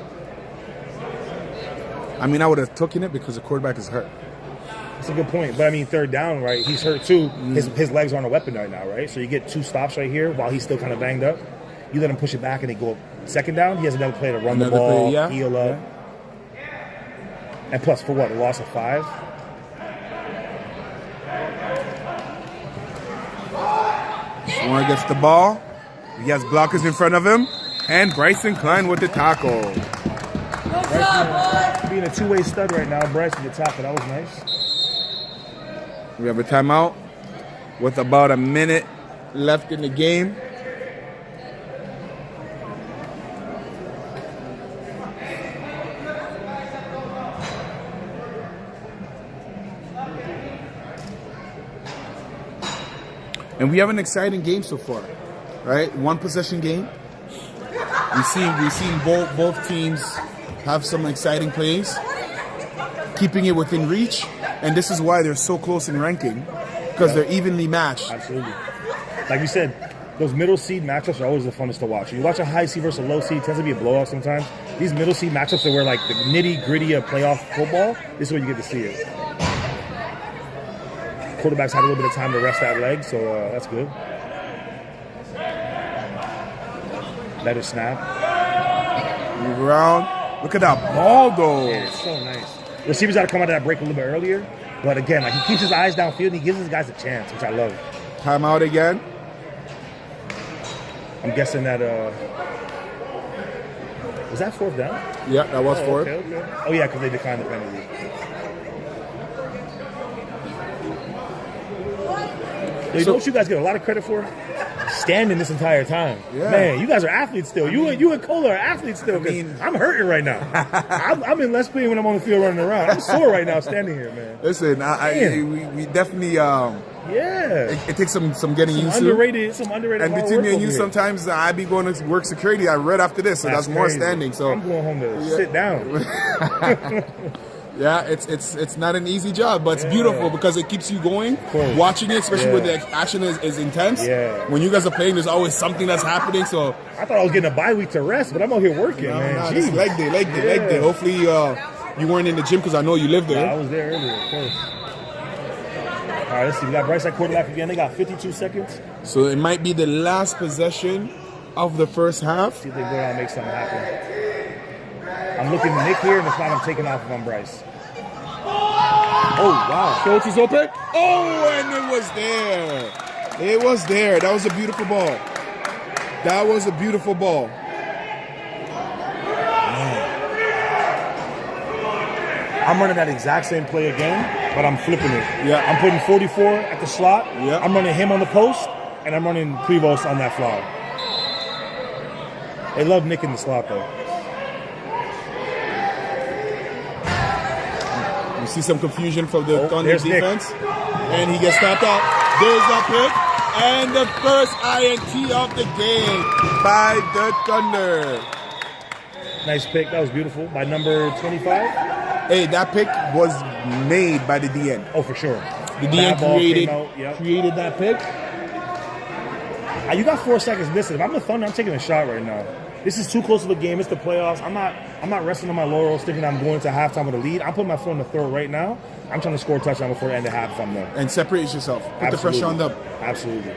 I mean, I would have taken it because the quarterback is hurt.
That's a good point. But I mean, third down, right? He's hurt too. His legs aren't a weapon right now, right? So you get 2 stops right here while he's still kind of banged up. You let him push it back and they go up second down. He has another play to run the ball, heal up. And plus, for what? A loss of 5?
Warren gets the ball. He has blockers in front of him. And Bryson Klein with the tackle.
Being a two-way stud right now, Bryce with the tackle. That was nice.
We have a timeout with about a minute left in the game. And we have an exciting game so far, right? 1 possession game. We've seen both teams have some exciting plays, keeping it within reach, and this is why they're so close in ranking, because they're evenly matched.
Absolutely. Like you said, those middle seed matchups are always the funnest to watch. You watch a high seed versus a low seed, it tends to be a blowout sometimes. These middle seed matchups are where like the nitty gritty of playoff football, this is where you get to see it. Quarterback's had a little bit of time to rest that leg, so that's good. Better snap.
Move around. Look at that ball, though.
Yeah, it's so nice. Receivers got to come out of that break a little bit earlier, but again, like he keeps his eyes downfield and he gives his guys a chance, which I love.
Timeout again.
I'm guessing that was that 4th down?
Yeah, that was 4th.
Okay. Oh yeah, because they declined the penalty. You know what you guys get a lot of credit for? Standing this entire time.
Yeah.
Man, you guys are athletes still. You and Cola are athletes still. I'm hurting right now. I'm in less pain when I'm on the field running around. I'm sore right now standing here, man.
Listen, we definitely it takes some getting used
to. Some underrated.
And between me and you, sometimes I be going to work security right after this, so that's more standing. So
I'm going home to sit down.
Yeah, it's not an easy job, but it's beautiful because it keeps you going. Watching it, especially when the action is intense.
Yeah.
When you guys are playing, there's always something that's happening. So
I thought I was getting a bye week to rest, but I'm out here working, man.
No, it's leg day. Hopefully you weren't in the gym because I know you live there.
I was there earlier, of course. All right, let's see. We got Bryce at quarterback again. They got 52 seconds.
So it might be the last possession of the first half.
See if they go down and make something happen. I'm looking at Nick here, and if not, I'm taking off if I'm Bryce. Oh, wow.
Schultz is open. Oh, and it was there. It was there. That was a beautiful ball. That was a beautiful ball.
Man. I'm running that exact same play again, but I'm flipping it.
Yeah.
I'm putting 44 at the slot.
Yeah.
I'm running him on the post, and I'm running Prevost on that fly. They love Nick in the slot, though.
You see some confusion from the Thunder defense.
Nick.
And he gets tapped out. There's that pick. And the first INT of the game by the Thunder.
Nice pick. That was beautiful. By number 25?
Hey, that pick was made by the DN.
Oh, for sure.
The DN created that pick.
You got 4 seconds missing. If I'm the Thunder, I'm taking a shot right now. This is too close of a game. It's the playoffs. I'm not resting on my laurels thinking I'm going to halftime with a lead. I'm putting my foot on the throat right now. I'm trying to score a touchdown before the end of half if I'm there.
And separate yourself. Put the pressure on them.
Absolutely.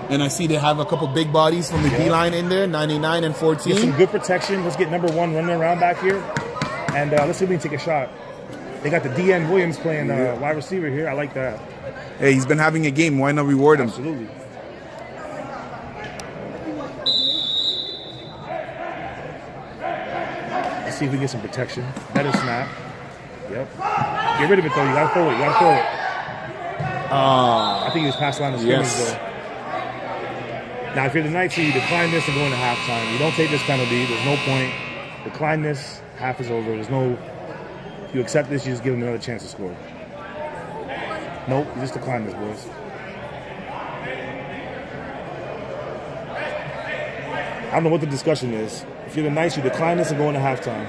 And I see they have a couple big bodies from the D-line in there, 99 and 14.
Get some good protection. Let's get number 1 running around back here. And let's see if we can take a shot. They got the DN Williams playing wide receiver here. I like that.
Hey, he's been having a game. Why not reward him?
Absolutely. See if we get some protection. Better snap. Yep. Get rid of it though. You gotta throw it. I think he was past the line of scrimmage though. Now, if you're the Knights, you decline this and go into halftime. You don't take this penalty. There's no point. Decline this. Half is over. There's no. You accept this, you just give them another chance to score. Nope, you just decline this, boys. I don't know what the discussion is. If you're the Knights, you decline this and go into halftime.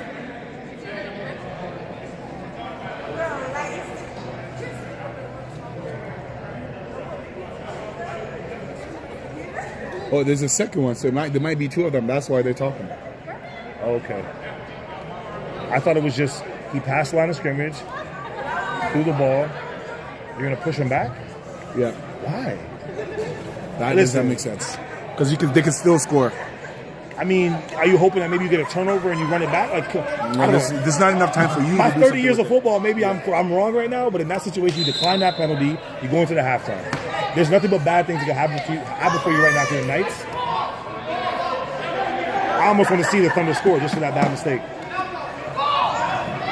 Oh, there's a second one, so there might be two of them. That's why they're talking.
Okay. I thought it was just he passed the line of scrimmage, threw the ball. You're gonna push him back?
Yeah.
Why?
That doesn't make sense. Because they can still score.
I mean, are you hoping that maybe you get a turnover and you run it back? Like,
There's not enough time for you.
My
to do
30 years of
with it.
football, maybe I'm wrong right now, but in that situation, you decline that penalty. You go into the halftime. There's nothing but bad things that can happen for you right now for the Knights. I almost want to see the Thunder score just for that bad mistake.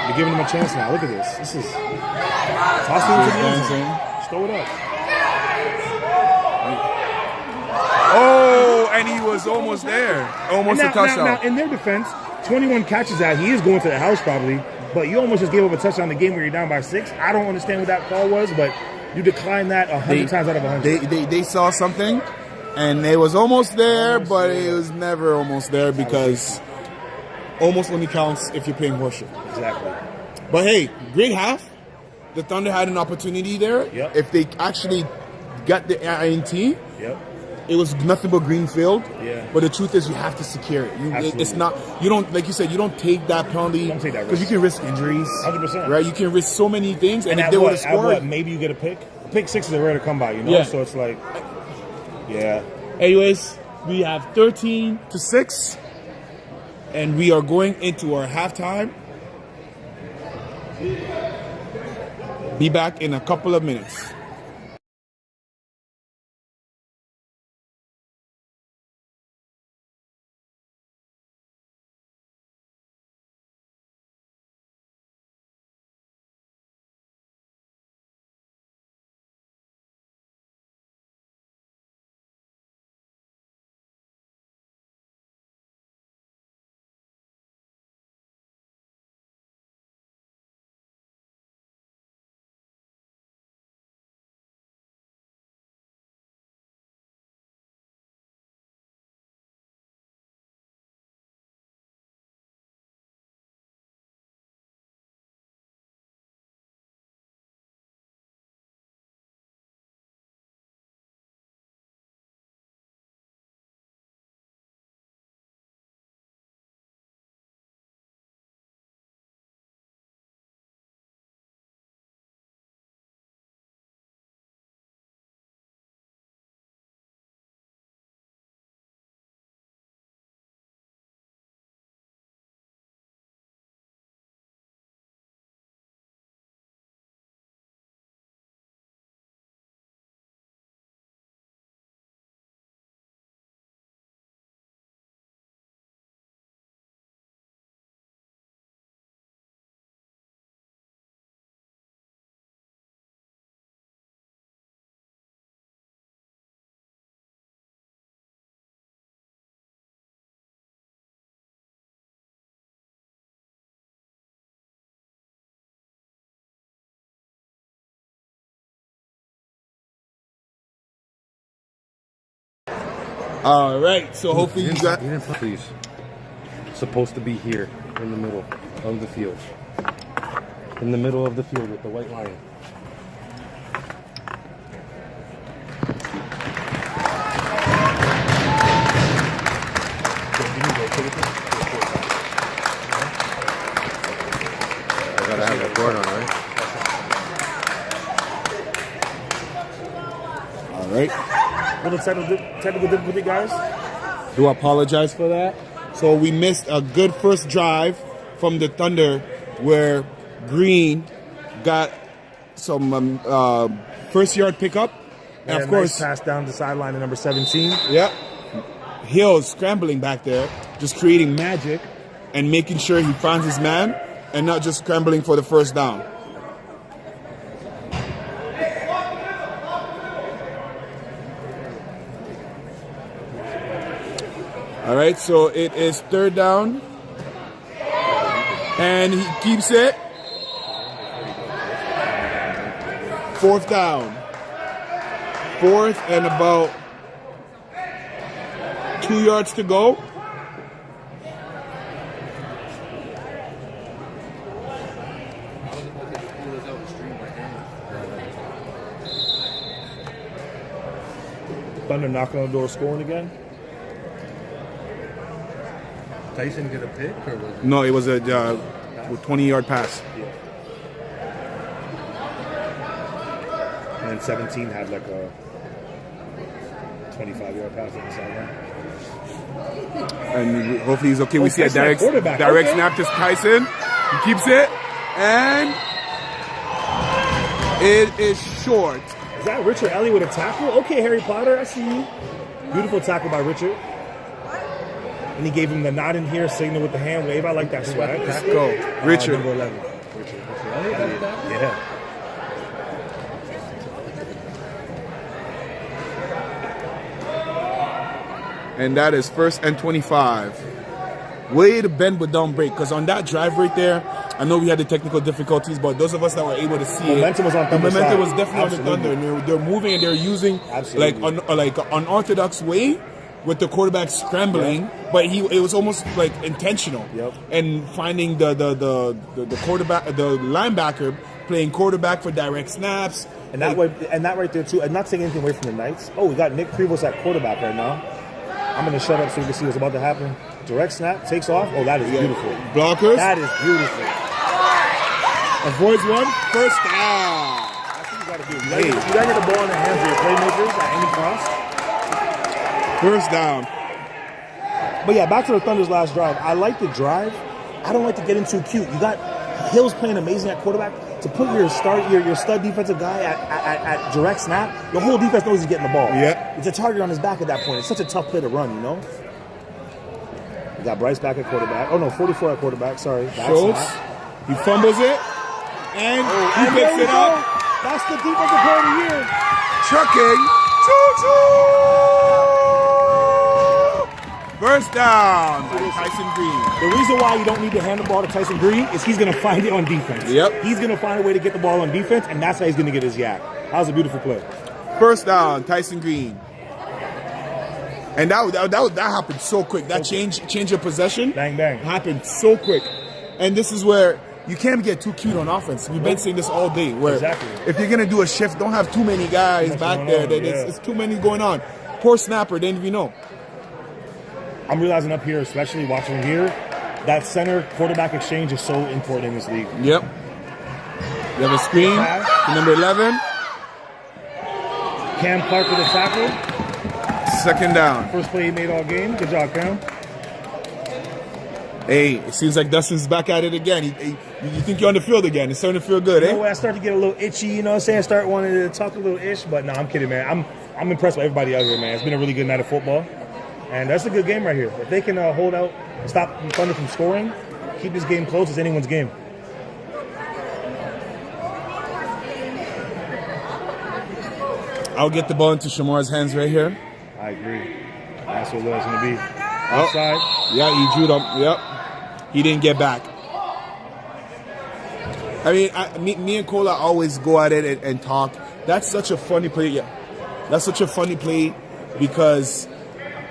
You're giving them a chance now. Look at this. This is toss it into the end zone. Just throw it up.
Oh, and he was almost there. Almost a touchdown.
Now, in their defense, 21 catches out. He is going to the house probably, but you almost just gave up a touchdown in the game where you're down by 6. I don't understand what that call was, but you decline that 100 times out of 100.
They saw something, and it was almost there, but it was never almost there because almost only counts if you're playing horseshoe.
Exactly.
But hey, great half. The Thunder had an opportunity there.
Yep.
If they actually got the INT,
Yep.
it was nothing but green field.
Yeah.
But the truth is, you have to secure it. It's not. You don't, like you said, you don't take that penalty
Don't take that
because you
risk.
can risk injuries.
100%.
Right. You can risk so many things, and if
at
they would have
at what,
scored,
maybe you get a pick. Pick 6 is a rare to come by, you know.
Yeah.
So it's like, yeah.
anyways, we have 13-6, and we are going into our halftime. Be back in a couple of minutes. All right, so hopefully you got.
Please. Supposed to be here in the middle of the field. In the middle of the field with the white line.
I gotta have a board on, right?
All right.
Little technical difficulty, guys.
Do apologize for that. So we missed a good first drive from the Thunder where Green got some first yard pickup. And of course,
nice pass down the sideline to number 17.
yeah, Hill scrambling back there, just creating magic and making sure he finds his man and not just scrambling for the first down. All right, so it is third down And he keeps it. 4th down. 4th and about 2 yards to go.
Thunder knocking on the door, scoring again.
Tyson get a pick or was it?
No, it was a 20-yard pass.
Yeah. And then 17 had like a 25-yard pass on the sideline.
And hopefully he's okay. We see a
Tyson,
direct
quarterback.
direct
Okay.
snap to Tyson. He keeps it. And it is short.
Is that Richard Ellie with a tackle? Okay, Harry Potter, I see you. Beautiful tackle by Richard. And he gave him the nod in here, signal with the hand wave. I like that swag.
Let's go. Richard.
Number 11. Richard. Yeah.
And that is 1st and 25. Way to bend but don't break. Because on that drive right there, I know we had the technical difficulties, but those of us that were able to see
Momentum was on
the
Thunder's
momentum
side.
was definitely
Absolutely.
on the Thunder. And they're moving and they're using
Absolutely.
like an unorthodox way with the quarterback scrambling, but it was almost like intentional.
Yep.
And finding the quarterback, the linebacker playing quarterback for direct snaps.
And that way, and that right there too. And not taking anything away from the Knights. Oh, we got Nick Prevost at quarterback right now. I'm gonna shut up so you can see what's about to happen. Direct snap, takes off. Oh, that is beautiful.
Blockers.
That is beautiful.
Avoids one. 1st down.
That's what you gotta do. You gotta get the ball in the hands of your playmakers at any cost.
1st down.
But yeah, back to the Thunder's last drive. I like the drive. I don't like to get in too cute. You got Hill's playing amazing at quarterback. To put your stud defensive guy at direct snap, the whole defense knows he's getting the ball.
Yeah.
It's a target on his back at that point. It's such a tough play to run, you know? You got Bryce back at quarterback. Oh no, 44 at quarterback, sorry. That's
Schultz.
not.
He fumbles it. And he
And
picks
there we
it
go.
up.
That's the defensive player of the year.
Trucking. Choo-choo! 1st down by Tyson Green.
The reason why you don't need to hand the ball to Tyson Green is he's going to find it on defense.
Yep.
He's going to find a way to get the ball on defense, and that's how he's going to get his yak. That was a beautiful play.
1st down, Tyson Green. And that happened so quick. That change of possession
Bang, bang.
happened so quick. And this is where you can't get too cute on offense. We've been saying this all day. Where
Exactly.
if you're going to do a shift, don't have too many guys
That's
back
going
there.
on,
That
yeah.
it's too many going on. Poor snapper, didn't even know.
I'm realizing up here, especially watching here, that center quarterback exchange is so important in this league.
Yep. You have a screen to number 11.
Cam Clark with a tackle.
2nd down.
First play he made all game. Good job, Cam.
Hey, it seems like Dustin's back at it again. You think you're on the field again. It's starting to feel good,
You know
eh?
what? I start to get a little itchy, you know what I'm saying? I start wanting to talk a little ish, but no, I'm kidding, man. I'm impressed by everybody out here, man. It's been a really good night of football. And that's a good game right here. If they can hold out, stop Thunder from scoring, keep this game close, it's anyone's game.
I'll get the ball into Shamar's hands right here.
I agree. That's what it's going to be. Outside.
Yeah, he drew them. Yep. He didn't get back. I mean, me and Cola always go at it and talk. That's such a funny play. Yeah. That's such a funny play because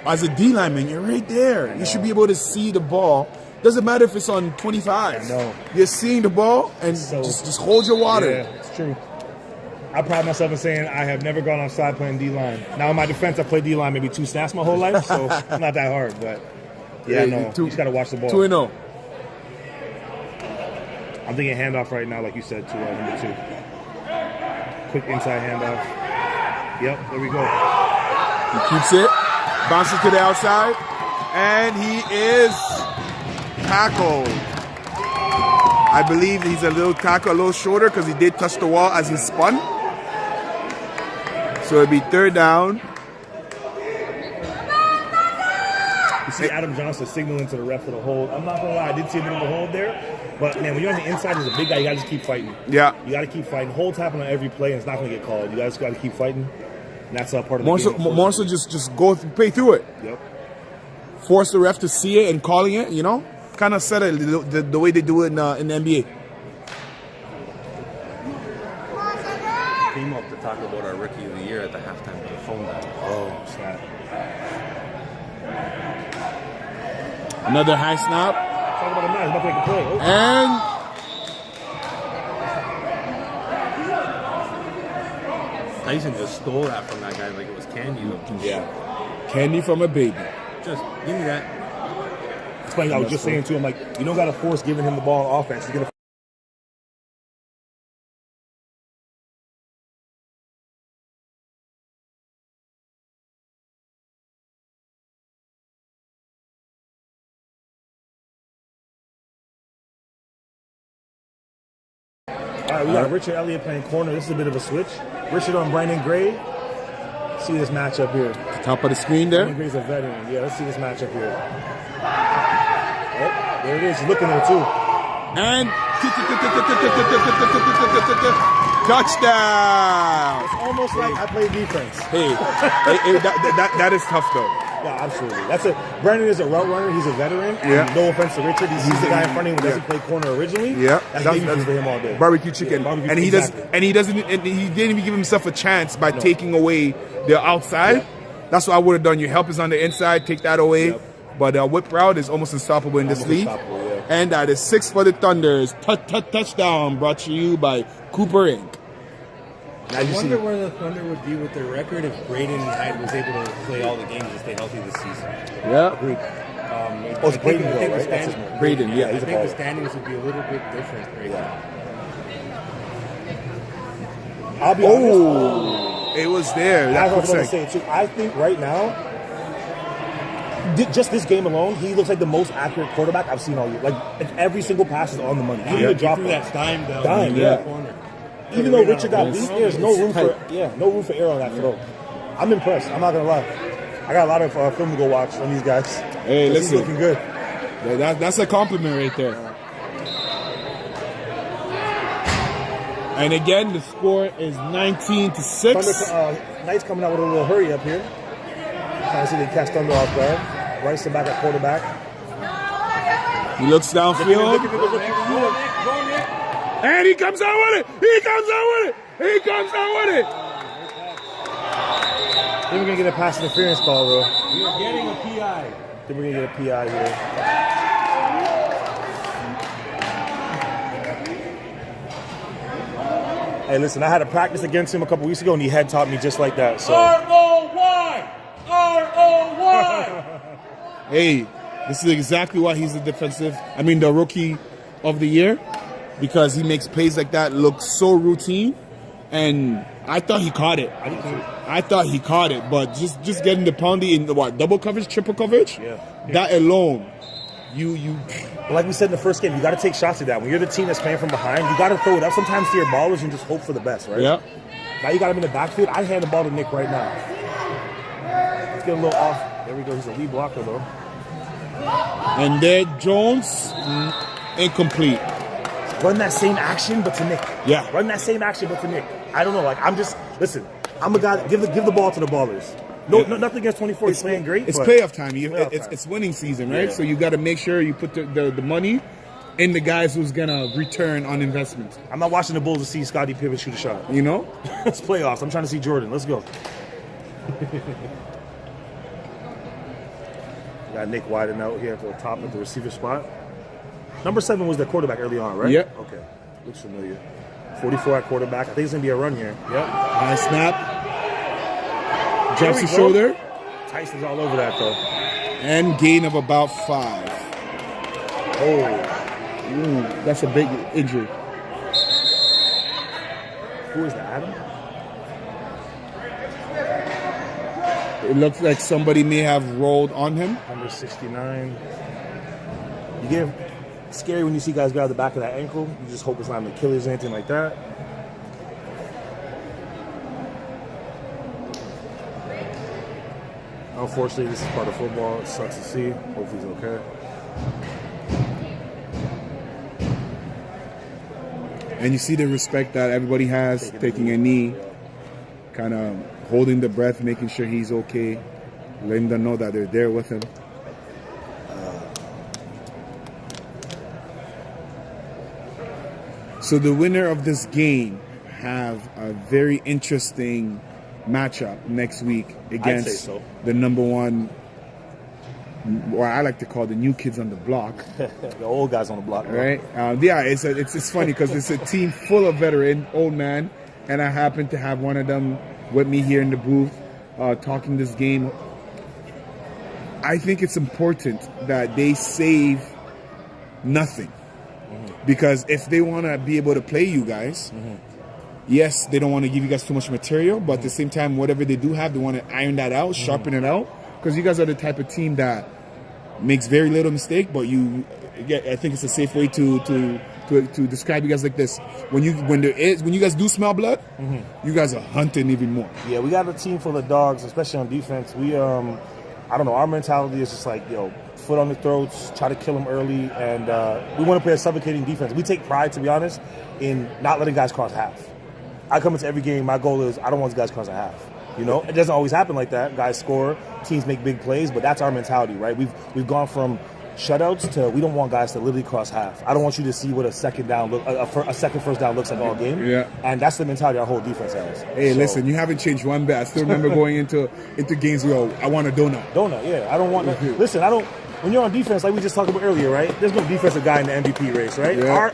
as a D lineman, you're right there. You should be able to see the ball. Doesn't matter if it's on 25.
No.
You're seeing the ball and just hold your water.
Yeah, it's true. I pride myself in saying I have never gone outside playing D-line. Now, in my defense, I played D-line maybe 2 snaps my whole life, so it's not that hard. But, yeah, no, you just got to watch the ball.
2-0.
I'm thinking handoff right now, like you said, to number 2. Quick inside handoff. Yep, there we go.
He keeps it, bounces to the outside, and he is tackled. I believe he's a little shorter because he did touch the wall as he spun. So it'll be 3rd down.
You see Adam Johnson signaling to the ref for the hold. I'm not going to lie, I did see a bit of a hold there. But, man, when you're on the inside, there's a big guy, you got to just keep fighting.
Yeah.
You got to keep fighting. Holds happen on every play, and it's not going to get called. You guys got to keep fighting. And that's part of the game.
More so just go play through it.
Yep.
Force the ref to see it and calling it, you know. kind of set it the way they do it in the NBA.
Came up to talk about our rookie of the year at the halftime of the phone.
Oh, snap.
Another high snap.
Talk about a man. He's about to make a play. Oh.
And
Tyson just stole that from that guy like it was candy.
Yeah.
candy from a baby.
Just give me that.
It's funny. I was just saying to him, like, you don't got to force giving him the ball on offense. He's gonna. All right, we got Richard Elliott playing corner. This is a bit of a switch. Richard on Brandon Gray. See this matchup here.
Top of the screen there.
Brandon Gray's a veteran. Yeah, let's see this matchup here. Oh, there it is. He's looking there too.
And touchdown.
It's almost like I play defense.
Hey, that is tough though.
Yeah, absolutely. Brandon is a route runner. He's a veteran. And
Yeah.
no offense to Richard. He's the guy in front of him who doesn't play corner originally.
Yeah,
That's baby food for him all day.
barbecue chicken,
Yeah, barbecue
and he
exactly.
does, and he doesn't, and he didn't even give himself a chance by taking away the outside.
Yeah.
That's what I would have done. Your help is on the inside, take that away.
Yep.
But whip route is almost unstoppable in this
Almost
league.
unstoppable, yeah.
And that is 6 for the Thunders. Touchdown brought to you by Cooper Inc.
Now
I
you see.
wonder where the Thunder would be with their record if Braden was able to play all the games and stay healthy this season.
Yeah,
Agreed.
I
Oh, it's Braden,
think
though,
the
right? That's
standing-
his name.
Braden. Yeah,
I
he's a
think the
baller.
standings would be a little bit different right now.
I'll be honest.
Oh, it was there. That
I was
quick
going to
sec.
say too. I think right now, just this game alone, he looks like the most accurate quarterback I've seen all year. Like every single pass is on the money. Even the drop
Threw
pass.
that dime down
Dime,
in the
yeah.
corner.
Even though Richard got
It's-
beat, there's no room for
tight.
no room for error on that throw. I'm impressed. I'm not gonna lie. I got a lot of film to go watch on these guys.
Hey,
He's
listen.
looking good.
That's a compliment right there. And again, the score is 19-6.
Thunder, Knights coming out with a little hurry up here. Trying to see they catch Thunder off guard. Bryson back at quarterback.
He looks downfield. And he comes out with it. He comes out with it. He comes out with it.
Then we're gonna get a pass interference call, bro.
You're getting a PI.
Then we're gonna get a PI here. Hey, listen, I had a practice against him a couple weeks ago, and he head taught me just like that. So
R-O-Y! R-O-Y!
Hey, this is exactly why he's the rookie of the year, because he makes plays like that look so routine. And I thought he caught it. I thought he caught it, but just getting the pounding in double coverage, triple coverage, that alone, you.
like we said in the first game, you got to take shots at that. When you're the team that's playing from behind, you got to throw it up sometimes to your ballers and just hope for the best, right?
Yeah.
Now you got him in the backfield. I hand the ball to Nick right now. Let's get a little off. There we go. He's a lead blocker, though.
And there, Jones, incomplete.
Run that same action, but to Nick.
Yeah.
Run that same action, but to Nick. I don't know. Like, listen, I'm a guy, give the ball to the ballers. No, nothing against 24. He's playing great.
It's
but
playoff time.
playoff time.
It's winning season, right?
Yeah.
So you got to make sure you put the money in the guys who's going to return on investment.
I'm not watching the Bulls to see Scottie Pippen shoot a shot.
You know?
It's playoffs. I'm trying to see Jordan. Let's go. Got Nick Wyden out here at the top at the receiver spot. Number 7 was the quarterback early on, right?
Yep.
Okay. Looks familiar. 44 at quarterback. I think it's going to be a run here. Yep.
High snap.
There
Drops
we
the
go.
shoulder.
Tyson's all over that, though.
And gain of about 5.
Oh.
Ooh, that's a big injury.
Who is that, Adam?
It looks like somebody may have rolled on him.
Number 69. You get scary when you see guys grab the back of that ankle. You just hope it's not an Achilles or anything like that. Unfortunately, this is part of football. It sucks to see. Hopefully he's okay.
And you see the respect that everybody has, taking a knee, kind of holding the breath, making sure he's okay, letting them know that they're there with him. So the winner of this game have a very interesting matchup next week against the number one, what I like to call the new kids on the block.
The old guys on the block.
Right? Yeah, it's funny because it's a team full of veteran, old man, and I happen to have one of them with me here in the booth talking this game. I think it's important that they save nothing. Because if they want to be able to play you guys, yes, they don't want to give you guys too much material, but at the same time, whatever they do have, they want to iron that out, sharpen it out. Because you guys are the type of team that makes very little mistake, but I think it's a safe way to describe you guys like this. When you guys do smell blood, you guys are hunting even more.
Yeah, we got a team full of dogs, especially on defense. We I don't know, our mentality is just like, foot on the throats, try to kill them early, and we want to play a suffocating defense. We take pride, to be honest, in not letting guys cross half. I come into every game, my goal is I don't want guys crossing half. It doesn't always happen like that. Guys score, teams make big plays, but that's our mentality, right? We've gone from shutouts to we don't want guys to literally cross half. I don't want you to see what a second down a second first down looks like all game. Yeah. And that's the mentality our whole defense has.
Hey, listen, you haven't changed one bit. I still remember going into games where I want a donut.
Donut, yeah. I don't want listen, I don't when you're on defense, like we just talked about earlier, right? There's no defensive guy in the MVP race, right? Yeah.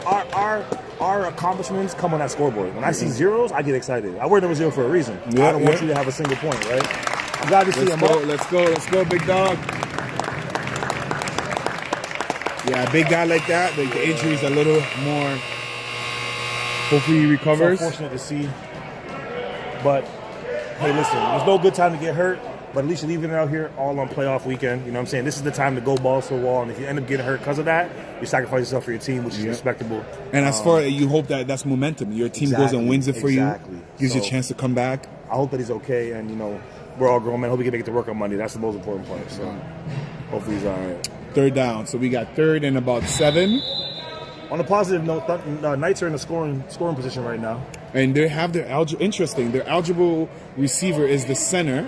Our accomplishments come on that scoreboard. When I see zeros, I get excited. I wear number 0 for a reason. Yeah, I don't want you to have a single point, right? I'm glad to see him up.
Let's go, big dog. Yeah, a big guy like that, the injury's a little more. Hopefully he recovers.
It's unfortunate to see. But, hey, listen, there's no good time to get hurt, but at least you're leaving it out here all on playoff weekend. You know what I'm saying? This is the time to go balls to the wall, and if you end up getting hurt because of that, you sacrifice yourself for your team, which is respectable.
And as far as you hope that's momentum. Your team goes and wins it for you, gives you a chance to come back.
I hope that he's okay, and, we're all grown men. Hope he can make it to work on Monday. That's the most important part. So hopefully he's all right.
Third down. So we got third and about 7.
On a positive note, Knights are in a scoring position right now.
And they have their their eligible receiver is the center,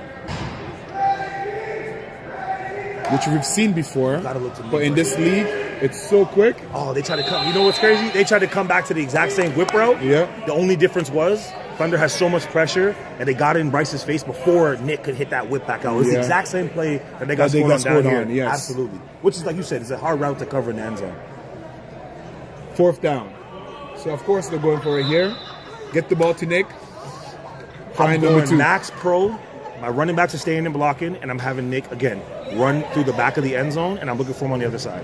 which we've seen before. But in this league, it's so quick.
Oh, they tried to come. You know what's crazy? They tried to come back to the exact same whip route.
Yeah.
The only difference was Thunder has so much pressure, and they got in Bryce's face before Nick could hit that whip back out. It was the exact same play that they got scored on. Yes. Absolutely. Which is, like you said, it's a hard route to cover in the end zone.
4th down. So, of course, they're going for it here. Get the ball to Nick.
I'm going max pro. My running backs are staying and blocking, and I'm having Nick, again, run through the back of the end zone, and I'm looking for him on the other side.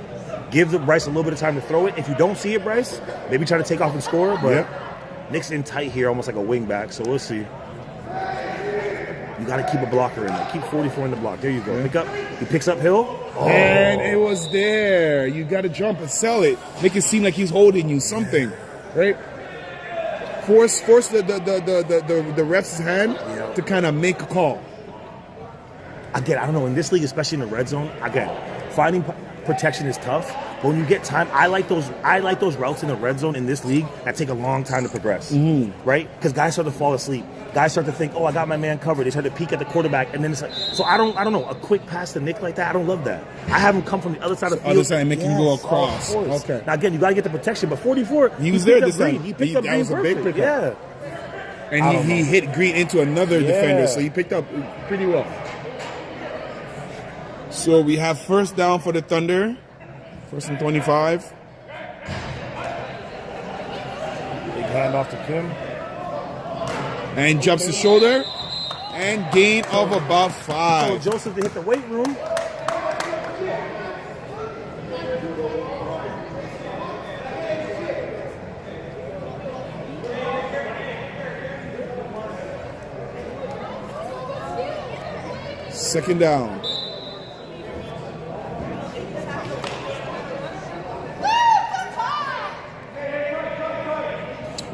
Give Bryce a little bit of time to throw it. If you don't see it, Bryce, maybe try to take off and score, but Nick's in tight here, almost like a wing back, so we'll see. You got to keep a blocker in there. Keep 44 in the block. There you go. Pick up. He picks up Hill.
Oh. And it was there. You got to jump and sell it. Make it seem like he's holding you, something, right? Force the ref's hand to kind of make a call.
Again, I don't know. In this league, especially in the red zone, again, finding protection is tough. But when you get time, I like those routes in the red zone in this league that take a long time to progress, right? Because guys start to fall asleep. Guys start to think, I got my man covered. They start to peek at the quarterback, and then it's like, so I don't know, a quick pass to Nick like that, I don't love that. I have him come from the other side of the field.
Other side and make him go across. Okay.
Now again, you got to get the protection, but 44,
he was there this time.
He picked up Green perfect. Yeah.
And he hit Green into another defender, so he picked up pretty well. So we have 1st down for the Thunder. 1st and 25.
Big handoff to Kim.
And jumps the shoulder. And gain of about 5.
So Joseph to hit the weight room.
Second down.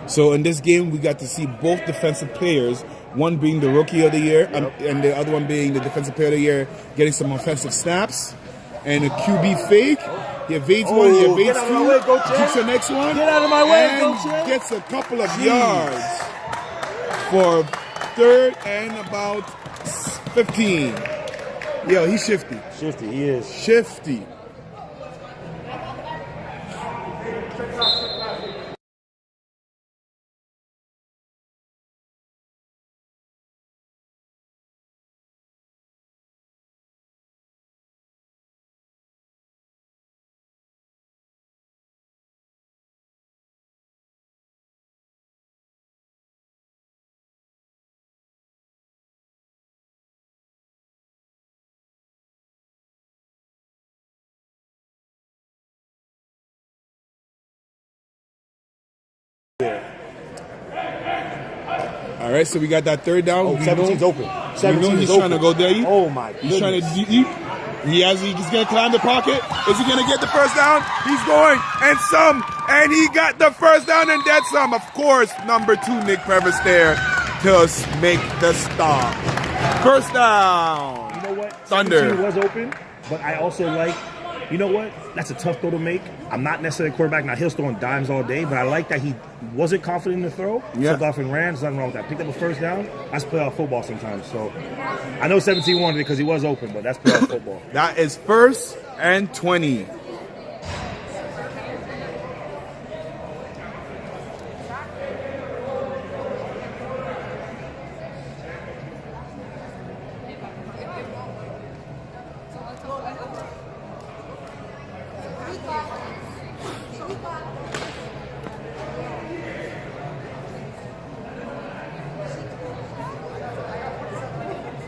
So in this game, we got to see both defensive players, one being the Rookie of the Year and the other one being the Defensive Player of the Year, getting some offensive snaps. And a QB fake. He evades one, he evades 2, kicks the next one.
Get out of my way,
and gets a couple of yards for 3rd and about 15. Yo, he's shifty.
Shifty, he is.
Shifty. All right, so we got that third down.
Oh, 17's open. 17
he's
is
trying to
open.
go there.
Oh my
He's trying
goodness.
to deep. He's going to climb the pocket. Is he going to get the first down? He's going, and some, and he got the first down and then some. Of course, number 2, Nick Previs there to make the stop. First down.
You know what?
Thunder.
17 was open, but I also like, you know what? That's a tough throw to make. I'm not necessarily a quarterback. Now, he'll throwing dimes all day, but I like that he wasn't confident in the throw.
Yeah.
Took off and ran. There's nothing wrong with that. Picked up a first down. That's playoff football sometimes. So I know 17 wanted it because he was open, but that's playoff football.
That is 1st and 20.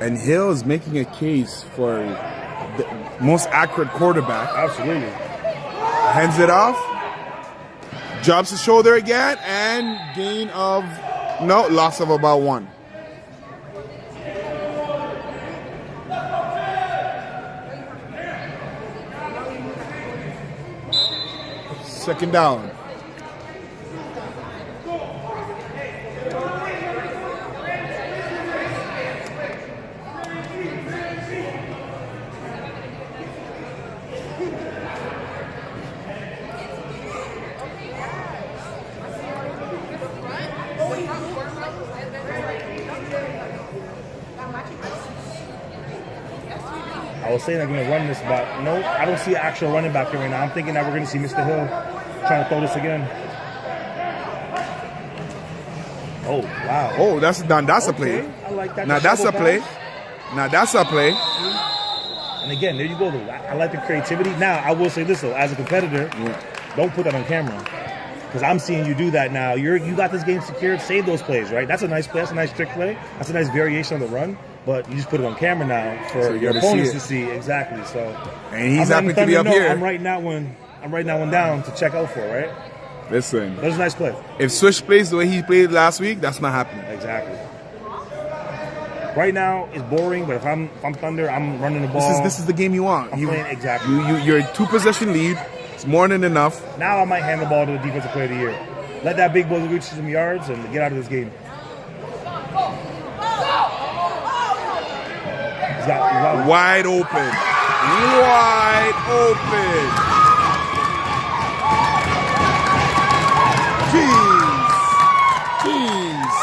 And Hill is making a case for the most accurate quarterback.
Absolutely.
Hands it off. Drops his shoulder again. And gain of, no, loss of about 1. Second down.
I was saying I'm going to run this back. No, I don't see an actual running back here right now. I'm thinking that we're going to see Mr. Hill trying to throw this again. Oh, wow.
Oh, that's done. That's a play.
I like that.
Now
The
that's a
shovel
play.
pass.
Now that's a play.
And again, there you go. I like the creativity. Now, I will say this, though. As a competitor, don't put that on camera. Because I'm seeing you do that now. You got this game secured. Save those plays, right? That's a nice play. That's a nice trick play. That's a nice variation on the run. But you just put it on camera now for
So you
your
gotta
opponents
see
to see. Exactly. So
And he's
I'm
happy
letting
to be up
Thunder know
here.
I'm writing that one down to check out for, right?
Listen,
That was a nice play.
if Swish plays the way he played last week, that's not happening.
Exactly. Right now it's boring, but if I'm Thunder, I'm running the ball.
This is the game you want.
I'm playing exactly.
You're a 2-possession lead. It's more than enough.
Now I might hand the ball to the defensive player of the year. Let that big boy reach some yards and get out of this game. He's got
Wide open. Wide open. Jeez.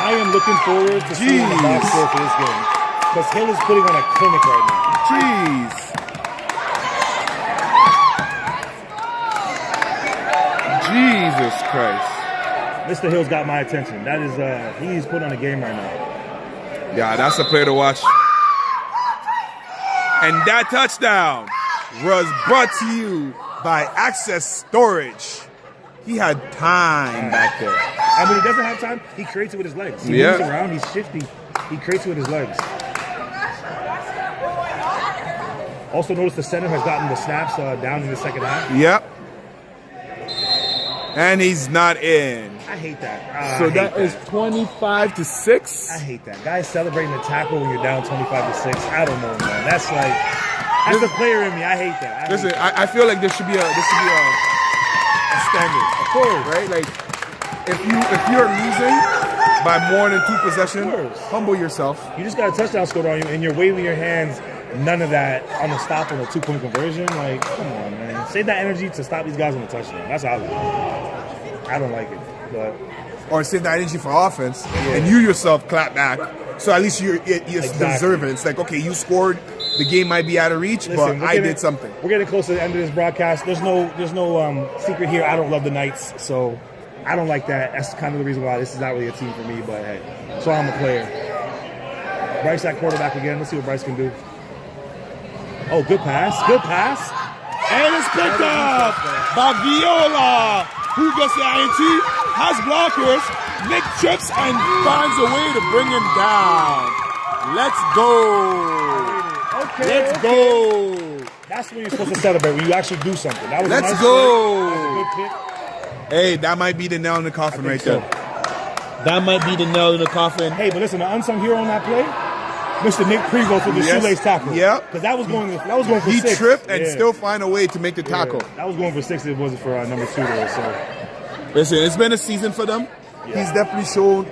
I am looking forward to seeing the box score for this game. Because Hill is putting on a clinic right now.
Jeez. Jesus Christ.
Mr. Hill's got my attention. That is, he's putting on a game right now.
Yeah, that's a play to watch. And that touchdown was brought to you by Access Storage. He had time back there.
And when he doesn't have time, he creates it with his legs. He moves around, he's shifty. He creates it with his legs. Also notice the center has gotten the snaps down in the second half.
Yep. And he's not in.
I hate that.
So that is 25-6.
I hate that. Guys celebrating the tackle when you're down 25-6. I don't know, man. That's like, that's the player in me. I hate that.
Listen, I feel like there should be a standard.
Of course.
Right? Like if you're losing by more than 2 possessions, humble yourself.
You just got a touchdown scored on you and you're waving your hands. None of that on the stop on a 2-point conversion. Like, come on, man. Save that energy to stop these guys on the touchdown. That's how I like it. I don't like it. But
or save that energy for offense, and you yourself clap back. So at least you're deserving. It's like, okay, you scored. The game might be out of reach, but I did something.
We're getting close to the end of this broadcast. There's no secret here. I don't love the Knights, so I don't like that. That's kind of the reason why this is not really a team for me. But hey, so I'm a player. Bryce at quarterback again. Let's see what Bryce can do. Oh, good pass. Good pass.
And it's picked up by Viola, who gets the INT, has blockers, Nick trips and finds a way to bring him down. Let's go.
Okay.
Let's go.
That's when you're supposed to celebrate, when you actually do something. That was a
Let's
nice
go.
play. That was a good pick.
Hey, that might be the nail in the coffin right there. that might be the nail in the coffin.
Hey, but listen, the unsung hero on that play, Mr. Nick Prevost with the shoelace tackle.
Yeah.
Because that was going for
He
6.
tripped and still find a way to make the tackle.
That was going for 6 if it wasn't for number 2 there. So,
listen, it's been a season for them.
Yeah.
He's definitely shown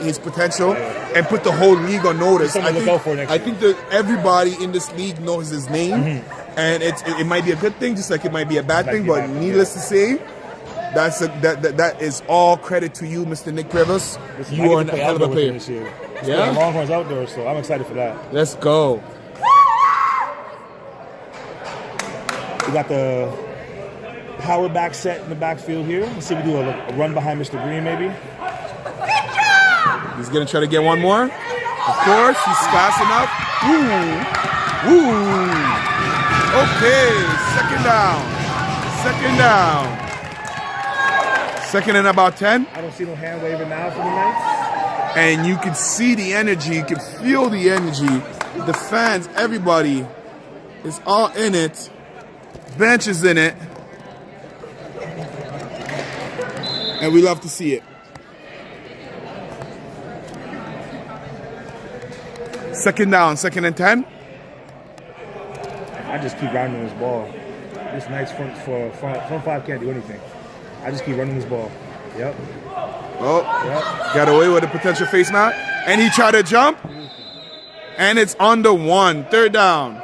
his potential and put the whole league on notice.
I
think that everybody in this league knows his name, and it might be a good thing, just like it might be a bad thing. But needless to say, that is all credit to you, Mr. Nick Prevost. You are a hell of a player.
This year.
Yeah,
Longhorns outdoors, so I'm excited for that.
Let's go.
We got the power back set in the backfield here. Let's see if we do a run behind Mr. Green, maybe.
He's gonna try to get one more. Of course, he's fast enough. Ooh. Okay, second down. Second and about 10.
I don't see no hand waving now for the Knights.
And you can see the energy, you can feel the energy. The fans, everybody is all in it. Bench is in it. And we love to see it. Second down, second and 10.
I just keep rounding this ball. This Knights front 5 can't do anything. I just keep running this ball. Yep.
Oh, got away with a potential face mount. And he tried to jump. And it's on the 1. Third down.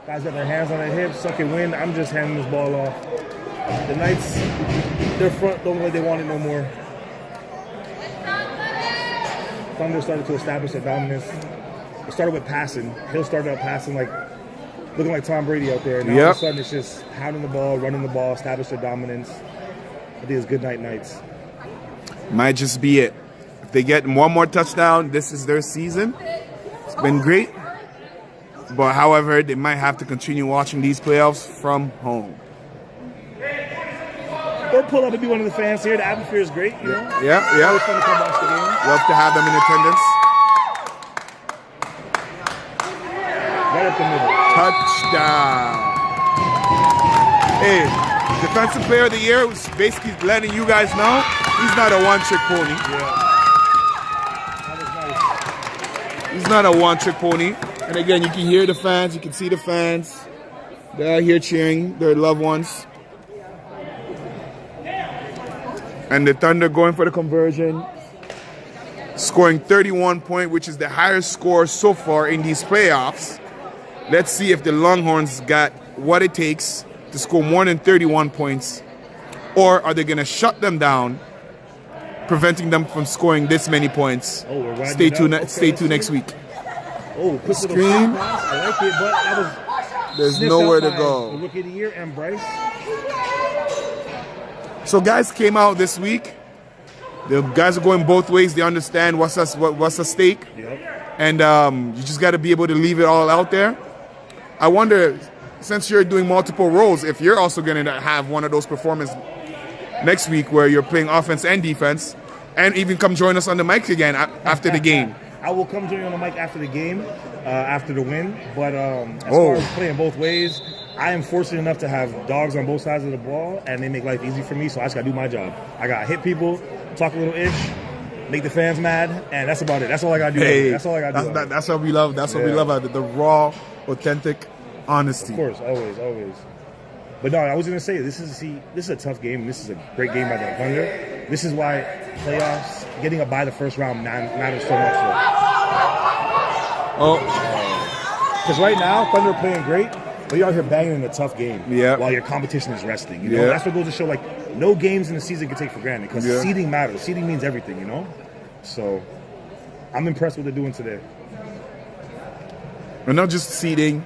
Guys got their hands on their hips, sucking wind. I'm just handing this ball off. The Knights, their front don't look like they want it no more. Thunder started to establish their dominance. It started with passing. Hill started out passing looking like Tom Brady out there. And all of a sudden it's just pounding the ball, running the ball, establish their dominance. I think it's good night Knights.
Might just be it. If they get one more touchdown, this is their season. It's been great. But however, they might have to continue watching these playoffs from home.
Or pull up and be one of the fans here. The atmosphere is great, you know?
Yeah.
Always fun to come watch the game.
Love to have them in attendance.
Right up the middle.
Touchdown. Hey, Defensive Player of the Year was basically letting you guys know he's not a one-trick pony.
Yeah. That was nice.
He's not a one-trick pony. And again, you can hear the fans, you can see the fans. They're out here cheering their loved ones. And the Thunder going for the conversion. Scoring 31 points, which is the highest score so far in these playoffs. Let's see if the Longhorns got what it takes to score more than 31 points. Or are they going to shut them down, preventing them from scoring this many points?
Oh,
stay tuned next week.
Oh, quick
screen.
Pass. I like it, but that was
there's nowhere to
the
go.
Rookie of the Year and Bryce.
So guys came out this week. The guys are going both ways. They understand what's at stake.
Yep.
And you just got to be able to leave it all out there. I wonder, since you're doing multiple roles, if you're also going to have one of those performances next week where you're playing offense and defense, and even come join us on the mic again after the game.
I will come join you on the mic after the game, after the win. But as far as playing both ways, I am fortunate enough to have dogs on both sides of the ball, and they make life easy for me, so I just got to do my job. I got to hit people, talk a little ish, make the fans mad, and that's about it. That's all I got to do.
Hey,
that's all I got to do.
That's what we love. That's what we love about it. The raw, authentic honesty.
Of course, always. But no, I was going to say, this is a tough game. This is a great game by the Thunder. This is why playoffs, getting a bye the first round matters so much. Because right now, Thunder are playing great, but you're out here banging in a tough game while your competition is resting. You know, that's what goes to show, no games in the season can take for granted, because seeding matters. Seeding means everything, you know? So I'm impressed with what they're doing today.
And not just seeding,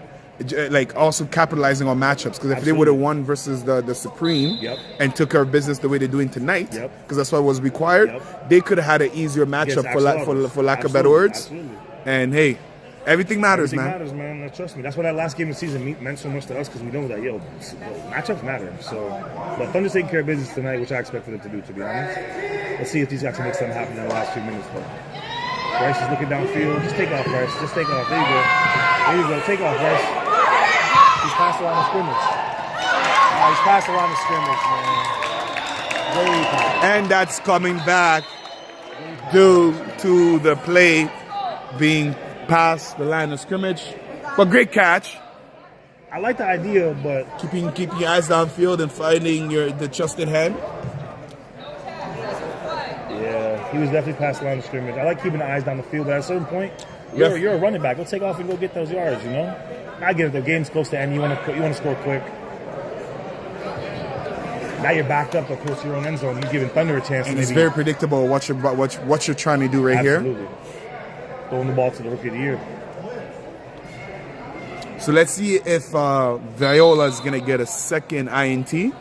also capitalizing on matchups. Because if they would have won versus the Supreme and took care of business the way they're doing tonight, because that's what was required, they could have had an easier matchup for lack of better words.
Absolutely.
And hey, everything matters,
Everything matters, man. Trust me. That's why that last game of the season meant so much to us, because we know that, matchups matter. So, but Thunder's taking care of business tonight, which I expected them to do, to be honest. Let's see if these guys can make something happen in the last few minutes, though. Bryce is looking downfield. Just take off, Bryce. Just take off. There you go. There you go. Take off, Bryce. He's passed around the scrimmage. He's passed around the scrimmage, man.
And that's coming back due to the play being past the line of scrimmage. But great catch.
I like the idea, but
Keeping your eyes downfield and finding the trusted hand.
yeah, he was definitely past the line of scrimmage. I like keeping the eyes down the field, but at a certain point, you're a running back. Go take off and go get those yards, you know? I get it. The game's close to end. You want to score quick. Now you're backed up close to your own end zone. You're giving Thunder a chance.
And it's very predictable what you're trying to do right
Absolutely.
here.
Throwing the ball to the rookie of the year.
So let's see if Viola is going to get a second INT,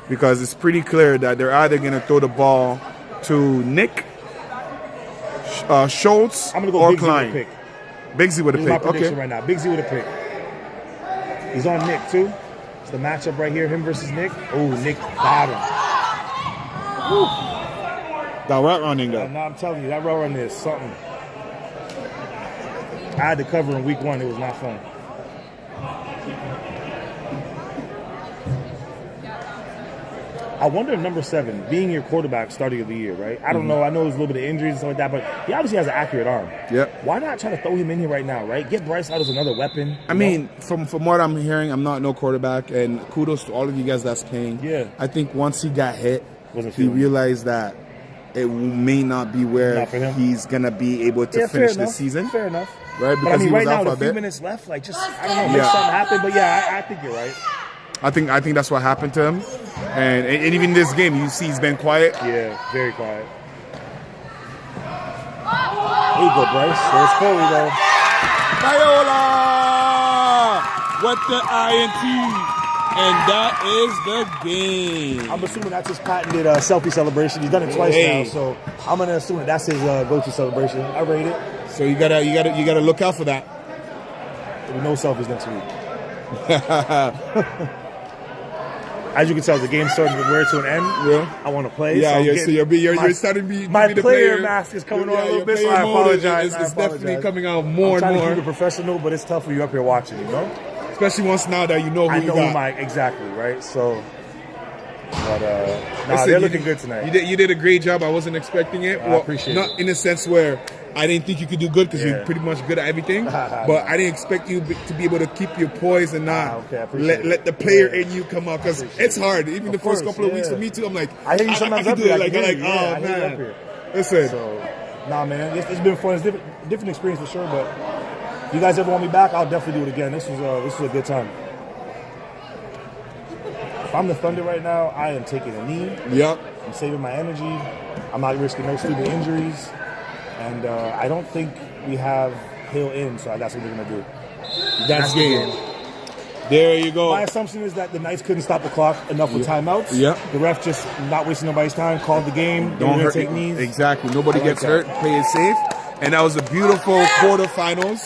because it's pretty clear that they're either going to throw the ball to Nick, Schultz,
I'm going to go
or
Bigsy
Klein.
with a pick.
Bigsy with a
This is my
pick.
prediction
Okay.
right now. Bigsy with a pick. He's on Nick, too. It's the matchup right here, him versus Nick. Oh, Nick got him.
That route running though.
Now I'm telling you, that route run is something. I had to cover in week 1. It was not fun. I wonder if number 7, being your quarterback starting of the year, right? I don't know. I know there's a little bit of injuries and stuff like that, but he obviously has an accurate arm.
Yep.
Why not try to throw him in here right now, right? Get Bryce out as another weapon.
I mean, from what I'm hearing, I'm not no quarterback, and kudos to all of you guys that's playing.
Yeah.
I think once he got hit,
Wasn't
he
feeling it.
realized that it may not be where
Not for him.
he's gonna be able to
Yeah,
finish
fair
this
enough.
season.
Fair enough.
Right,
But I
because
mean,
he was
right now,
out for
with
a
a few
bit.
minutes left, like, just, I don't know, make
Yeah.
something happen. But yeah, I think you're right.
I think that's what happened to him, and even this game, you see he's been quiet.
Yeah, very quiet. There you go, Bryce. There's Corey, though.
Viola with the INT, and that is the game.
I'm assuming that's his patented selfie celebration. He's done it twice
Hey.
now, so I'm gonna assume that that's his go-to celebration. I rate it.
So you gotta look out for that.
There'll be no selfies next week. As you can tell, the game's starting to wear to an end.
Yeah.
I want to play.
Yeah,
so I'm
so
getting-
you're
my-
starting to be
my
be the
player mask is coming on a little
your
bit, so
player
I
mode
apologize.
It's definitely coming out more
I'm
and
trying to
more,
keep it professional, but it's tough for you up here watching, you know?
especially once now that you know who
I
you
know
got.
exactly, right? So, but
Listen,
they're
you
looking
did-
good tonight.
You did a great job. I wasn't expecting it.
I appreciate
not
it.
in a sense where I didn't think you could do good because
Yeah.
you're pretty much good at everything. But I didn't expect you to be able to keep your poise and not
Okay, I appreciate
let
it.
the player
Yeah.
in you come out, because
Appreciate
it's hard. Even
Of
the first
course,
couple of weeks
yeah.
for me too, I'm like,
I hear you sometimes
can
up
do
here.
it.
I
Like,
can hear
like,
you.
oh
Yeah, I hear you up
man.
here.
Listen,
So, nah, man, it's been fun. It's different experience for sure. But you guys ever want me back? I'll definitely do it again. This was a good time. If I'm the Thunder right now, I am taking a knee.
yep.
I'm saving my energy. I'm not risking no stupid injuries, and I don't think we have Hill in. So that's what we're gonna do.
That's
the
game. There you go.
My assumption is that the Knights couldn't stop the clock enough with timeouts.
Yep.
The ref just not wasting nobody's time, called the game. They were
Don't
gonna
hurt
take knees.
Exactly. Nobody
I like
gets
that.
hurt. Play it safe. And that was a beautiful quarterfinals.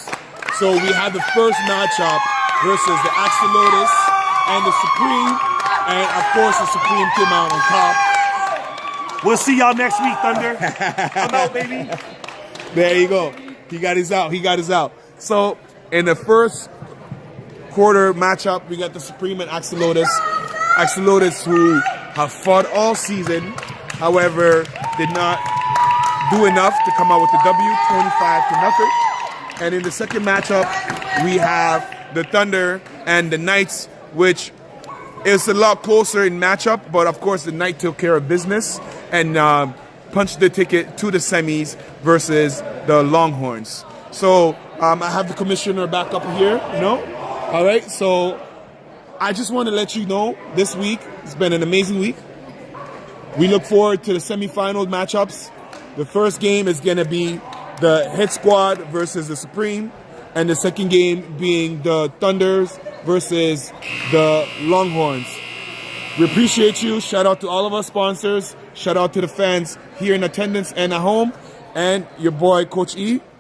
So we had the first matchup versus the Axolotls and the Supreme. And of course, the Supreme came out on top.
We'll see y'all next week, Thunder. I'm out, baby.
There you go. He got his out. So in the first quarter matchup, we got the Supreme and Axolotls. Axolotls who have fought all season, however, did not do enough to come out with the W, 25-0. And in the second matchup, we have the Thunder and the Knights, which is a lot closer in matchup, but of course the Knight took care of business and punched the ticket to the semis versus the Longhorns. So I have the commissioner back up here, All right, so I just want to let you know this week, it's been an amazing week. We look forward to the semifinal matchups. The first game is going to be the Hit Squad versus the Supreme, and the second game being the Thunders versus the Longhorns. We appreciate you. Shout out to all of our sponsors. Shout out to the fans here in attendance and at home. And your boy, Coach E.